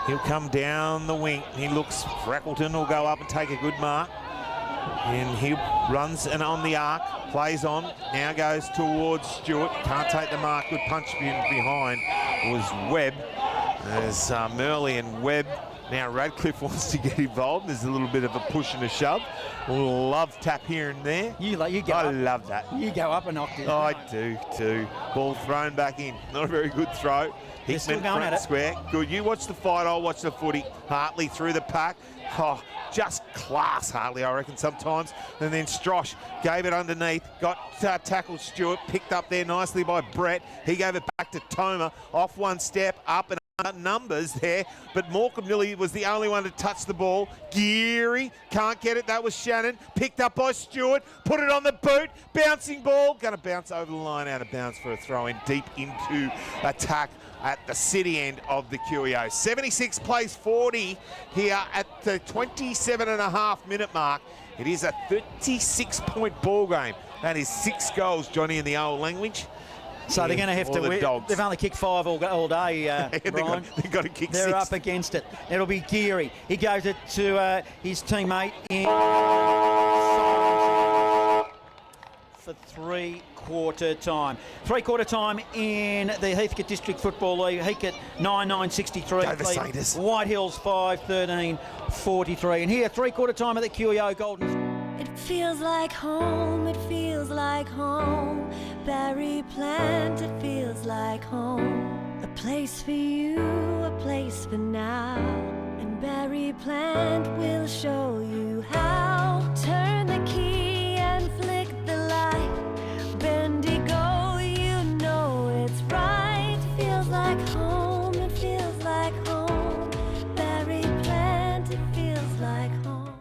C: He'll come down the wing. He looks, Freckleton will go up and take a good mark. And he runs and on the arc, Plays on, now goes towards Stewart. Can't take the mark. Good punch behind was Webb. As Murley and Webb. Now Radcliffe wants to get involved. There's a little bit of a push and a shove. A little love tap here and there. I love that.
B: You go up a notch.
C: I do too. Ball thrown back in. Not a very good throw.
B: He's still going at it.
C: Square. Good. You watch the fight. I'll watch the footy. Hartley through the pack. Oh, just class, Hartley, I reckon, sometimes. And then Strosh gave it underneath. Got tackled Stewart. Picked up there nicely by Brett. He gave it back to Toma. Off one step. Up and numbers there, but Morecambe Lilly was the only one to touch the ball. Geary can't get it. That was Shannon. Picked up by Stewart. Put it on the boot. Bouncing ball. Going to bounce over the line, out of bounds for a throw in deep into attack at the city end of the QEO. 76 plays 40 here at the 27.5-minute mark. It is a 36-point ball game. That is 6 goals, Johnny, in the old language.
B: So they're going to have to win. They've only kicked 5 all day, Brian.
C: They've got to kick 6.
B: They're up against it. It'll be Geary. He goes it to his teammate in for three-quarter time. Three-quarter time in the Heathcote District Football League. Heathcote 9-9-63. White Hills 5-13-43. And here, three-quarter time at the QEO Golden.
D: It feels like home, it feels like home. Berry plant, it feels like home. A place for you, a place for now. And Berry plant will show you how. Turn the key and flick the light. Bendigo, you know it's right. Feels like home, it feels like home. Berry plant, it feels like home.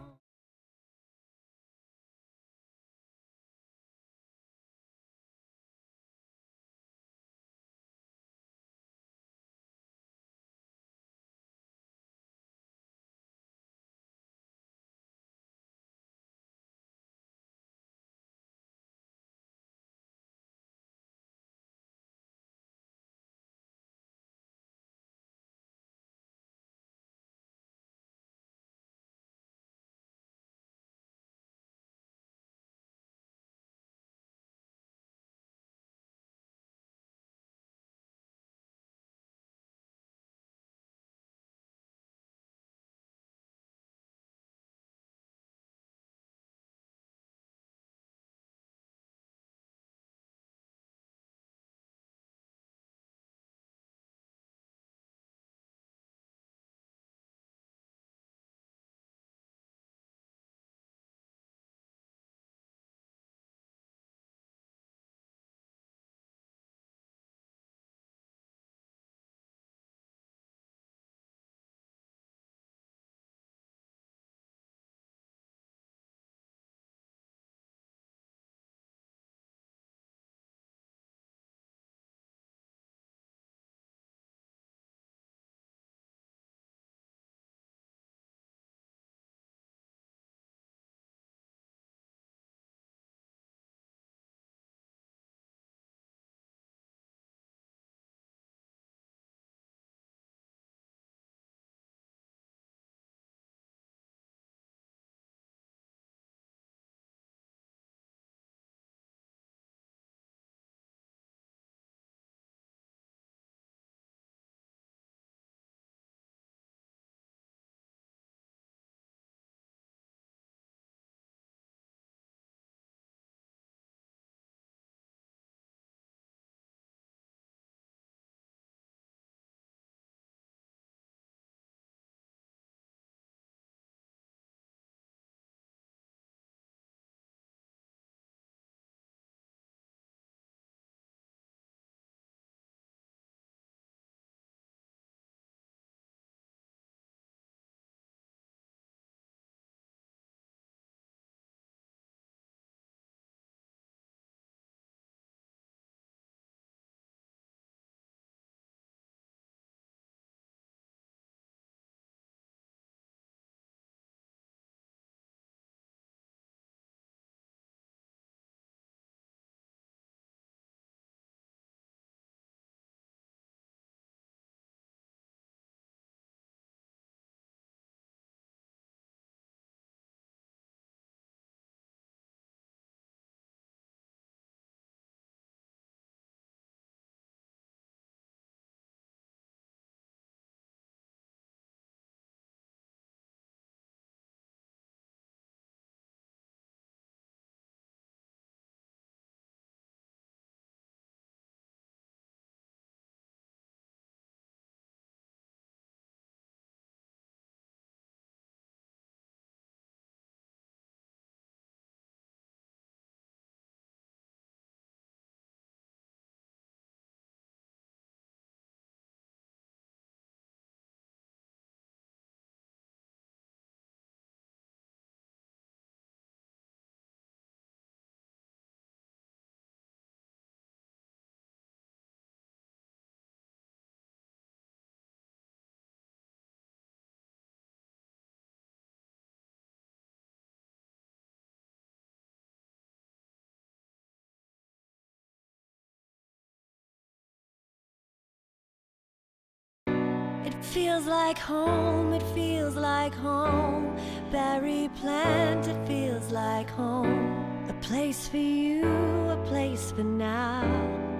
D: feels like home, it feels like home. Berry plant, it feels like home. A place for you, a place for now.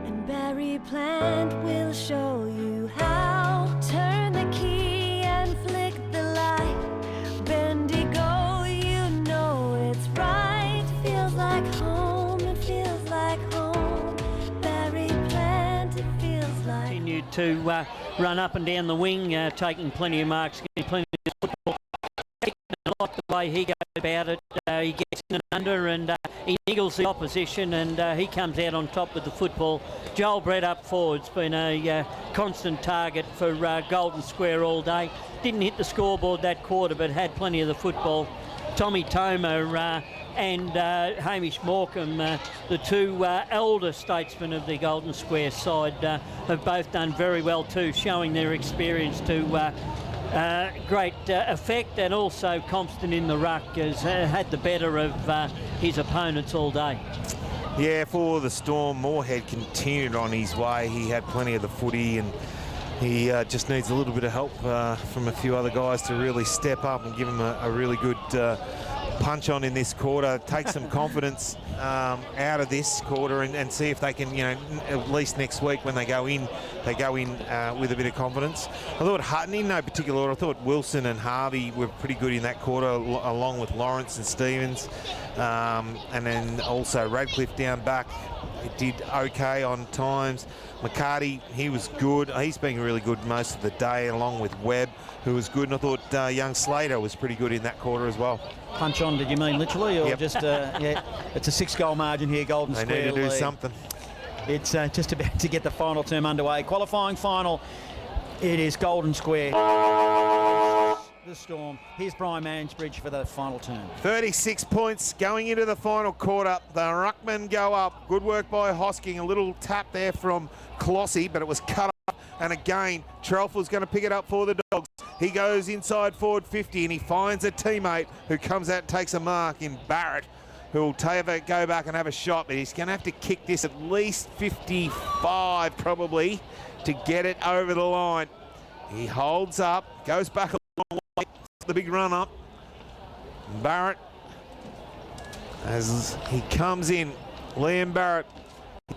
D: And Berry plant will show you how. Turn the key and flick the light. Bendigo, you know it's right. Feels like home, it feels like home. Berry plant, it feels like
A: Continued to run up and down the wing, taking plenty of marks, getting plenty of football. I like the way he goes about it. He gets in and under, and he niggles the opposition, and he comes out on top with the football. Joel Brett up forward's been a constant target for Golden Square all day. Didn't hit the scoreboard that quarter, but had plenty of the football. Tommy Toma and Hamish Morecambe, the two elder statesmen of the Golden Square side, have both done very well too, showing their experience to great effect. And also Compston in the ruck has had the better of his opponents all day.
C: Yeah, for the Storm, Moorhead continued on his way. He had plenty of the footy, and he just needs a little bit of help from a few other guys to really step up and give him a really good punch on in this quarter. Take some confidence out of this quarter and see if they can, you know, at least next week when they go in with a bit of confidence. I thought Hutton in no particular order. I thought Wilson and Harvey were pretty good in that quarter, along with Lawrence and Stevens, and then also Radcliffe down back. It did okay on times. McCarty, he was good. He's been really good most of the day, along with Webb, who was good. And I thought young Slater was pretty good in that quarter as well.
B: Punch on, did you mean literally, or
C: Yep.
B: just, yeah, it's a 6-goal margin here, Golden
C: They
B: Square
C: need to do
B: lead.
C: something.
B: It's just about to get the final term underway. Qualifying final, it is Golden Square. The Storm. Here's Brian Mansbridge for the final term.
C: 36 points going into the final quarter. The ruckmen go up. Good work by Hosking. A little tap there from Clossy, but it was cut up. And again, Trelfell's going to pick it up for the Dogs. He goes inside forward 50, and he finds a teammate who comes out and takes a mark in Barrett, who will go back and have a shot, but he's going to have to kick this at least 55 probably to get it over the line. He holds up, goes back a long way, the big run up. Barrett, as he comes in, Liam Barrett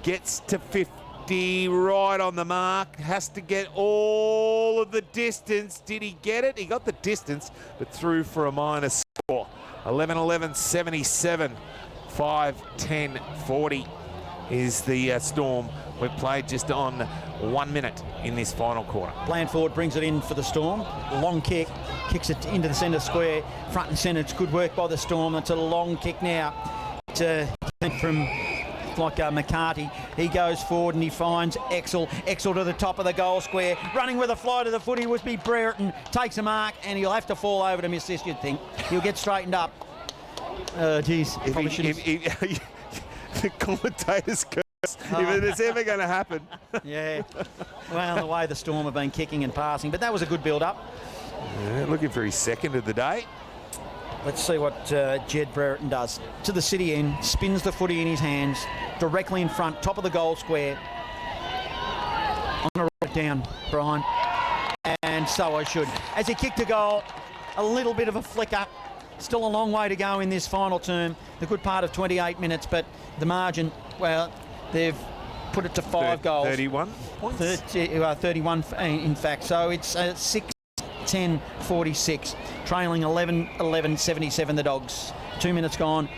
C: gets to 50, right on the mark, has to get all of the distance. Did he get it? He got the distance, but threw for a minus score. 11-11-77, 5-10-40 is the Storm. We've played just on 1 minute in this final quarter.
B: Blandford brings it in for the Storm. Long kick, kicks it into the centre square, front and centre. It's good work by the Storm. It's a long kick now. It's from McCarty. He goes forward and he finds Exel. Exel to the top of the goal square. Running with a fly to the footy would be Brereton. Takes a mark and he'll have to fall over to miss this, you'd think. He'll get straightened up. Geez.
C: The commentators curse if it's ever going to happen.
B: Yeah. Well, the way the Storm have been kicking and passing. But that was a good build-up.
C: Yeah, looking for his second of the day.
B: Let's see what Jed Brereton does. To the city end, spins the footy in his hands, directly in front, top of the goal square. I'm going to roll it down, Brian. And so I should. As he kicked a goal, a little bit of a flicker. Still a long way to go in this final term. The good part of 28 minutes, but the margin, well, they've put it to 5 goals.
C: 31 points?
B: 31, in fact. So it's 6-10-46, trailing 11-11-77 the Dogs. 2 minutes gone.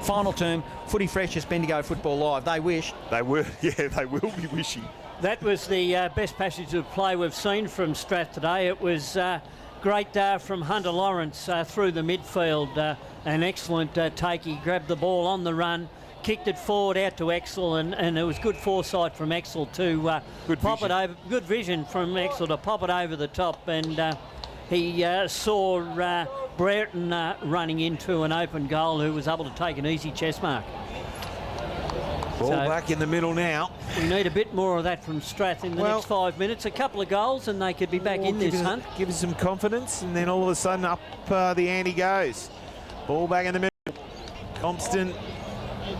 B: Final term. Footy Fresh is Bendigo Football Live. They wish.
C: They will, yeah, they will be wishing.
A: That was the best passage of play we've seen from Strath today. It was great from Hunter Lawrence through the midfield. An excellent take. He grabbed the ball on the run, kicked it forward out to Exel, and it was good foresight from Exel to pop it over. Good vision from Exel to pop it over the top, and he saw Brereton running into an open goal, who was able to take an easy chest mark.
C: Ball back in the middle now.
A: We need a bit more of that from Strath in the next 5 minutes. A couple of goals and they could be back in this hunt.
C: Give us some confidence, and then all of a sudden up the ante goes. Ball back in the middle. Compston,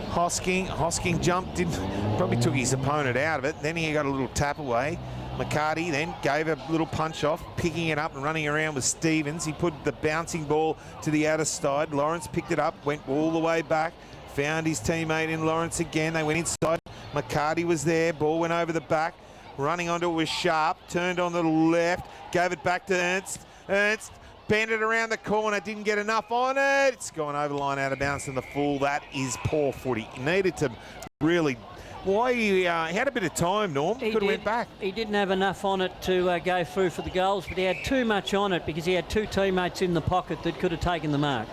C: Hosking jumped in, probably took his opponent out of it. Then he got a little tap away. McCarty then gave a little punch off, picking it up and running around with Stevens. He put the bouncing ball to the outer side. Lawrence picked it up, went all the way back, found his teammate in Lawrence again. They went inside. McCarty was there. Ball went over the back. Running onto it was Sharp. Turned on the left. Gave it back to Ernst. Ernst bent it around the corner. Didn't get enough on it. It's gone over the line out of bounds in the full. That is poor footy. He needed to really... Why he had a bit of time, Norm. Could have went back.
A: He didn't have enough on it to go through for the goals, but he had too much on it because he had two teammates in the pocket that could have taken the mark.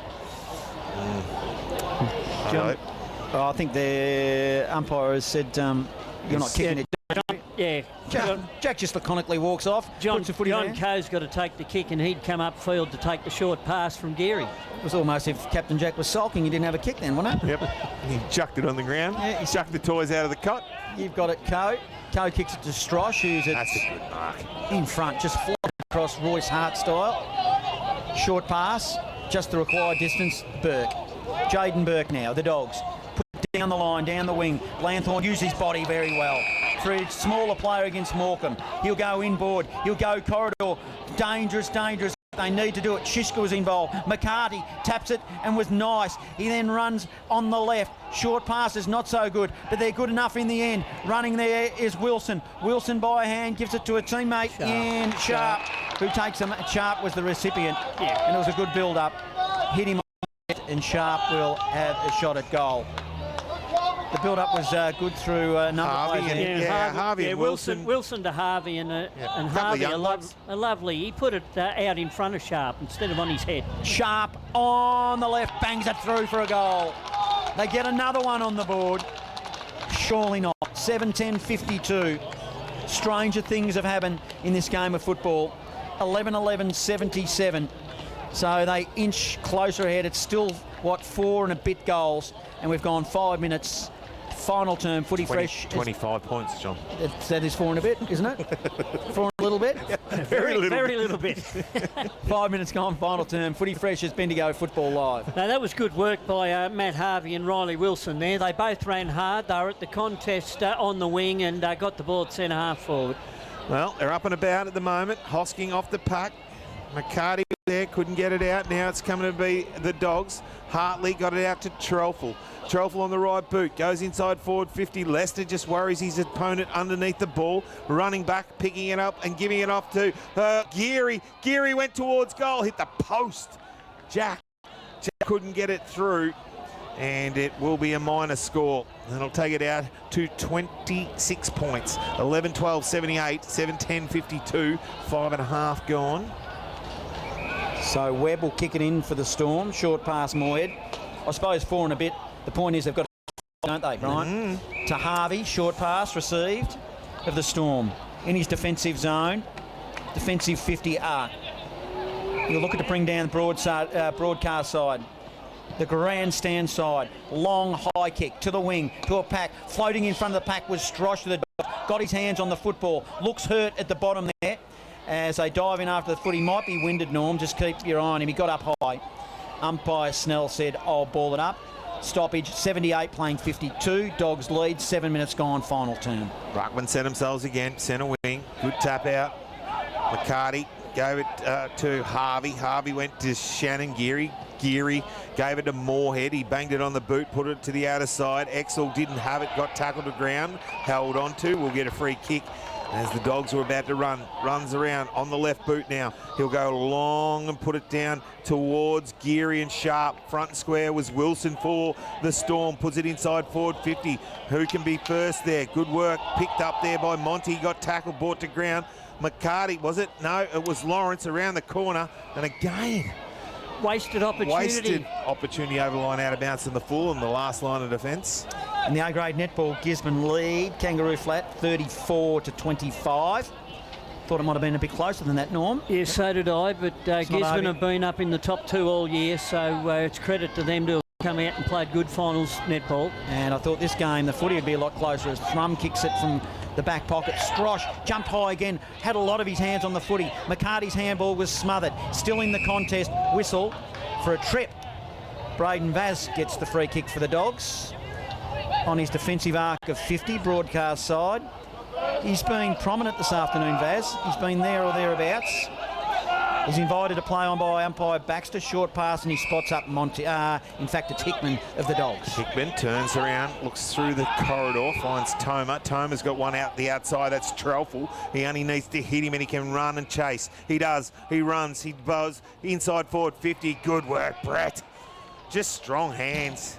B: John, I think the umpire has said you're not kicking it.
A: Yeah.
B: Jack just laconically walks off.
A: John
B: John
A: Coe's got to take the kick, and he'd come upfield to take the short pass from Geary.
B: It was almost if Captain Jack was sulking, he didn't have a kick then, wasn't it?
C: Yep. He chucked it on the ground. Yeah, he chucked the toys out of the cot.
B: You've got it, Coe. Coe kicks it to Strosh, who's
C: That's a good mark.
B: in front, just flying across Royce Hart style. Short pass, just the required distance. Burke. Jaden Burke now, the Dogs. Put it down the line, down the wing. Lanthorn used his body very well. For a smaller player against Morecambe. He'll go inboard. He'll go corridor. Dangerous, dangerous. They need to do it. Shishka was involved. McCarty taps it and was nice. He then runs on the left. Short passes, not so good, but they're good enough in the end. Running there is Wilson. Wilson by hand gives it to a teammate in Sharp, who takes him. Sharp was the recipient, and it was a good build-up. Hit him on the left, and Sharp will have a shot at goal. The build-up was good through a number of players.
C: Harvey and Wilson.
A: Wilson to Harvey, and Harvey, a lovely. He put it out in front of Sharp instead of on his head.
B: Sharp on the left, bangs it through for a goal. They get another one on the board. Surely not. 7-10-52. Stranger things have happened in this game of football. 11-11-77. So they inch closer ahead. It's still, 4 and a bit goals, and we've gone 5 minutes. Final term, Footy Fresh.
C: 25 points, John.
B: That is 4 and a bit, isn't it? 4 and a little bit?
C: Very
A: little bit.
B: 5 minutes gone, final term. Footy Fresh has been to go Football Live.
A: Now, that was good work by Matt Harvey and Riley Wilson there. They both ran hard. They were at the contest on the wing and got the ball at centre half forward.
C: Well, they're up and about at the moment. Hosking off the puck. McCarty there, couldn't get it out. Now it's coming to be the Dogs. Hartley got it out to Trelfel. Trelfel on the right boot, goes inside forward 50. Lester just worries his opponent underneath the ball. Running back, picking it up and giving it off to Geary. Geary went towards goal, hit the post. Jack couldn't get it through, and it will be a minor score. And it'll take it out to 26 points. 11-12-78, 7-10-52, 5.5 gone.
B: So Webb will kick it in for the Storm. Short pass, Moyed. I suppose 4 and a bit. The point is they've got to, don't they, Brian? To Harvey, short pass received of the Storm. In his defensive zone. Defensive 50 arc. You'll look at to bring down the broadcast side. The grandstand side. Long high kick to the wing, to a pack. Floating in front of the pack was Strosh to the Dogs. Got his hands on the football. Looks hurt at the bottom there. As they dive in after the foot, he might be winded, Norm. Just keep your eye on him. He got up high. Umpire Snell said, I'll ball it up. Stoppage, 78 playing 52. Dogs lead, 7 minutes gone, final term.
C: Ruckman set themselves again, centre wing. Good tap out. McCarty gave it to Harvey. Harvey went to Shannon Geary. Geary gave it to Moorhead. He banged it on the boot, put it to the outer side. Exel didn't have it, got tackled to ground, held on to. We'll get a free kick as the Dogs were about to run. Runs around on the left boot now. He'll go long and put it down towards Geary and Sharp. Front and square was Wilson for the Storm. Puts it inside forward 50. Who can be first there? Good work. Picked up there by Monty. Got tackled, brought to ground. McCarty, was it? No, it was Lawrence around the corner. And again,
A: Wasted opportunity
B: over the line out of bounds in the full and the last line of defence. And the A-grade netball, Gisborne lead, Kangaroo Flat 34-25. Thought it might have been a bit closer than that, Norm.
A: Yeah, so did I, but Gisborne have been up in the top 2 all year, so it's credit to them to have come out and played good finals netball.
B: And I thought this game, the footy would be a lot closer as Thrum kicks it from the back pocket. Strosh jumped high again, had a lot of his hands on the footy. McCarty's handball was smothered. Still in the contest, whistle for a trip. Braden Vaz gets the free kick for the Dogs on his defensive arc of 50, broadcast side. He's been prominent this afternoon, Vaz. He's been there or thereabouts. He's invited to play on by umpire Baxter. Short pass and he spots up Monty. In fact, it's Hickman of the Dogs.
C: Hickman turns around, looks through the corridor, finds Toma. Toma's got one out the outside. That's Trelful. He only needs to hit him and he can run and chase. He does. He runs. He buzz. Inside forward 50. Good work, Brett. Just strong hands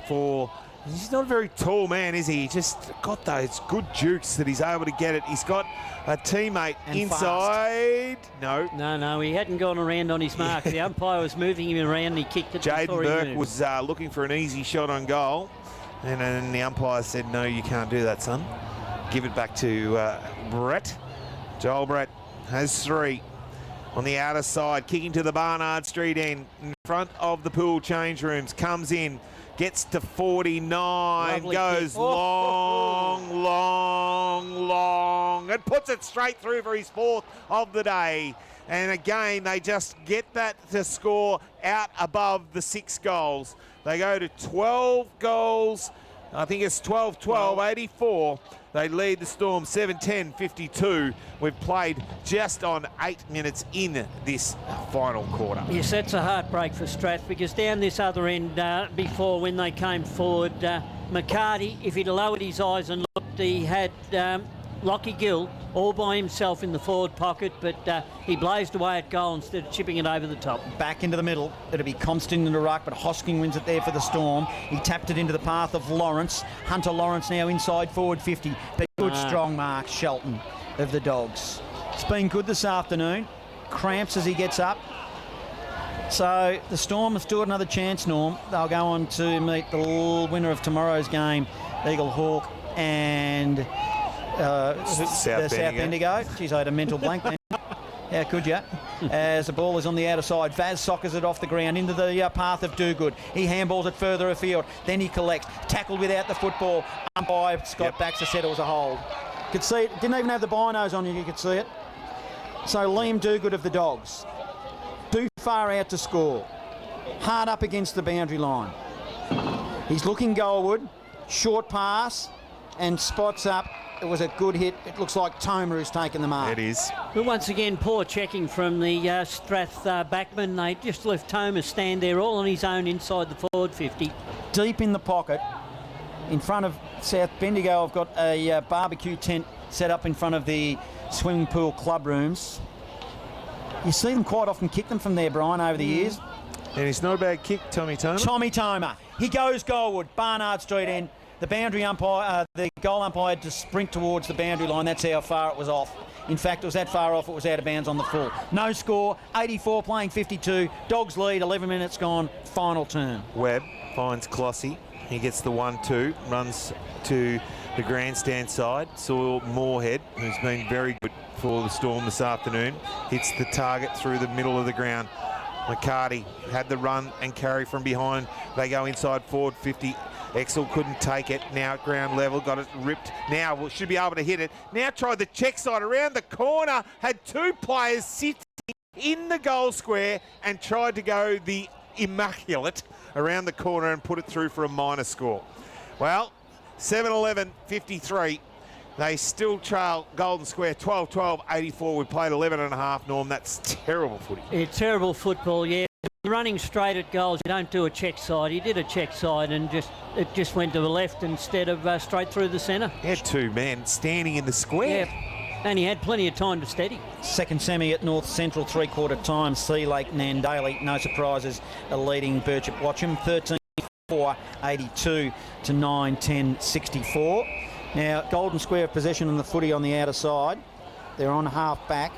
C: for... He's not a very tall man, is he? He just got those good jukes that he's able to get it. He's got a teammate and inside. Fast.
A: No, he hadn't gone around on his mark. The umpire was moving him around and he kicked it
C: Jaden
A: before he
C: Burke
A: moved.
C: was looking for an easy shot on goal. And then the umpire said, no, you can't do that, son. Give it back to Brett. Joel Brett has 3. On the outer side, kicking to the Barnard Street end. In front of the pool change rooms. Comes in. Gets to 49,
A: Lovely
C: goes
A: kick.
C: long, and puts it straight through for his 4th of the day. And again, they just get that to score out above the 6 goals. They go to 12 goals. I think it's 12-12, 84. They lead the Storm 7-10, 52. We've played just on 8 minutes in this final quarter.
A: Yes, that's a heartbreak for Strath because down this other end before when they came forward, McCarty, if he'd lowered his eyes and looked, he had Lockie Gill all by himself in the forward pocket, but he blazed away at goal instead of chipping it over the top.
B: Back into the middle. It'll be Constant in the ruck, but Hosking wins it there for the Storm. He tapped it into the path of Lawrence. Hunter Lawrence now inside forward 50. But good strong mark, Shelton of the Dogs. It's been good this afternoon. Cramps as he gets up. So the Storm have still got another chance, Norm. They'll go on to meet the winner of tomorrow's game, Eagle Hawk and South Bendigo. Geez, I had a mental blank then. How could you? As the ball is on the outer side, Vaz soccers it off the ground into the path of Do-Good. He handballs it further afield. Then he collects. Tackled without the football. Umpire Scott Baxter said it was a hold. Could see it. Didn't even have the binos on you. You could see it. So Liam Do-Good of the Dogs. Too far out to score. Hard up against the boundary line. He's looking goalward. Short pass and spots up. It was a good hit. It looks like Toma who's taken the mark.
C: It is.
A: But once again, poor checking from the Strath backman. They just left Toma stand there all on his own inside the forward 50.
B: Deep in the pocket, in front of South Bendigo, I've got a barbecue tent set up in front of the swimming pool club rooms. You see them quite often kick them from there, Brian, over the years.
C: And it's not a bad kick, Tommy Toma.
B: Tommy Toma. He goes goalward, Barnard Street end. The boundary umpire, the goal umpire had to sprint towards the boundary line. That's how far it was off. In fact, it was that far off, it was out of bounds on the full. No score, 84 playing 52. Dogs lead, 11 minutes gone, final turn.
C: Webb finds Clossy. He gets the 1-2, runs to the grandstand side. Saw Moorhead, who's been very good for the Storm this afternoon. Hits the target through the middle of the ground. McCarty had the run and carry from behind. They go inside forward 50. Exel couldn't take it. Now at ground level, got it ripped. Now should be able to hit it. Now tried the check side around the corner. Had 2 players sitting in the goal square and tried to go the immaculate around the corner and put it through for a minor score. Well, 7-11, 53. They still trail Golden Square 12-12, 84. We played 11.5, Norm. That's terrible footy.
A: It's terrible football, yeah. Running straight at goals, you don't do a check side. He did a check side and it just went to the left instead of straight through the centre.
C: He had 2 men standing in the square.
A: Yeah, and he had plenty of time to steady. Second
B: semi at North Central, 3/4 time. Sea Lake, Nandale, no surprises, are leading Birchip Watcham. 13-4, 82 to 9-10, 64. Now, Golden Square possession on the footy on the outer side. They're on half back.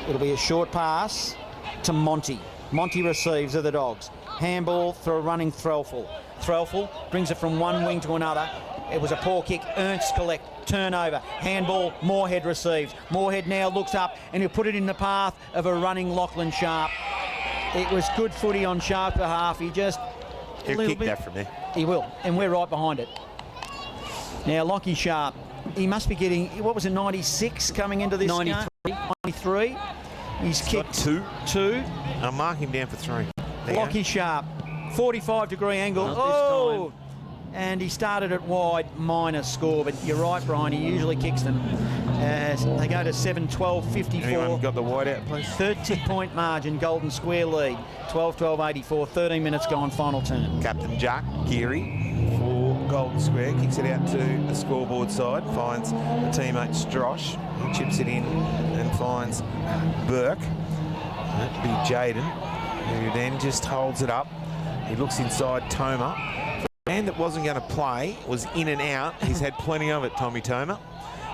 B: It'll be a short pass to Monty. Monty receives of the Dogs. Handball for a running Threlfall. Threlfall brings it from one wing to another. It was a poor kick. Ernst collect. Turnover. Handball. Moorhead receives. Moorhead now looks up and he'll put it in the path of a running Lachlan Sharp. It was good footy on Sharp's behalf. He just...
C: He'll kick that from there.
B: He will. And we're right behind it. Now, Lockie Sharp. He must be getting... What was it, 96 coming into this
A: 93.
B: game? 93. He's kicked
C: 2. I'll mark him down for 3.
B: Lockie Sharp, 45-degree angle.
A: Not this
B: and he started it wide, minor score. But you're right, Brian, he usually kicks them. They go to 7-12-54.
C: Anyone got the wide out, please?
B: 30-point margin, Golden Square lead. 12-12-84, 13 minutes gone, final turn.
C: Captain Jack Geary for Golden Square kicks it out to the scoreboard side, finds the teammate Strosh, who chips it in and finds Burke. That'd be Jaden, who then just holds it up. He looks inside Toma. The man that wasn't going to play was in and out. He's had plenty of it, Tommy Toma.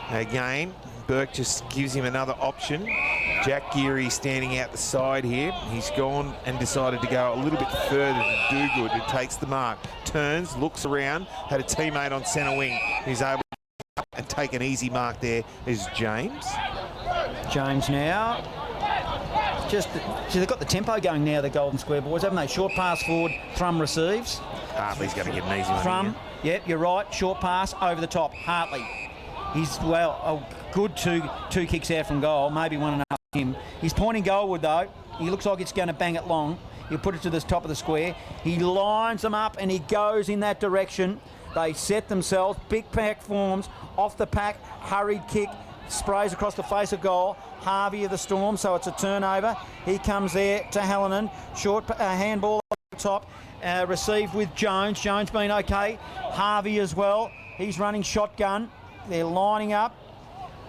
C: Again, Burke just gives him another option. Jack Geary standing out the side here. He's gone and decided to go a little bit further to do good. It takes the mark, turns, looks around, had a teammate on centre wing. He's able to up and take an easy mark there is James.
B: James now. They've got the tempo going now, the Golden Square boys, haven't they? Short pass forward, Thrum receives.
C: Hartley's going to get an easy one.
B: Thrum, yep, you're right. Short pass over the top. Hartley. He's, well, a good two kicks out from goal, maybe one and a half him. He's pointing goalward though. He looks like it's going to bang it long. He'll put it to the top of the square. He lines them up and he goes in that direction. They set themselves. Big pack forms off the pack. Hurried kick. Sprays across the face of goal. Harvey of the Storm, so it's a turnover. He comes there to Hallinan. Short handball on the top. Received with Jones. Jones been okay. Harvey as well. He's running shotgun. They're lining up.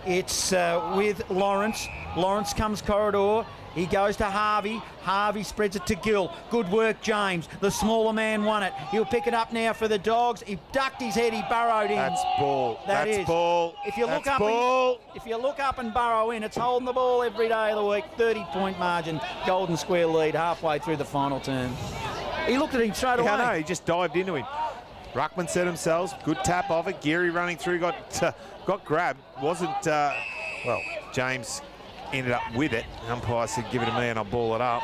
B: It's with Lawrence. Lawrence comes corridor. He goes to Harvey. Harvey spreads it to Gill. Good work, James. The smaller man won it. He'll pick it up now for the Dogs. He ducked his head. He burrowed in.
C: That's ball. That's ball.
B: If you look up and burrow in, it's holding the ball every day of the week. 30-point margin. Golden Square lead halfway through the final turn. He looked at him straight away.
C: I know. He just dived into him. Ruckman set themselves. Good tap of it. Geary running through. Got grabbed. Wasn't well. James ended up with it. Umpire said, "Give it to me, and I'll ball it up."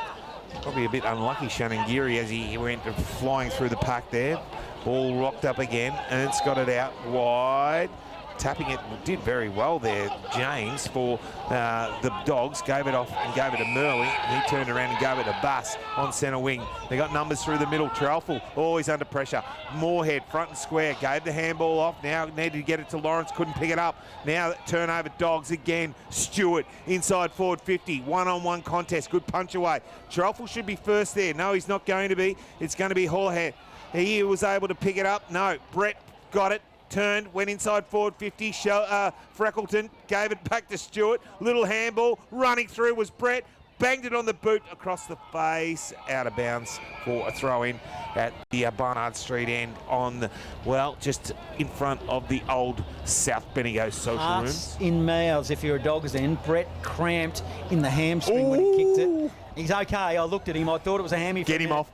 C: Probably a bit unlucky, Shannon Geary, as he went flying through the pack there. Ball rocked up again, and it's got it out wide. Tapping it, did very well there, James, for the Dogs. Gave it off and gave it to Murley. He turned around and gave it to Bass on centre wing. They got numbers through the middle. Trelful always under pressure. Moorhead front and square. Gave the handball off. Now needed to get it to Lawrence. Couldn't pick it up. Now turnover Dogs again. Stewart inside forward 50. One-on-one contest. Good punch away. Trelful should be first there. No, he's not going to be. It's going to be Hallhead. He was able to pick it up. No, Brett got it. Turned, went inside forward 50. Freckleton gave it back to Stewart. Little handball. Running through was Brett. Banged it on the boot across the face. Out of bounds for a throw-in at the Barnard Street end on, well, just in front of the old South Bendigo social
B: Hearts
C: rooms.
B: In mouths if you're a Dogs end. Brett cramped in the hamstring when he kicked it. He's okay. I looked at him. I thought it was a hammy.
C: Get him off.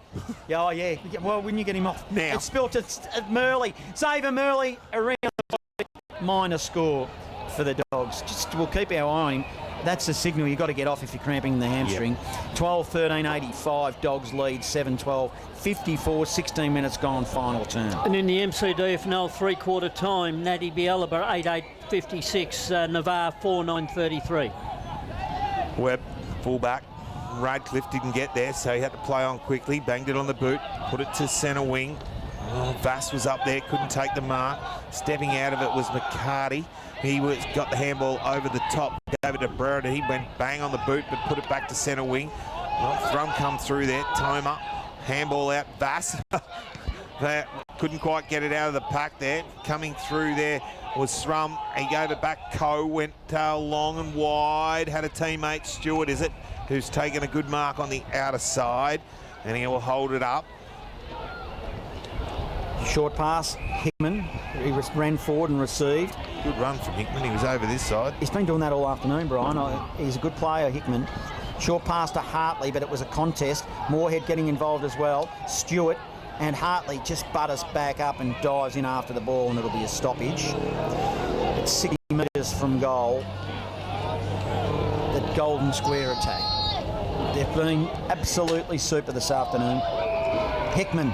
B: Yeah, oh, yeah. Well, wouldn't you get him off?
C: Now.
B: It's spilt at Murley. Saver Murley around the minor score for the Dogs. We'll keep our eye on him. That's the signal you've got to get off if you're cramping in the hamstring. Yep. 12-13-85. Dogs lead 7-12. 54, 16 minutes gone, final turn.
A: And in the MCDFNL three-quarter time, Natty Bialaba 8-8-56, Navarre 4-9-33.
C: Webb, fullback. Radcliffe didn't get there, so he had to play on quickly. Banged it on the boot, put it to centre wing. Vass was up there, couldn't take the mark. Stepping out of it was McCarty. He got the handball over the top, gave it to Brereton. He went bang on the boot, but put it back to centre wing. Well, Thrum come through there, Toma. Handball out, Vass. Couldn't quite get it out of the pack there. Coming through there was Thrum. He gave it back. Coe went long and wide. Had a teammate, Stewart, is it, who's taken a good mark on the outer side, and he will hold it up.
B: Short pass, Hickman. He ran forward and received.
C: Good run from Hickman. He was over this side.
B: He's been doing that all afternoon, Brian. He's a good player, Hickman. Short pass to Hartley, but it was a contest. Moorhead getting involved as well. Stewart and Hartley just butters back up and dives in after the ball, and it'll be a stoppage. It's 60 metres from goal. The Golden Square attack. They've been absolutely super this afternoon. Hickman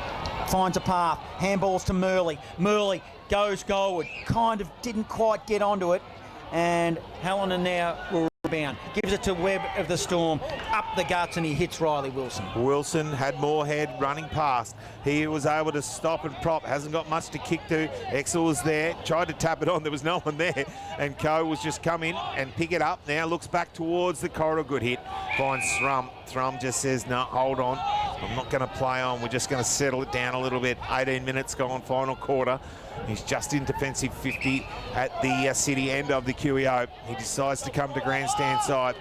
B: finds a path, handballs to Murley. Murley goes goalward, kind of didn't quite get onto it, and Hallinan now will bound. Gives it to Webb of the Storm. Up the guts, and he hits Riley Wilson.
C: Wilson had Moorhead running past. He was able to stop and prop. Hasn't got much to kick to. Exel was there. Tried to tap it on. There was no one there. And Coe was just come in and pick it up. Now looks back towards the corridor. Good hit. Finds Thrum. Thrum just says, no, hold on. I'm not going to play on. We're just going to settle it down a little bit. 18 minutes gone, final quarter. He's just in defensive 50 at the city end of the QEO. He decides to come to grandstand side.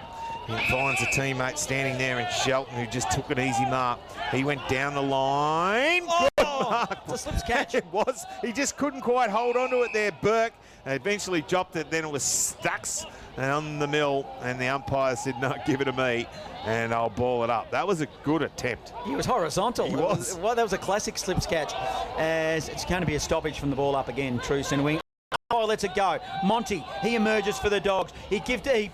C: He finds a teammate standing there in Shelton who just took an easy mark. He went down the line.
B: Oh,
C: good mark.
B: it's a slips catch.
C: It was. He just couldn't quite hold onto it there, Burke. And eventually dropped it. Then it was Stux and on the mill. And the umpire said, no, give it to me. And I'll ball it up. That was a good attempt.
B: He was horizontal.
C: He was.
B: Well, that was a classic slips catch. As it's going to be a stoppage from the ball up again. True centre wing. Oh, lets it go. Monty, he emerges for the Dogs. He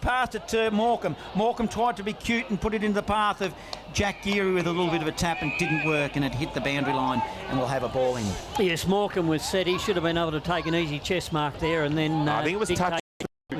B: passed it to Morecambe. Morecambe tried to be cute and put it into the path of Jack Geary with a little bit of a tap and didn't work, and it hit the boundary line, and we'll have a ball in.
A: Yes, Morecambe was set. He should have been able to take an easy chest mark there, and then
C: I think it was touched.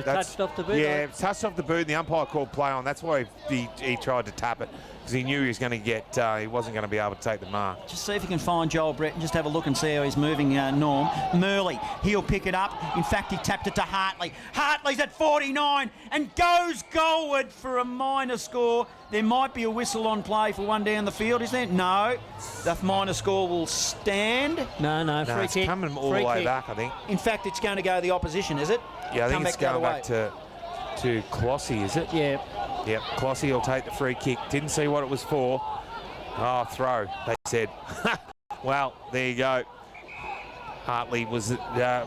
A: Touched off the boot.
C: Yeah, it was touched off the boot, and the umpire called play on. That's why he tried to tap it, because he knew he was going to get, he wasn't going to be able to take the mark.
B: Just see if he can find Joel Brett and just have a look and see how he's moving, Norm. Murley, he'll pick it up. In fact, he tapped it to Hartley. Hartley's at 49 and goes goalward for a minor score. There might be a whistle on play for one down the field, is there? No. The minor score will stand.
A: No, free
C: it's
A: kick.
C: coming all the way back, I think.
B: In fact, it's going to go the opposition, is it?
C: Yeah, I think it's going back to Clossy, is it?
A: Yeah.
C: Yep, Clossy will take the free kick. Didn't see what it was for. Oh, throw, they said. Well, there you go. Hartley was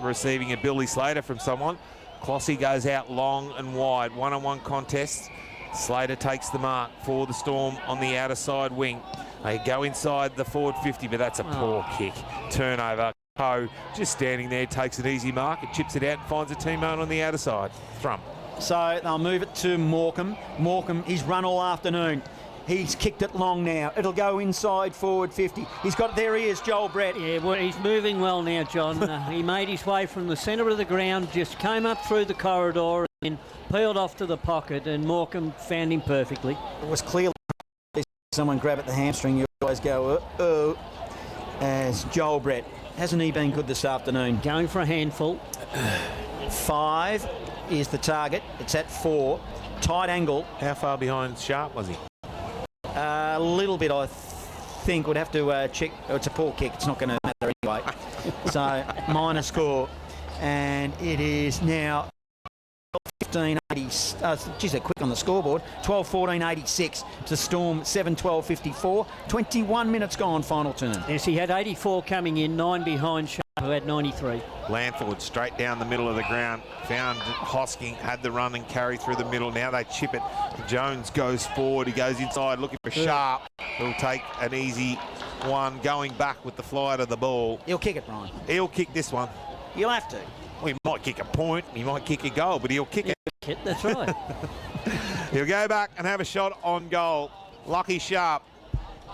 C: receiving a Billy Slater from someone. Clossy goes out long and wide. One-on-one contest. Slater takes the mark for the Storm on the outer side wing. They go inside the forward 50, but that's a poor kick. Turnover. Coe just standing there, takes an easy mark, and chips it out and finds a teammate on the outer side. Thrum.
B: So they'll move it to Morecambe. Morecambe, he's run all afternoon. He's kicked it long now. It'll go inside forward 50. He's got, there he is, Joel Brett.
A: Yeah, well, he's moving well now, John. He made his way from the centre of the ground, just came up through the corridor and peeled off to the pocket, and Morecambe found him perfectly.
B: It was clearly someone grab at the hamstring. You always go, oh, as Joel Brett. Hasn't he been good this afternoon?
A: Going for a handful.
B: 5 is the target. It's at 4. Tight angle.
C: How far behind Sharp was he?
B: A little bit, I think. Would have to check. Oh, it's a poor kick. It's not going to matter anyway. So, minor score. And it is now 15.80. Geez, they're quick on the scoreboard. 12.14.86 to Storm 7.12.54. 21 minutes gone, final turn.
A: Yes, he had 84 coming in, 9 behind Sharp, who had 93.
C: Lanford straight down the middle of the ground. Found Hosking, had the run and carry through the middle. Now they chip it. Jones goes forward. He goes inside looking for Sharp. He'll take an easy one going back with the fly to the ball.
B: He'll kick it, Brian.
C: He'll kick this one.
B: You'll have to.
C: Well, he might kick a point, he might kick a goal, but he'll kick it.
A: That's right.
C: He'll go back and have a shot on goal. Lucky Sharp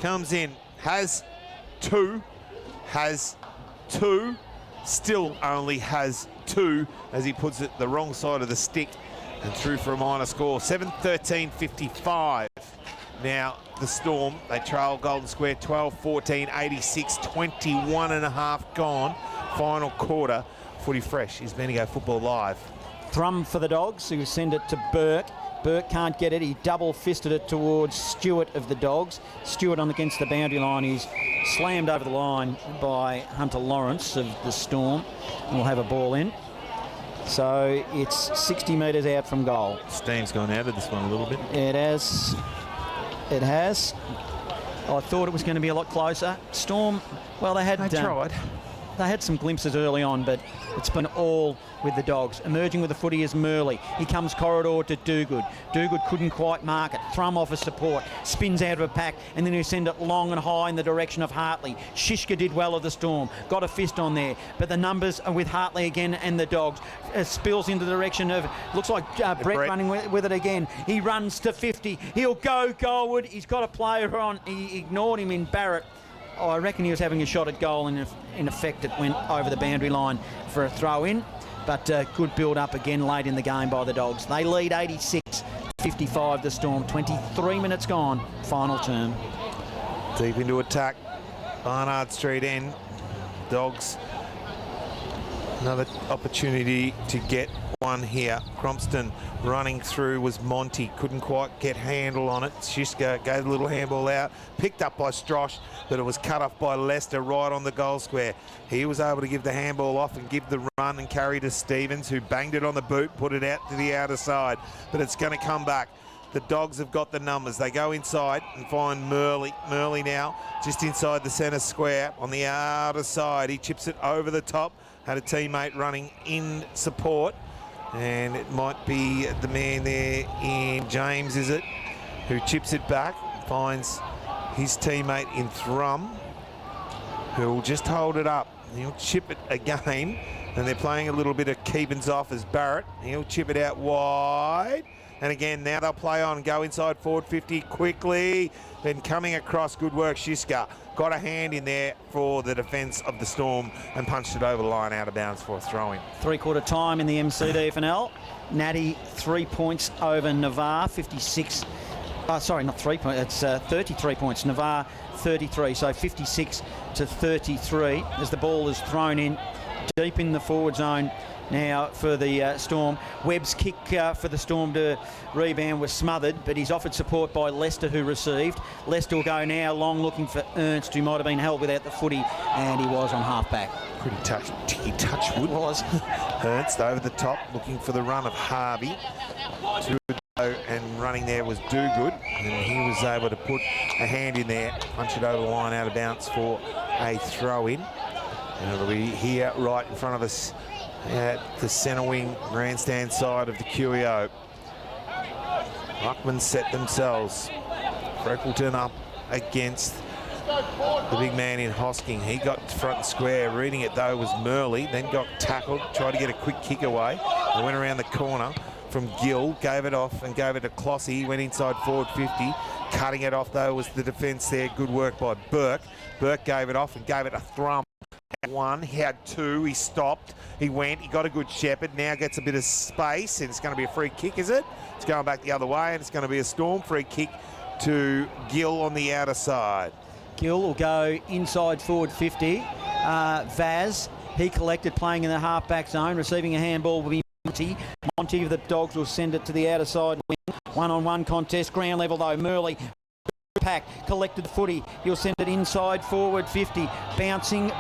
C: comes in, has two, still only has 2 as he puts it the wrong side of the stick and through for a minor score. 7-13-55. Now the Storm, they trail Golden Square 12-14-86, 21 and a half gone. Final quarter. Footy Fresh is Bendigo Football Live.
B: Thrum for the Dogs, who send it to Burke. Burke can't get it. He double-fisted it towards Stewart of the Dogs. Stewart on against the boundary line. He's slammed over the line by Hunter Lawrence of the Storm. And we'll have a ball in. So it's 60 metres out from goal.
C: Steam's gone out of this one a little bit.
B: It has. It has. I thought it was going to be a lot closer. Storm, well, they tried. They had some glimpses early on, but it's been all with the Dogs. Emerging with the footy is Murley. He comes corridor to Dogood. Dogood couldn't quite mark it. Thrum offers support. Spins out of a pack, and then he send it long and high in the direction of Hartley. Shishka did well of the Storm. Got a fist on there. But the numbers are with Hartley again and the Dogs. Spills into the direction of, looks like Brett running with it again. He runs to 50. He'll go goalward. He's got a player on. He ignored him in Barrett. Oh, I reckon he was having a shot at goal, and in effect it went over the boundary line for a throw-in. But good build-up again late in the game by the Dogs. They lead 86 55 the Storm. 23 minutes gone. Final term.
C: Deep into attack. Barnard Street end. Dogs. Another opportunity to get one here. Crompston running through was Monty. Couldn't quite get handle on it. Shiska gave a little handball out. Picked up by Strosh, but it was cut off by Lester right on the goal square. He was able to give the handball off and give the run and carry to Stevens, who banged it on the boot, put it out to the outer side. But it's going to come back. The Dogs have got the numbers. They go inside and find Murley. Murley now just inside the centre square on the outer side. He chips it over the top. Had a teammate running in support. And it might be the man there in James, is it? Who chips it back. Finds his teammate in Thrum, who will just hold it up. He'll chip it again. And they're playing a little bit of keepings off as Barrett. He'll chip it out wide. And again, now they'll play on, go inside forward 50 quickly. Then coming across, good work, Shiska. Got a hand in there for the defence of the Storm and punched it over the line out of bounds for a throw-in.
B: Three-quarter time in the MCDFNL. Natty 3 points over Navarre, 56. Sorry, not 3 points, it's 33 points. Navarre 33, so 56 to 33 as the ball is thrown in deep in the forward zone. Now for the Storm. Webb's kick for the Storm to rebound was smothered, but he's offered support by Lester, who received. Lester will go now long looking for Ernst, who might have been held without the footy, and he was on half-back.
C: Pretty touch wood.
B: Was.
C: Ernst over the top looking for the run of Harvey. And running there was Do-Good, and he was able to put a hand in there, punch it over the line out of bounds for a throw-in. And it'll be here right in front of us at the centre wing grandstand side of the QEO. Ruckman set themselves. Freckleton up against the big man in Hosking. He got front and square. Reading it though was Murley, then got tackled, tried to get a quick kick away. They went around the corner from Gill, gave it off and gave it to Clossy. Went inside forward 50. Cutting it off though was the defence there. Good work by Burke. Burke gave it off and gave it a thrum. One, he had two, he stopped, he went, he got a good shepherd, now gets a bit of space, and it's going to be a free kick, is it? It's going back the other way, and it's going to be a Storm free kick to Gill on the outer side.
B: Gill will go inside forward 50. Vaz, he collected, playing in the half-back zone, receiving a handball will be Monty. Monty of the Dogs will send it to the outer side wing. One-on-one contest, ground level though, Murley. Pack collected the footy. He'll send it inside forward 50. Bouncing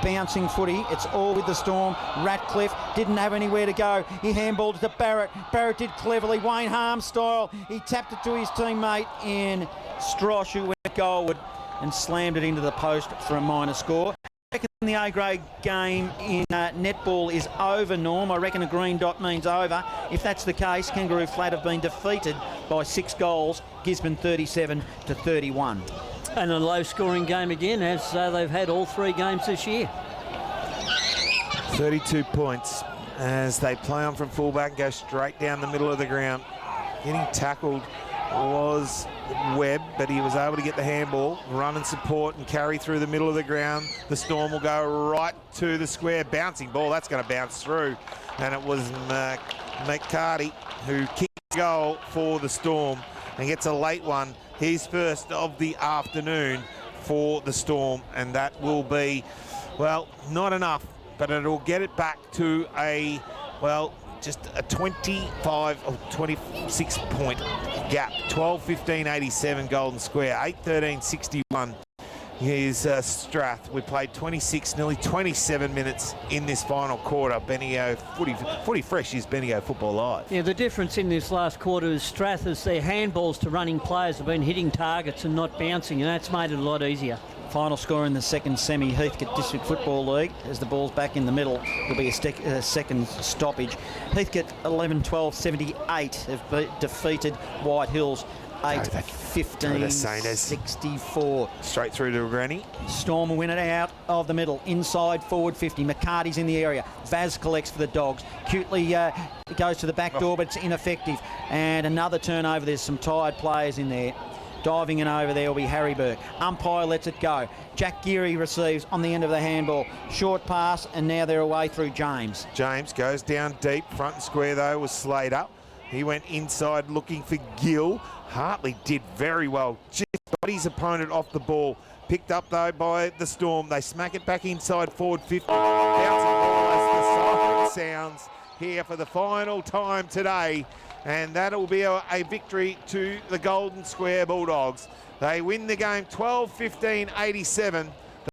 B: footy. It's all with the Storm. Ratcliffe didn't have anywhere to go. He handballed it to Barrett. Barrett did cleverly, Wayne Harm style. He tapped it to his teammate in Strosh, who went goalward and slammed it into the post for a minor score. I reckon the A-grade game in netball is over, Norm. I reckon a green dot means over. If that's the case, Kangaroo Flat have been defeated by 6 goals. Gisborne 37 to 31.
A: And a low-scoring game again, as they've had all 3 games this year.
C: 32 points as they play on from fullback and go straight down the middle of the ground. Getting tackled was Webb, but he was able to get the handball, run and support and carry through the middle of the ground. The Storm will go right to the square. Bouncing ball, that's going to bounce through. And it was McCarty who kicked the goal for the Storm and gets a late one. His first of the afternoon for the Storm. And that will be, well, not enough, but it'll get it back to a, well, just a 25 or 26 point gap. 12-15-87 Golden Square, 8-13-61 is Strath. We played 26, nearly 27 minutes in this final quarter. Benio footy fresh is Benio Football Live.
A: Yeah, the difference in this last quarter is Strath, as their handballs to running players have been hitting targets and not bouncing, and that's made it a lot easier.
B: Final score in the second semi, Heathcote District Football League. As the ball's back in the middle, there'll be a second stoppage. Heathcote 11-12-78 have defeated White Hills 8-15-64.
C: Straight through to Granny.
B: Storm will win it out of the middle, inside forward 50. McCarty's in the area. Vaz collects for the Dogs. Cutely goes to the back door, but it's ineffective. And another turnover. There's some tired players in there. Diving in over there will be Harry Burke. Umpire lets it go. Jack Geary receives on the end of the handball. Short pass, and now they're away through James.
C: James goes down deep. Front and square, though, was Slater. He went inside looking for Gill. Hartley did very well. Just got his opponent off the ball. Picked up though by the Storm. They smack it back inside forward 50. Bouncing ball as the siren sounds here for the final time today. And that'll be a victory to the Golden Square Bulldogs. They win the game 12-15-87.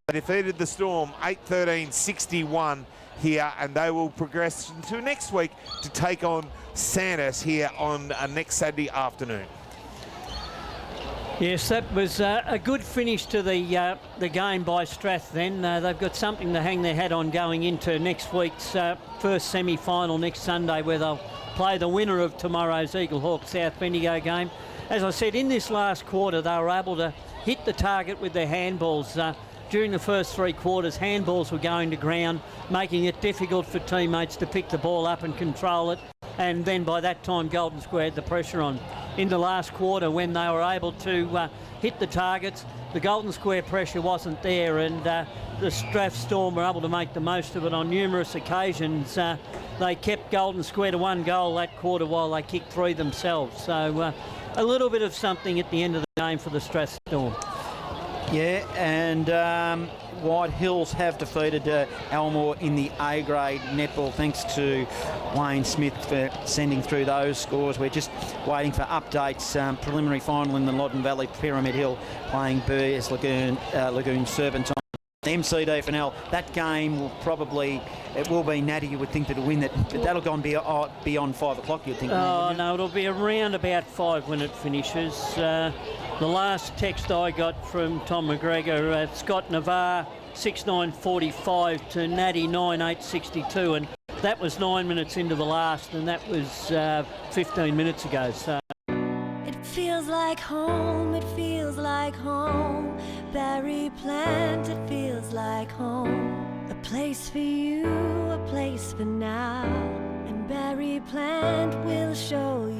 C: They defeated the Storm 8-13-61 here, and they will progress to next week to take on Sandhurst here on next Saturday afternoon.
A: Yes, that was a good finish to the game by Strath then. They've got something to hang their hat on going into next week's first semi-final next Sunday, where they'll play the winner of tomorrow's Eagle Hawk South Bendigo game. As I said, in this last quarter, they were able to hit the target with their handballs. During the first 3 quarters, handballs were going to ground, making it difficult for teammates to pick the ball up and control it. And then by that time, Golden Square had the pressure on. In the last quarter, when they were able to hit the targets, the Golden Square pressure wasn't there, and the Strath Storm were able to make the most of it on numerous occasions. They kept Golden Square to 1 goal that quarter while they kicked 3 themselves. So a little bit of something at the end of the game for the Strath Storm.
B: Yeah, and White Hills have defeated Elmore in the A-grade netball, thanks to Wayne Smith for sending through those scores. We're just waiting for updates. Preliminary final in the Loddon Valley, Pyramid Hill playing BS Lagoon Serpentine. MCDFNL, that game will probably, it will be Natty, you would think, that'll win it, but that'll go on beyond 5 o'clock, you'd think.
A: Oh, no, it'll be around about 5 when it finishes. The last text I got from Tom McGregor, Scott Navarre, 6:9:45 to Natty 9:8:62, and that was 9 minutes into the last, and that was 15 minutes ago. So
D: It feels like home, it feels like home. Berry plant, it feels like home. A place for you, a place for now. And Berry plant will show you.